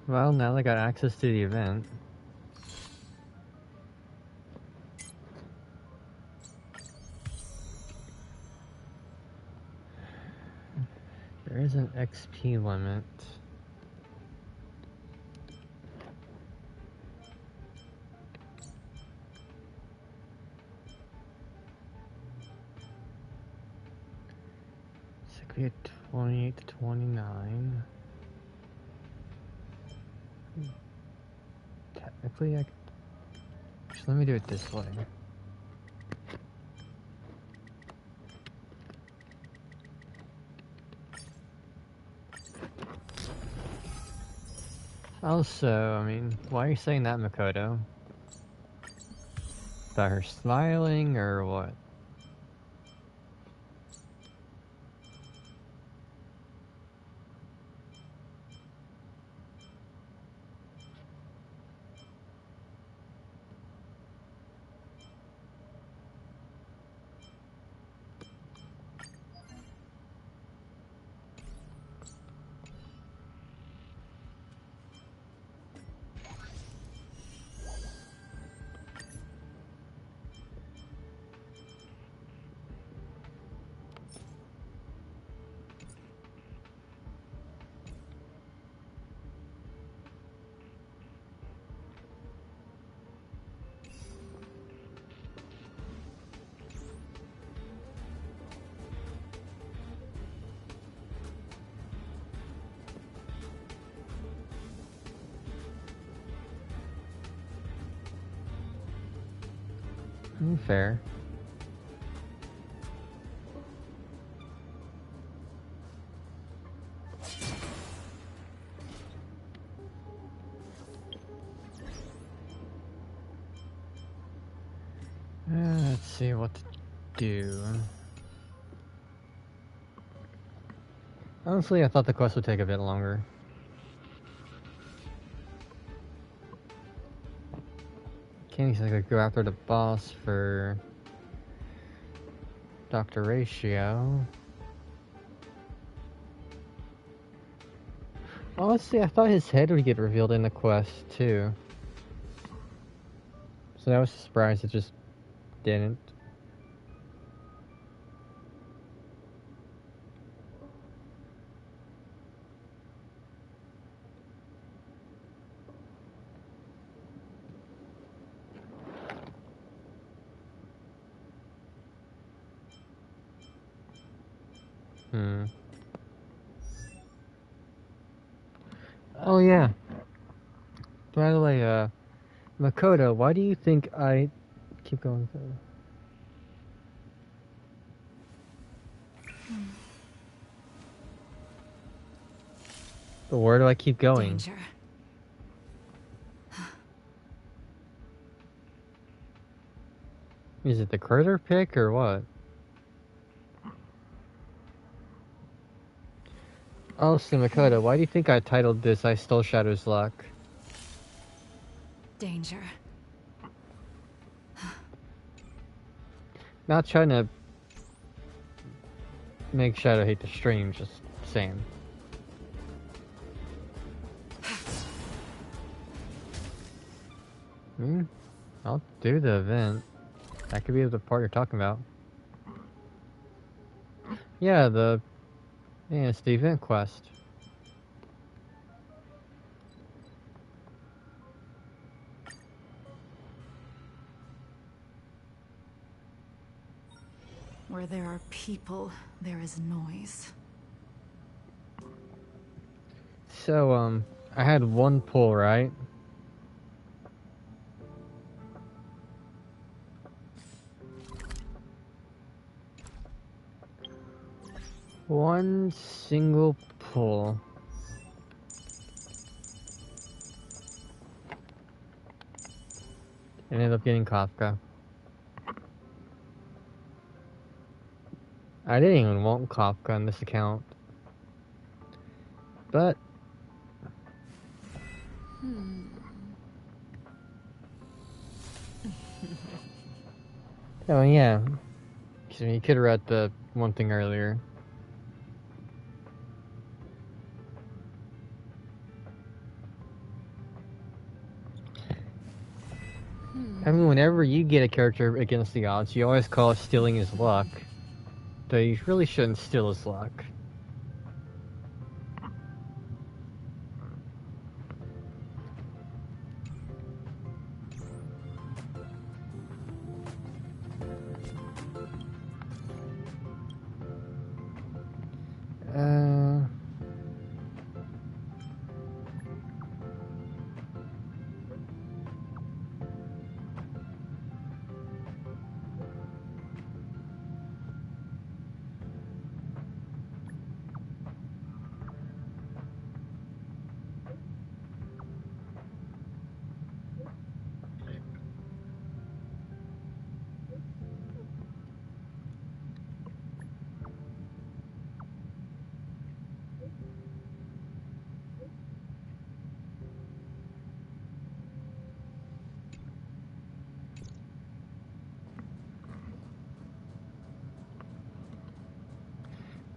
Well, now they got access to the event. There is an XP limit. It's like we had 28 to 29. Technically, I could... Actually, let me do it this way. Also, I mean, why are you saying that, Makoto? About her smiling, or what? Fair. Let's see what to do. Honestly, I thought the quest would take a bit longer. Kenny's gonna go after the boss for Dr. Ratio. Honestly, I thought his head would get revealed in the quest too. So I was surprised it just didn't. Oh yeah. By the way, Makoto, why do you think I keep going through? But where do I keep going? Danger. Is it the critter pick or what? Oh, so Makoto, why do you think I titled this I Stole Shadow's Luck? Danger. Not trying to make Shadow hate the stream, just saying. I'll do the event. That could be the part you're talking about. Yeah, it's the event quest. Where there are people, there is noise. So, I had one pull, right? One single pull. Ended up getting Kafka. I didn't even want Kafka on this account. But oh yeah. You could have read the one thing earlier. I mean, whenever you get a character against the odds, you always call it stealing his luck. So you really shouldn't steal his luck.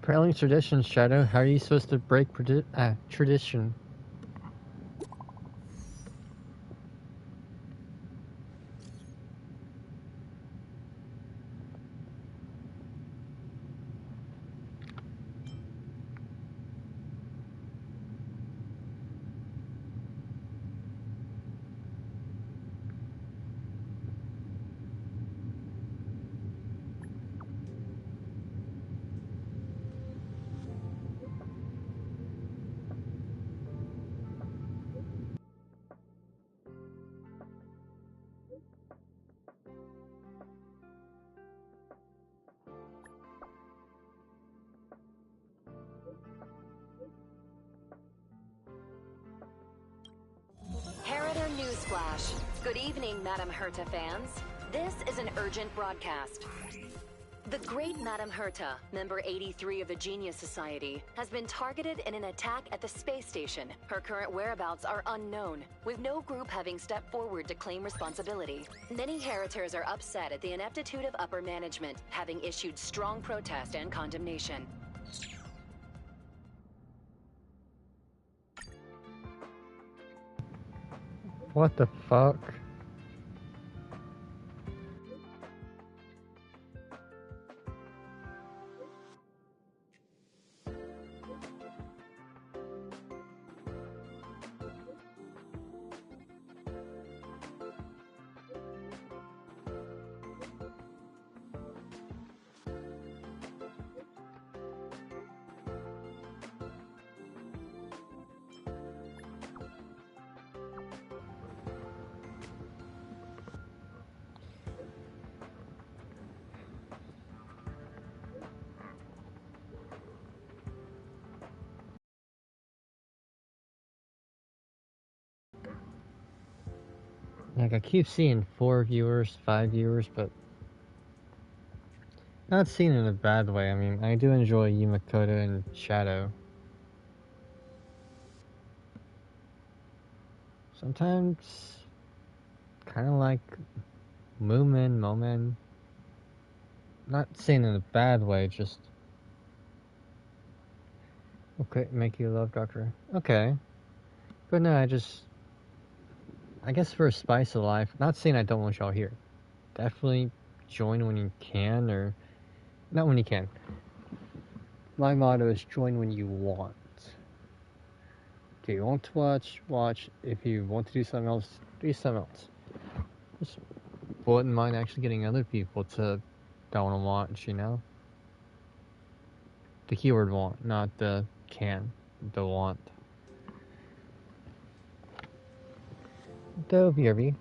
Prailing tradition, Shadow. How are you supposed to break tradition? Good evening, Madame Herta fans. This is an urgent broadcast. The great Madame Herta, member 83 of the Genius Society, has been targeted in an attack at the space station. Her current whereabouts are unknown, with no group having stepped forward to claim responsibility. Many Heritors are upset at the ineptitude of upper management, having issued strong protest and condemnation. What the fuck? Like, I keep seeing 4 viewers, 5 viewers, but not seen in a bad way. I mean, I do enjoy Yumakoto and Shadow. Sometimes, kind of like Moomin. Not saying in a bad way, just... Okay, make you love Doctor. Okay. But no, I guess for a spice of life, not saying I don't want y'all here. Definitely join when you can, or... Not when you can. My motto is join when you want. If you want to watch. If you want to do something else, do something else. Just wouldn't mind actually getting other people to don't watch, you know? The keyword want, not the can. The want. Though, BRB.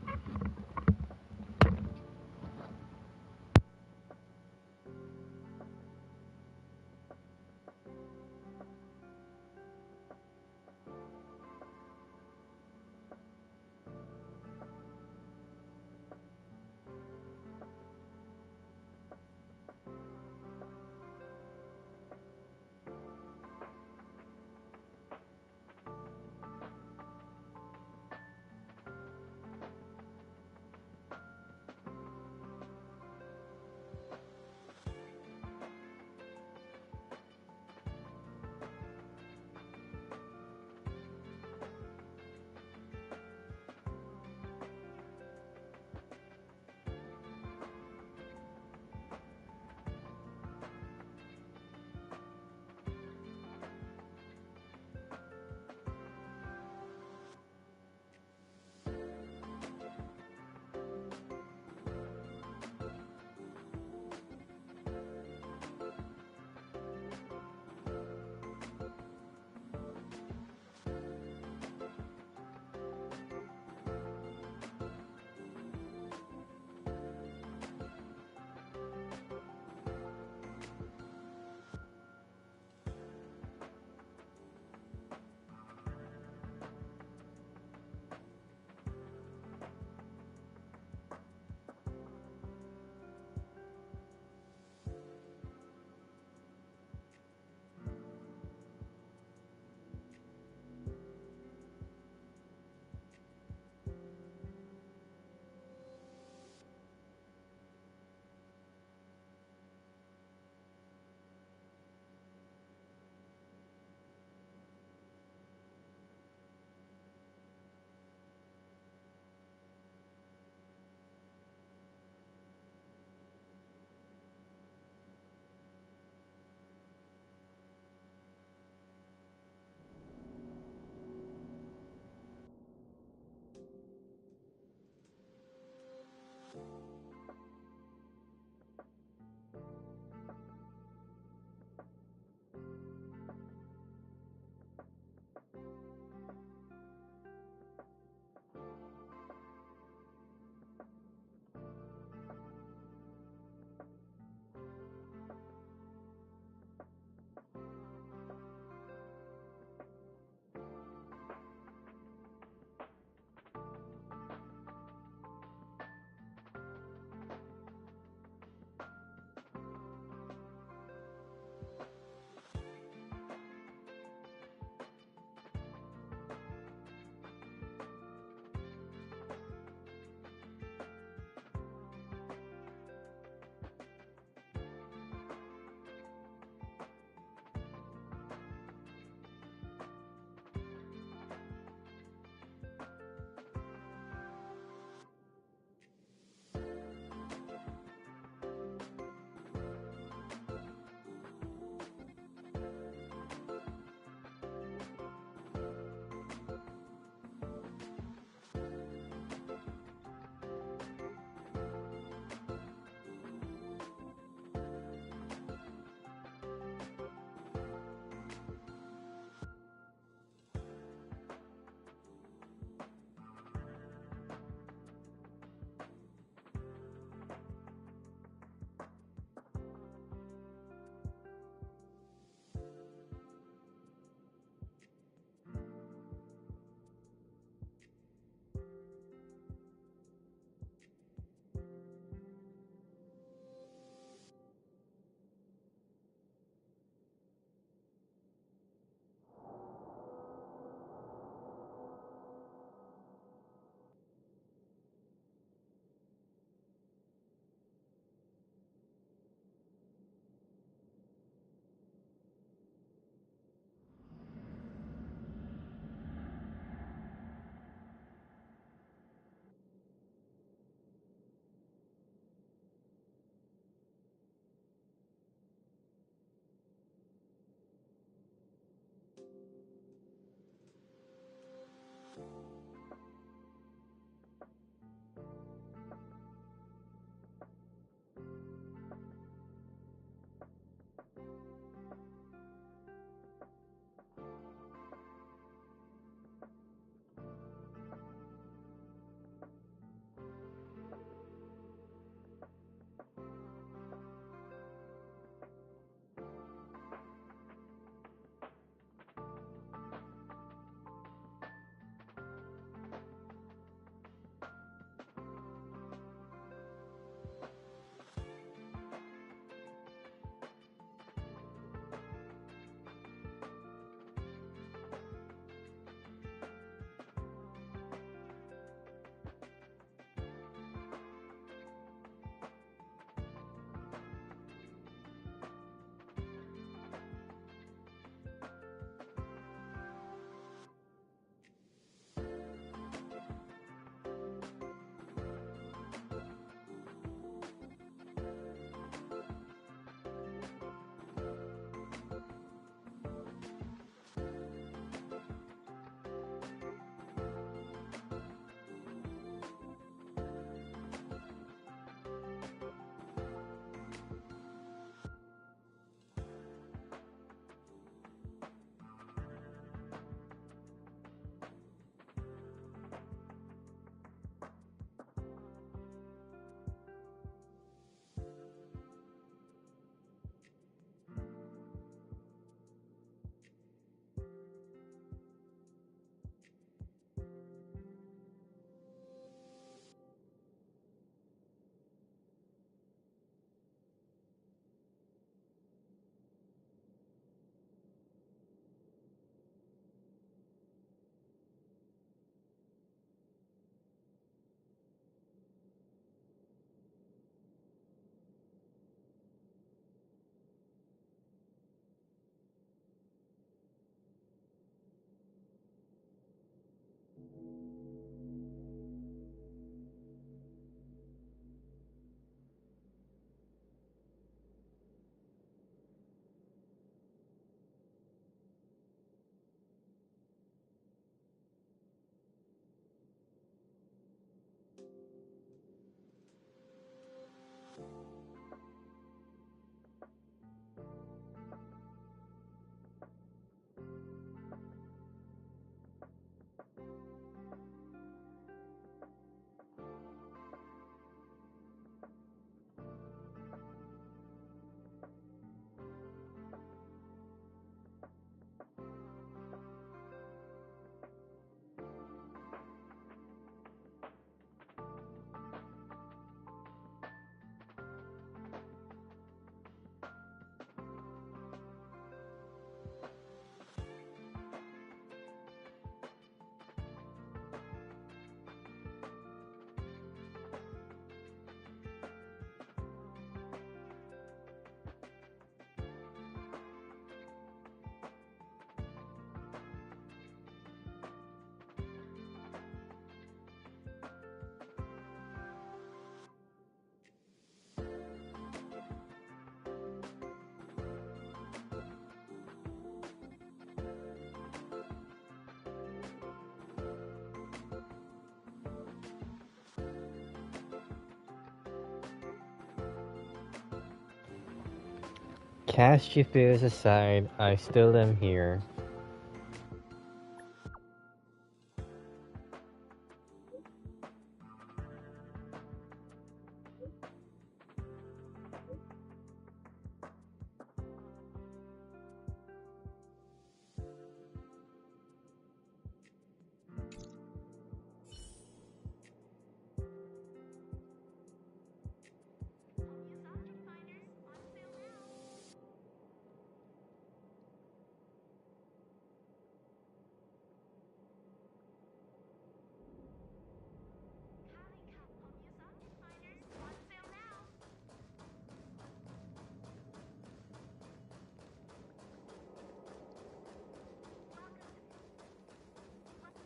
Cast your fears aside, I still am here.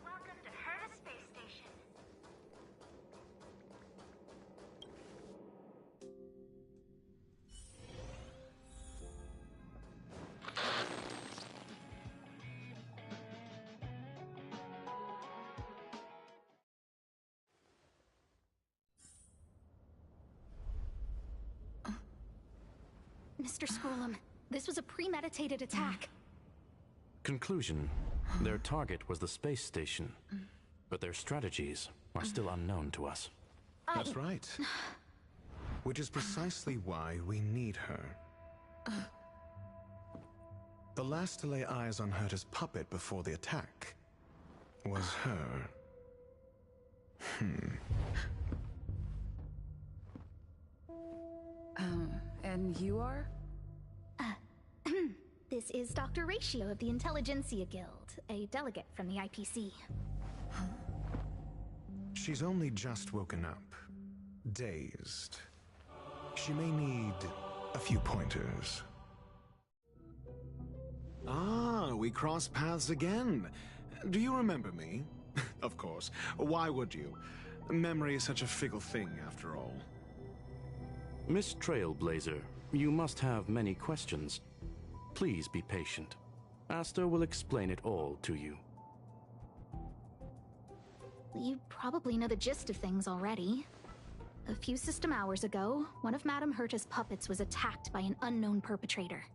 Welcome to Herta Space Station. Mr. Scrollum, this was a premeditated attack. Conclusion. Their target was the space station, but their strategies are still unknown to us. That's right. Which is precisely why we need her. The last to lay eyes on Herta's puppet before the attack was her. And you are? This is Dr. Ratio of the Intelligentsia Guild, a delegate from the IPC. She's only just woken up, dazed. She may need a few pointers. Ah, we cross paths again. Do you remember me? Of course. Why would you? Memory is such a fickle thing, after all. Miss Trailblazer, you must have many questions. Please be patient. Aster will explain it all to you. You probably know the gist of things already. A few system hours ago, one of Madame Herta's puppets was attacked by an unknown perpetrator.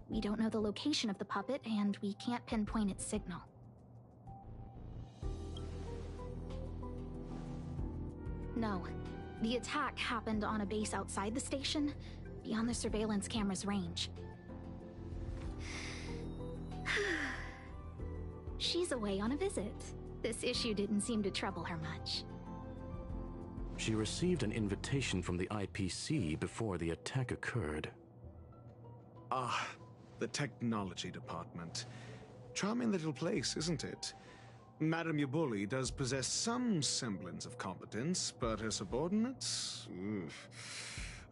We don't know the location of the puppet, and we can't pinpoint its signal. No. The attack happened on a base outside the station, beyond the surveillance camera's range. She's away on a visit. This issue didn't seem to trouble her much. She received an invitation from the IPC before the attack occurred. Ah, the technology department. Charming little place, isn't it? Madame Yabuli does possess some semblance of competence, but her subordinates? Oof.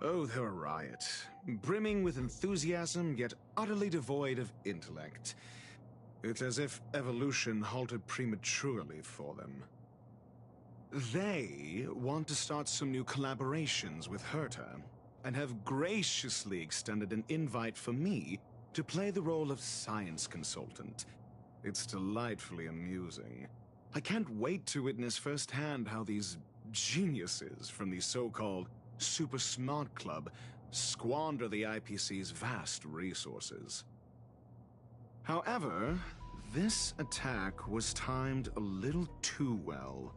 Oh, they're a riot. Brimming with enthusiasm, yet utterly devoid of intellect. It's as if evolution halted prematurely for them. They want to start some new collaborations with Herta, and have graciously extended an invite for me to play the role of science consultant. It's delightfully amusing. I can't wait to witness firsthand how these geniuses from the so-called Super Smart Club squander the IPC's vast resources. However, this attack was timed a little too well.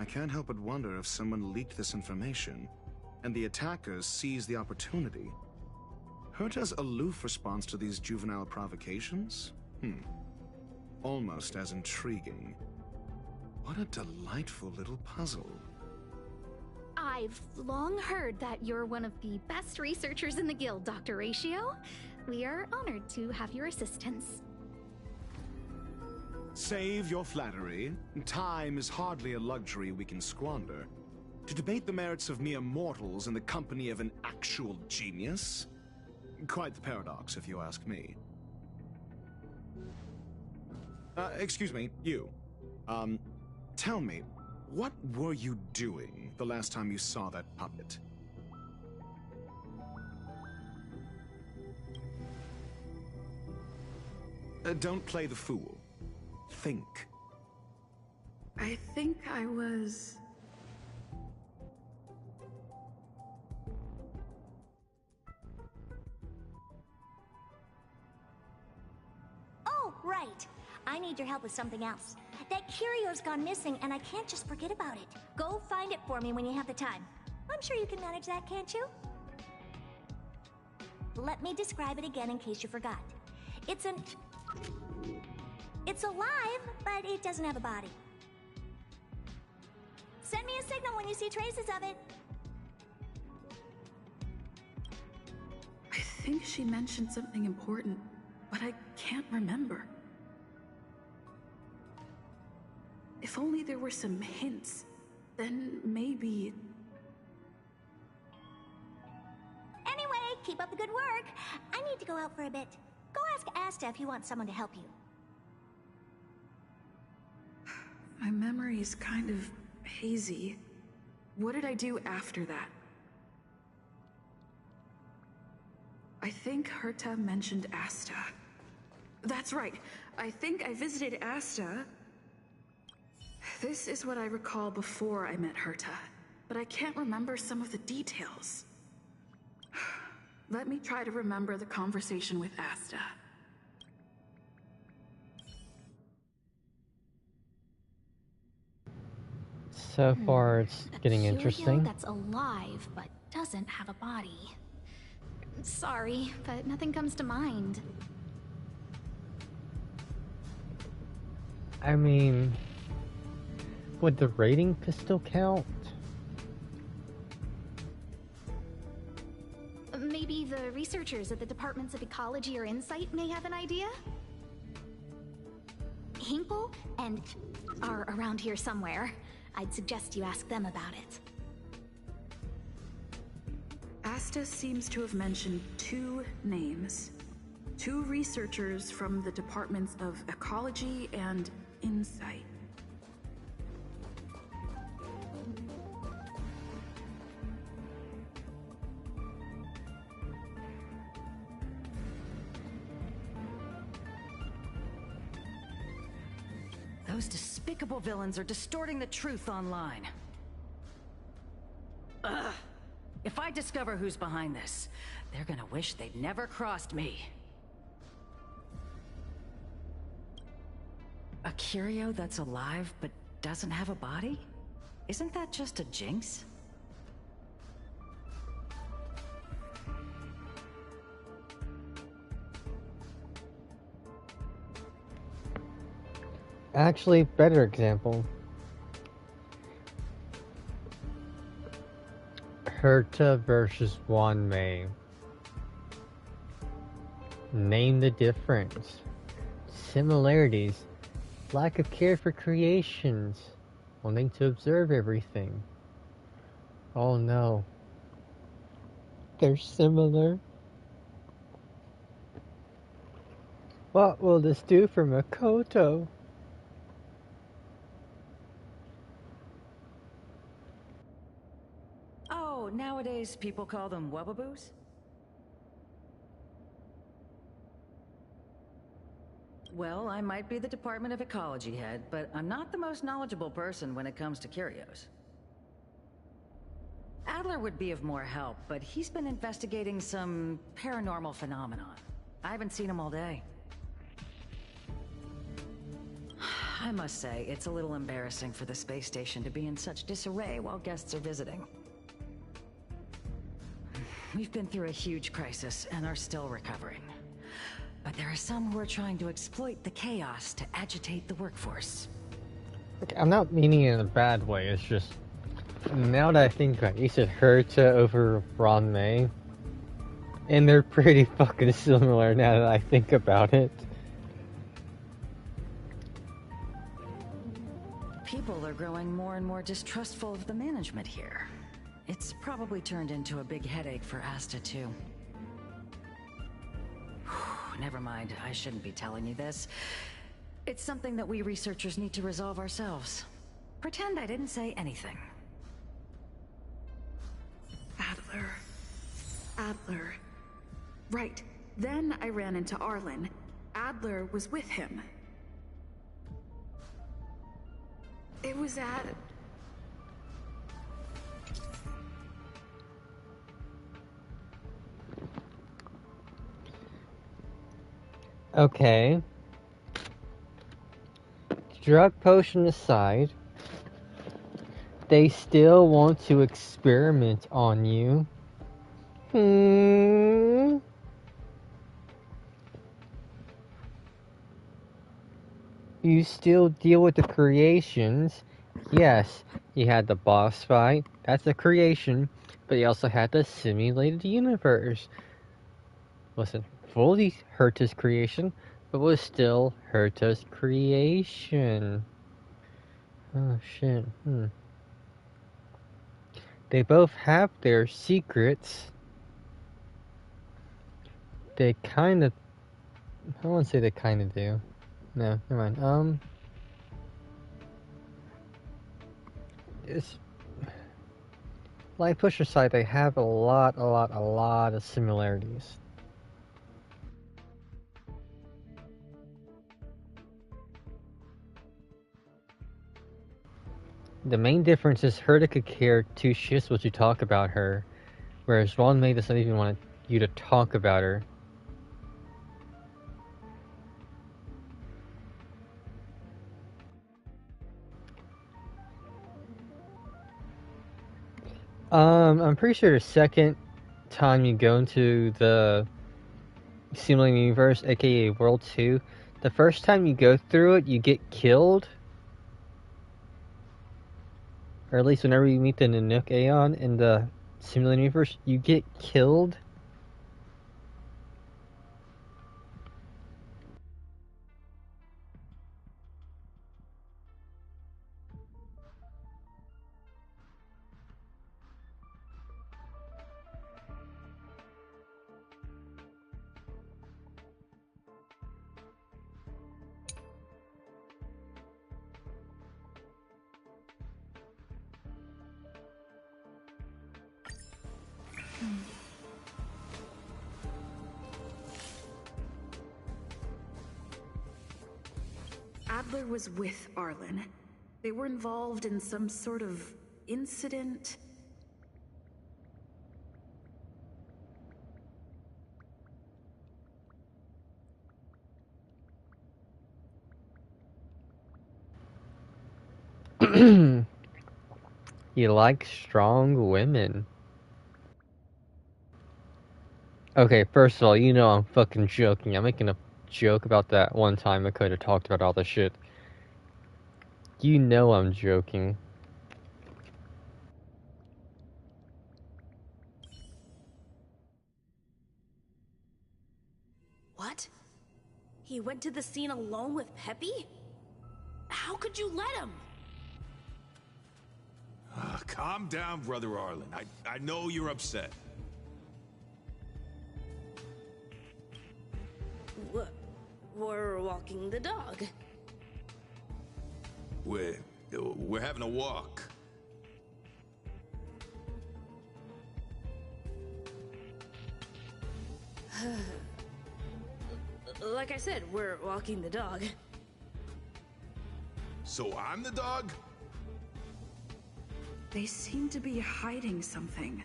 I can't help but wonder if someone leaked this information, and the attackers seized the opportunity. Herta's aloof response to these juvenile provocations? Almost as intriguing. What a delightful little puzzle. I've long heard that you're one of the best researchers in the guild, Dr. Ratio. We are honored to have your assistance. Save your flattery. Time is hardly a luxury we can squander. To debate the merits of mere mortals in the company of an actual genius? Quite the paradox, if you ask me. Excuse me, you. Tell me, what were you doing the last time you saw that puppet? Don't play the fool. Think. I think I was... Right. I need your help with something else. That curio's gone missing, and I can't just forget about it. Go find it for me when you have the time. I'm sure you can manage that, can't you? Let me describe it again in case you forgot. It's alive, but it doesn't have a body. Send me a signal when you see traces of it. I think she mentioned something important, but I can't remember. If only there were some hints, then maybe... Anyway, keep up the good work. I need to go out for a bit. Go ask Asta if he wants someone to help you. My memory's kind of hazy. What did I do after that? I think Herta mentioned Asta. That's right. I think I visited Asta. This is what I recall before I met Herta, but I can't remember some of the details. Let me try to remember the conversation with Asta. So far, it's getting Curio interesting. that's alive but doesn't have a body. Sorry, but nothing comes to mind. I mean, would the raiding pistol count? Maybe the researchers at the Departments of Ecology or Insight may have an idea? Hinkle and are around here somewhere. I'd suggest you ask them about it. Asta seems to have mentioned two names. Two researchers from the Departments of Ecology and Insight. Those despicable villains are distorting the truth online. Ugh. If I discover who's behind this, they're gonna wish they'd never crossed me. A curio that's alive but doesn't have a body? Isn't that just a jinx? Actually, better example. Herta versus Wanmei. Name the difference. Similarities. Lack of care for creations. Wanting to observe everything. Oh no. They're similar. What will this do for Makoto? Oh, nowadays people call them wubbaboos? Well, I might be the Department of Ecology head, but I'm not the most knowledgeable person when it comes to curios. Adler would be of more help, but he's been investigating some paranormal phenomenon. I haven't seen him all day. I must say, it's a little embarrassing for the space station to be in such disarray while guests are visiting. We've been through a huge crisis and are still recovering. But there are some who are trying to exploit the chaos to agitate the workforce. Look, I'm not meaning it in a bad way, it's just... Now that I think about it, you said Herta over Wanmei. And they're pretty fucking similar now that I think about it. People are growing more and more distrustful of the management here. It's probably turned into a big headache for Asta, too. Never mind, I shouldn't be telling you this. It's something that we researchers need to resolve ourselves. Pretend I didn't say anything. Adler. Right. Then I ran into Arlen. Adler was with him. It was at... Okay. drug potion aside, they still want to experiment on you. You still deal with the creations. Yes, you had the boss fight. That's a creation. But you also had the simulated universe. Wasn't fully Herta's creation, but was still Herta's creation. Oh shit. They both have their secrets. They kind of... I won't say they kind of do. No, never mind. It's... Like push aside, they have a lot of similarities. The main difference is Herta could care two shits what you talk about her, whereas Ron May doesn't even want you to talk about her. I'm pretty sure the second time you go into the Simulated Universe, aka World 2, the first time you go through it, you get killed. Or at least whenever you meet the Nanook Aeon in the Simulated Universe, you get killed. Adler was with Arlen. They were involved in some sort of incident. You like strong women. Okay, first of all, you know I'm fucking joking. I'm making a joke about that one time I could have talked about all this shit. You know I'm joking. What? He went to the scene alone with Peppy? How could you let him? Calm down, Brother Arlen. I know you're upset. We're walking the dog. We're having a walk. Like I said, we're walking the dog. So I'm the dog? They seem to be hiding something.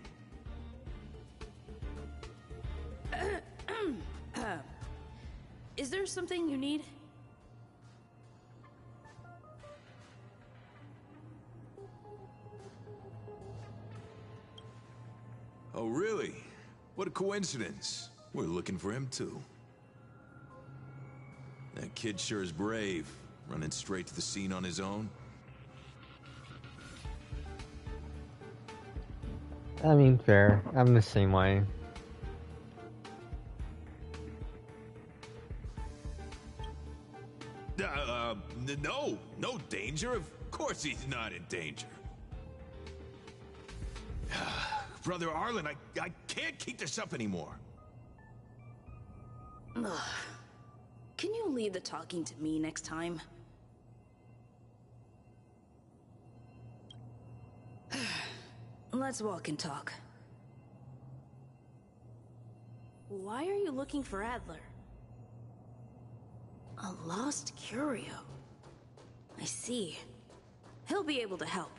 Is there something you need? Oh, really? What a coincidence. We're looking for him, too. That kid sure is brave, running straight to the scene on his own. I mean, fair. I'm the same way. No danger. Of course he's not in danger. Brother Arlen, I can't keep this up anymore. Can you leave the talking to me next time? Let's walk and talk. Why are you looking for Adler? A lost curio. I see. He'll be able to help.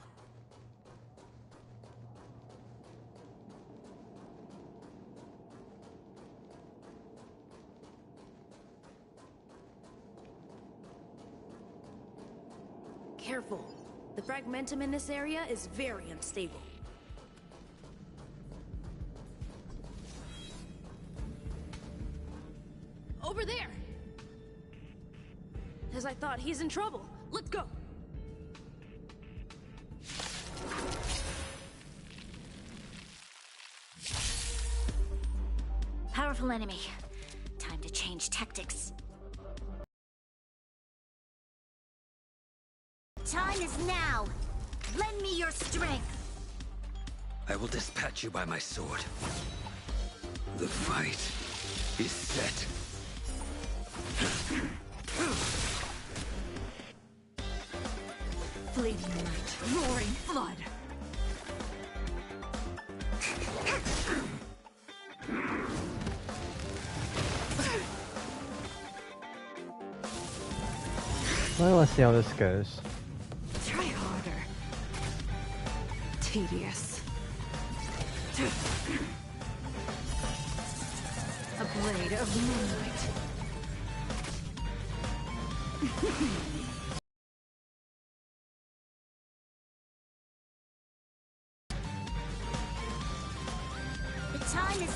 careful. The fragmentum in this area is very unstable. Over there! As I thought, he's in trouble. Let's go! Powerful enemy. Time to change tactics. Time is now. Lend me your strength. I will dispatch you by my sword. The fight is set. Fleeting light, roaring flood. Well, let's see how this goes. Try harder. Tedious. A blade of moonlight. The time is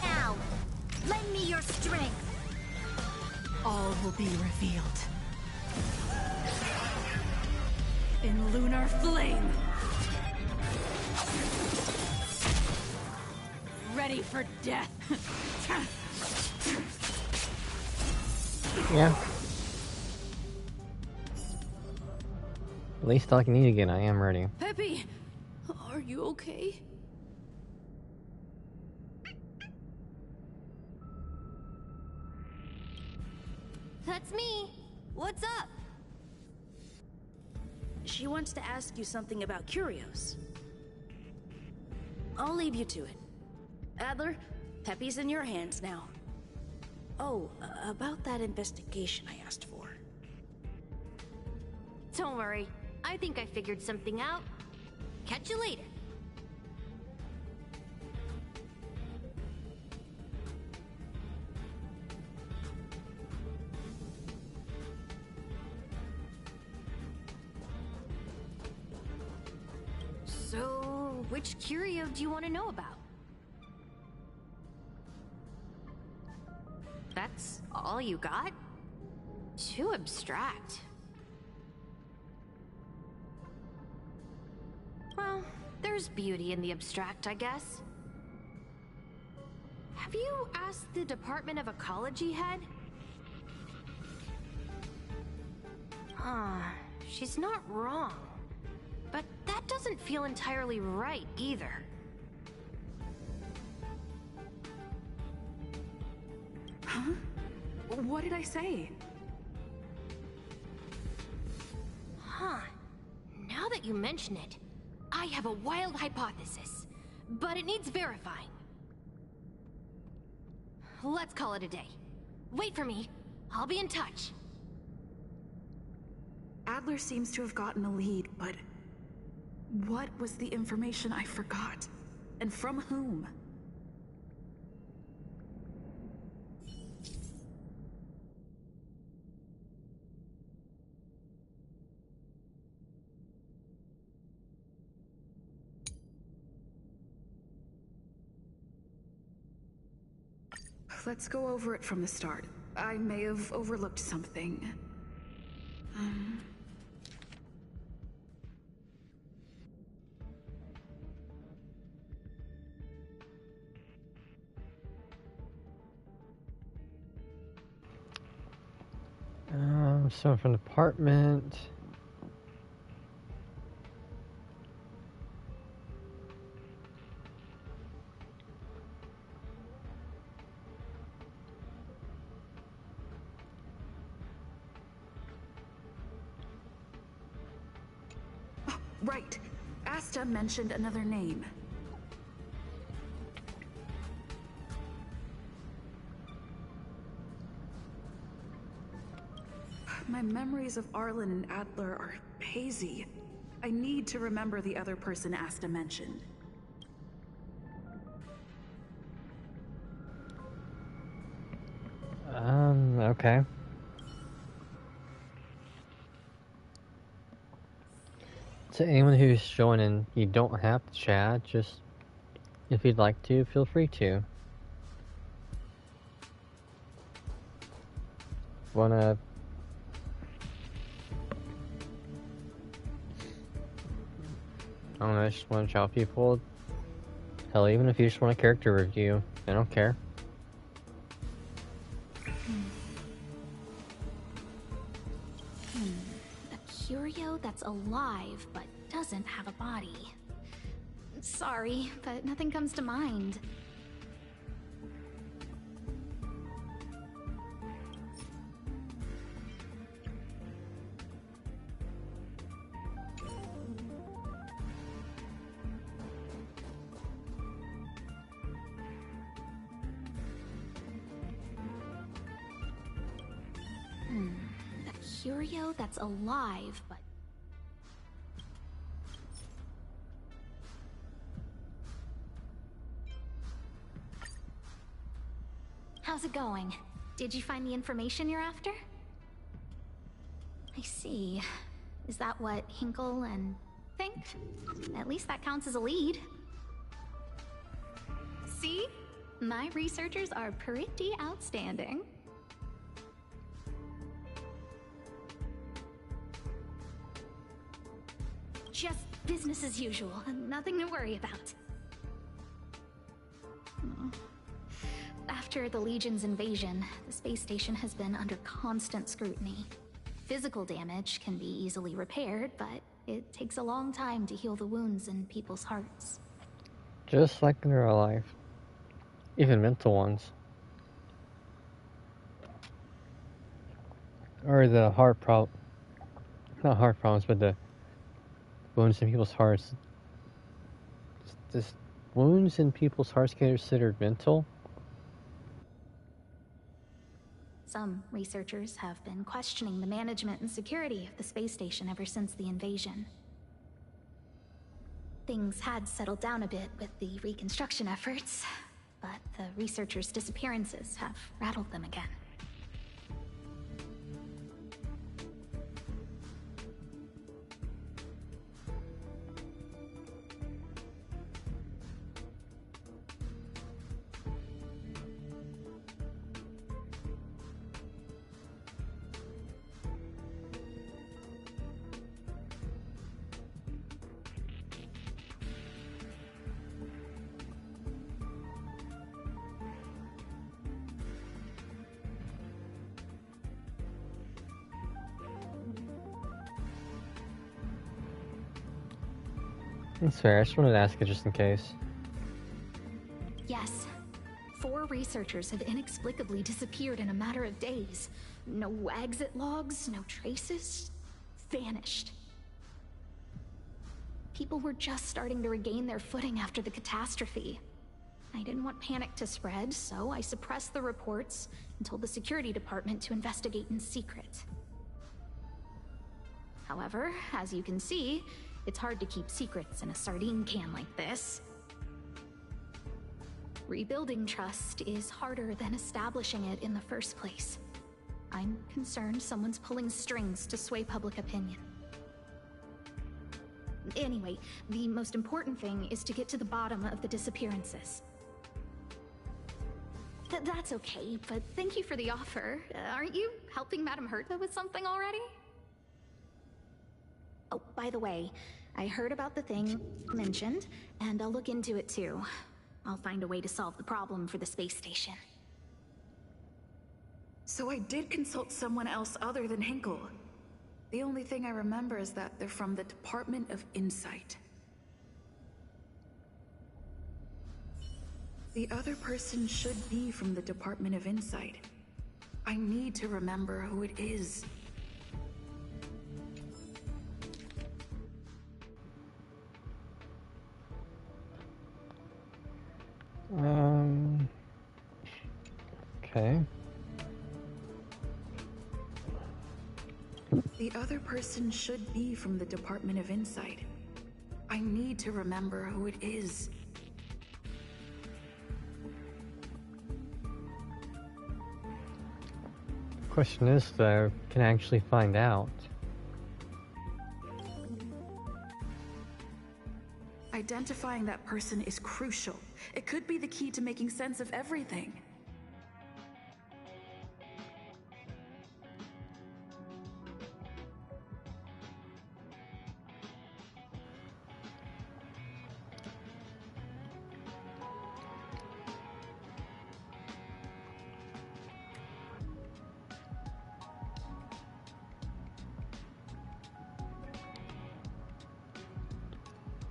now. Lend me your strength. All will be revealed. In lunar flame. Ready for death. Yeah. At least talking to you again, I am ready. Peppy! Are you okay? That's me. What's up? She wants to ask you something about Curios. I'll leave you to it. Adler, Peppy's in your hands now. Oh, about that investigation I asked for. Don't worry. I think I figured something out. Catch you later. So, which curio do you want to know about? That's all you got? Too abstract. Well, there's beauty in the abstract, I guess. Have you asked the Department of Ecology head? She's not wrong. But that doesn't feel entirely right, either. Huh? What did I say? Huh. Now that you mention it, I have a wild hypothesis, but it needs verifying. Let's call it a day. Wait for me. I'll be in touch. Adler seems to have gotten a lead, but what was the information I forgot? And from whom? Let's go over it from the start. I may have overlooked something. So from the apartment. Oh, right. Asta mentioned another name. My memories of Arlen and Adler are hazy. I need to remember the other person Asta mentioned. Okay. To anyone who's joining, you don't have to chat, just if you'd like to, feel free to. Wanna... I don't know, I just wanna chat with people. Hell, even if you just want a character review, I don't care. A curio that's alive but doesn't have a body. Sorry, but nothing comes to mind. A curio that's alive but... How's it going? Did you find the information you're after? I see. Is that what Hinkle and think? At least that counts as a lead. See? My researchers are pretty outstanding. Just business as usual, nothing to worry about. After the Legion's invasion, the space station has been under constant scrutiny. Physical damage can be easily repaired, but it takes a long time to heal the wounds in people's hearts. Just like in real life. Even mental ones. Or the heart not heart problems, but the wounds in people's hearts. This wounds in people's hearts considered mental? Some researchers have been questioning the management and security of the space station ever since the invasion. Things had settled down a bit with the reconstruction efforts, but the researchers' disappearances have rattled them again. That's fair, I just wanted to ask it just in case. Yes. 4 researchers have inexplicably disappeared in a matter of days. No exit logs, no traces. Vanished. People were just starting to regain their footing after the catastrophe. I didn't want panic to spread, so I suppressed the reports and told the security department to investigate in secret. However, as you can see, it's hard to keep secrets in a sardine can like this. Rebuilding trust is harder than establishing it in the first place. I'm concerned someone's pulling strings to sway public opinion. Anyway, the most important thing is to get to the bottom of the disappearances. That's okay, but thank you for the offer. Aren't you helping Madame Herta with something already? Oh, by the way, I heard about the thing mentioned, and I'll look into it too. I'll find a way to solve the problem for the space station. So I did consult someone else other than Hinkle. The only thing I remember is that they're from the Department of Insight. The other person should be from the Department of Insight. I need to remember who it is. Okay. The other person should be from the Department of Insight. I need to remember who it is. Question is, though, can I actually find out? identifying that person is crucial. It could be the key to making sense of everything.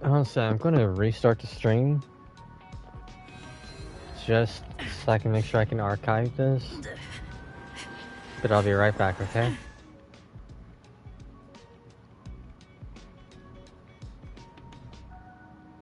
Honestly, I'm gonna restart the stream just so I can make sure I can archive this. But I'll be right back, okay?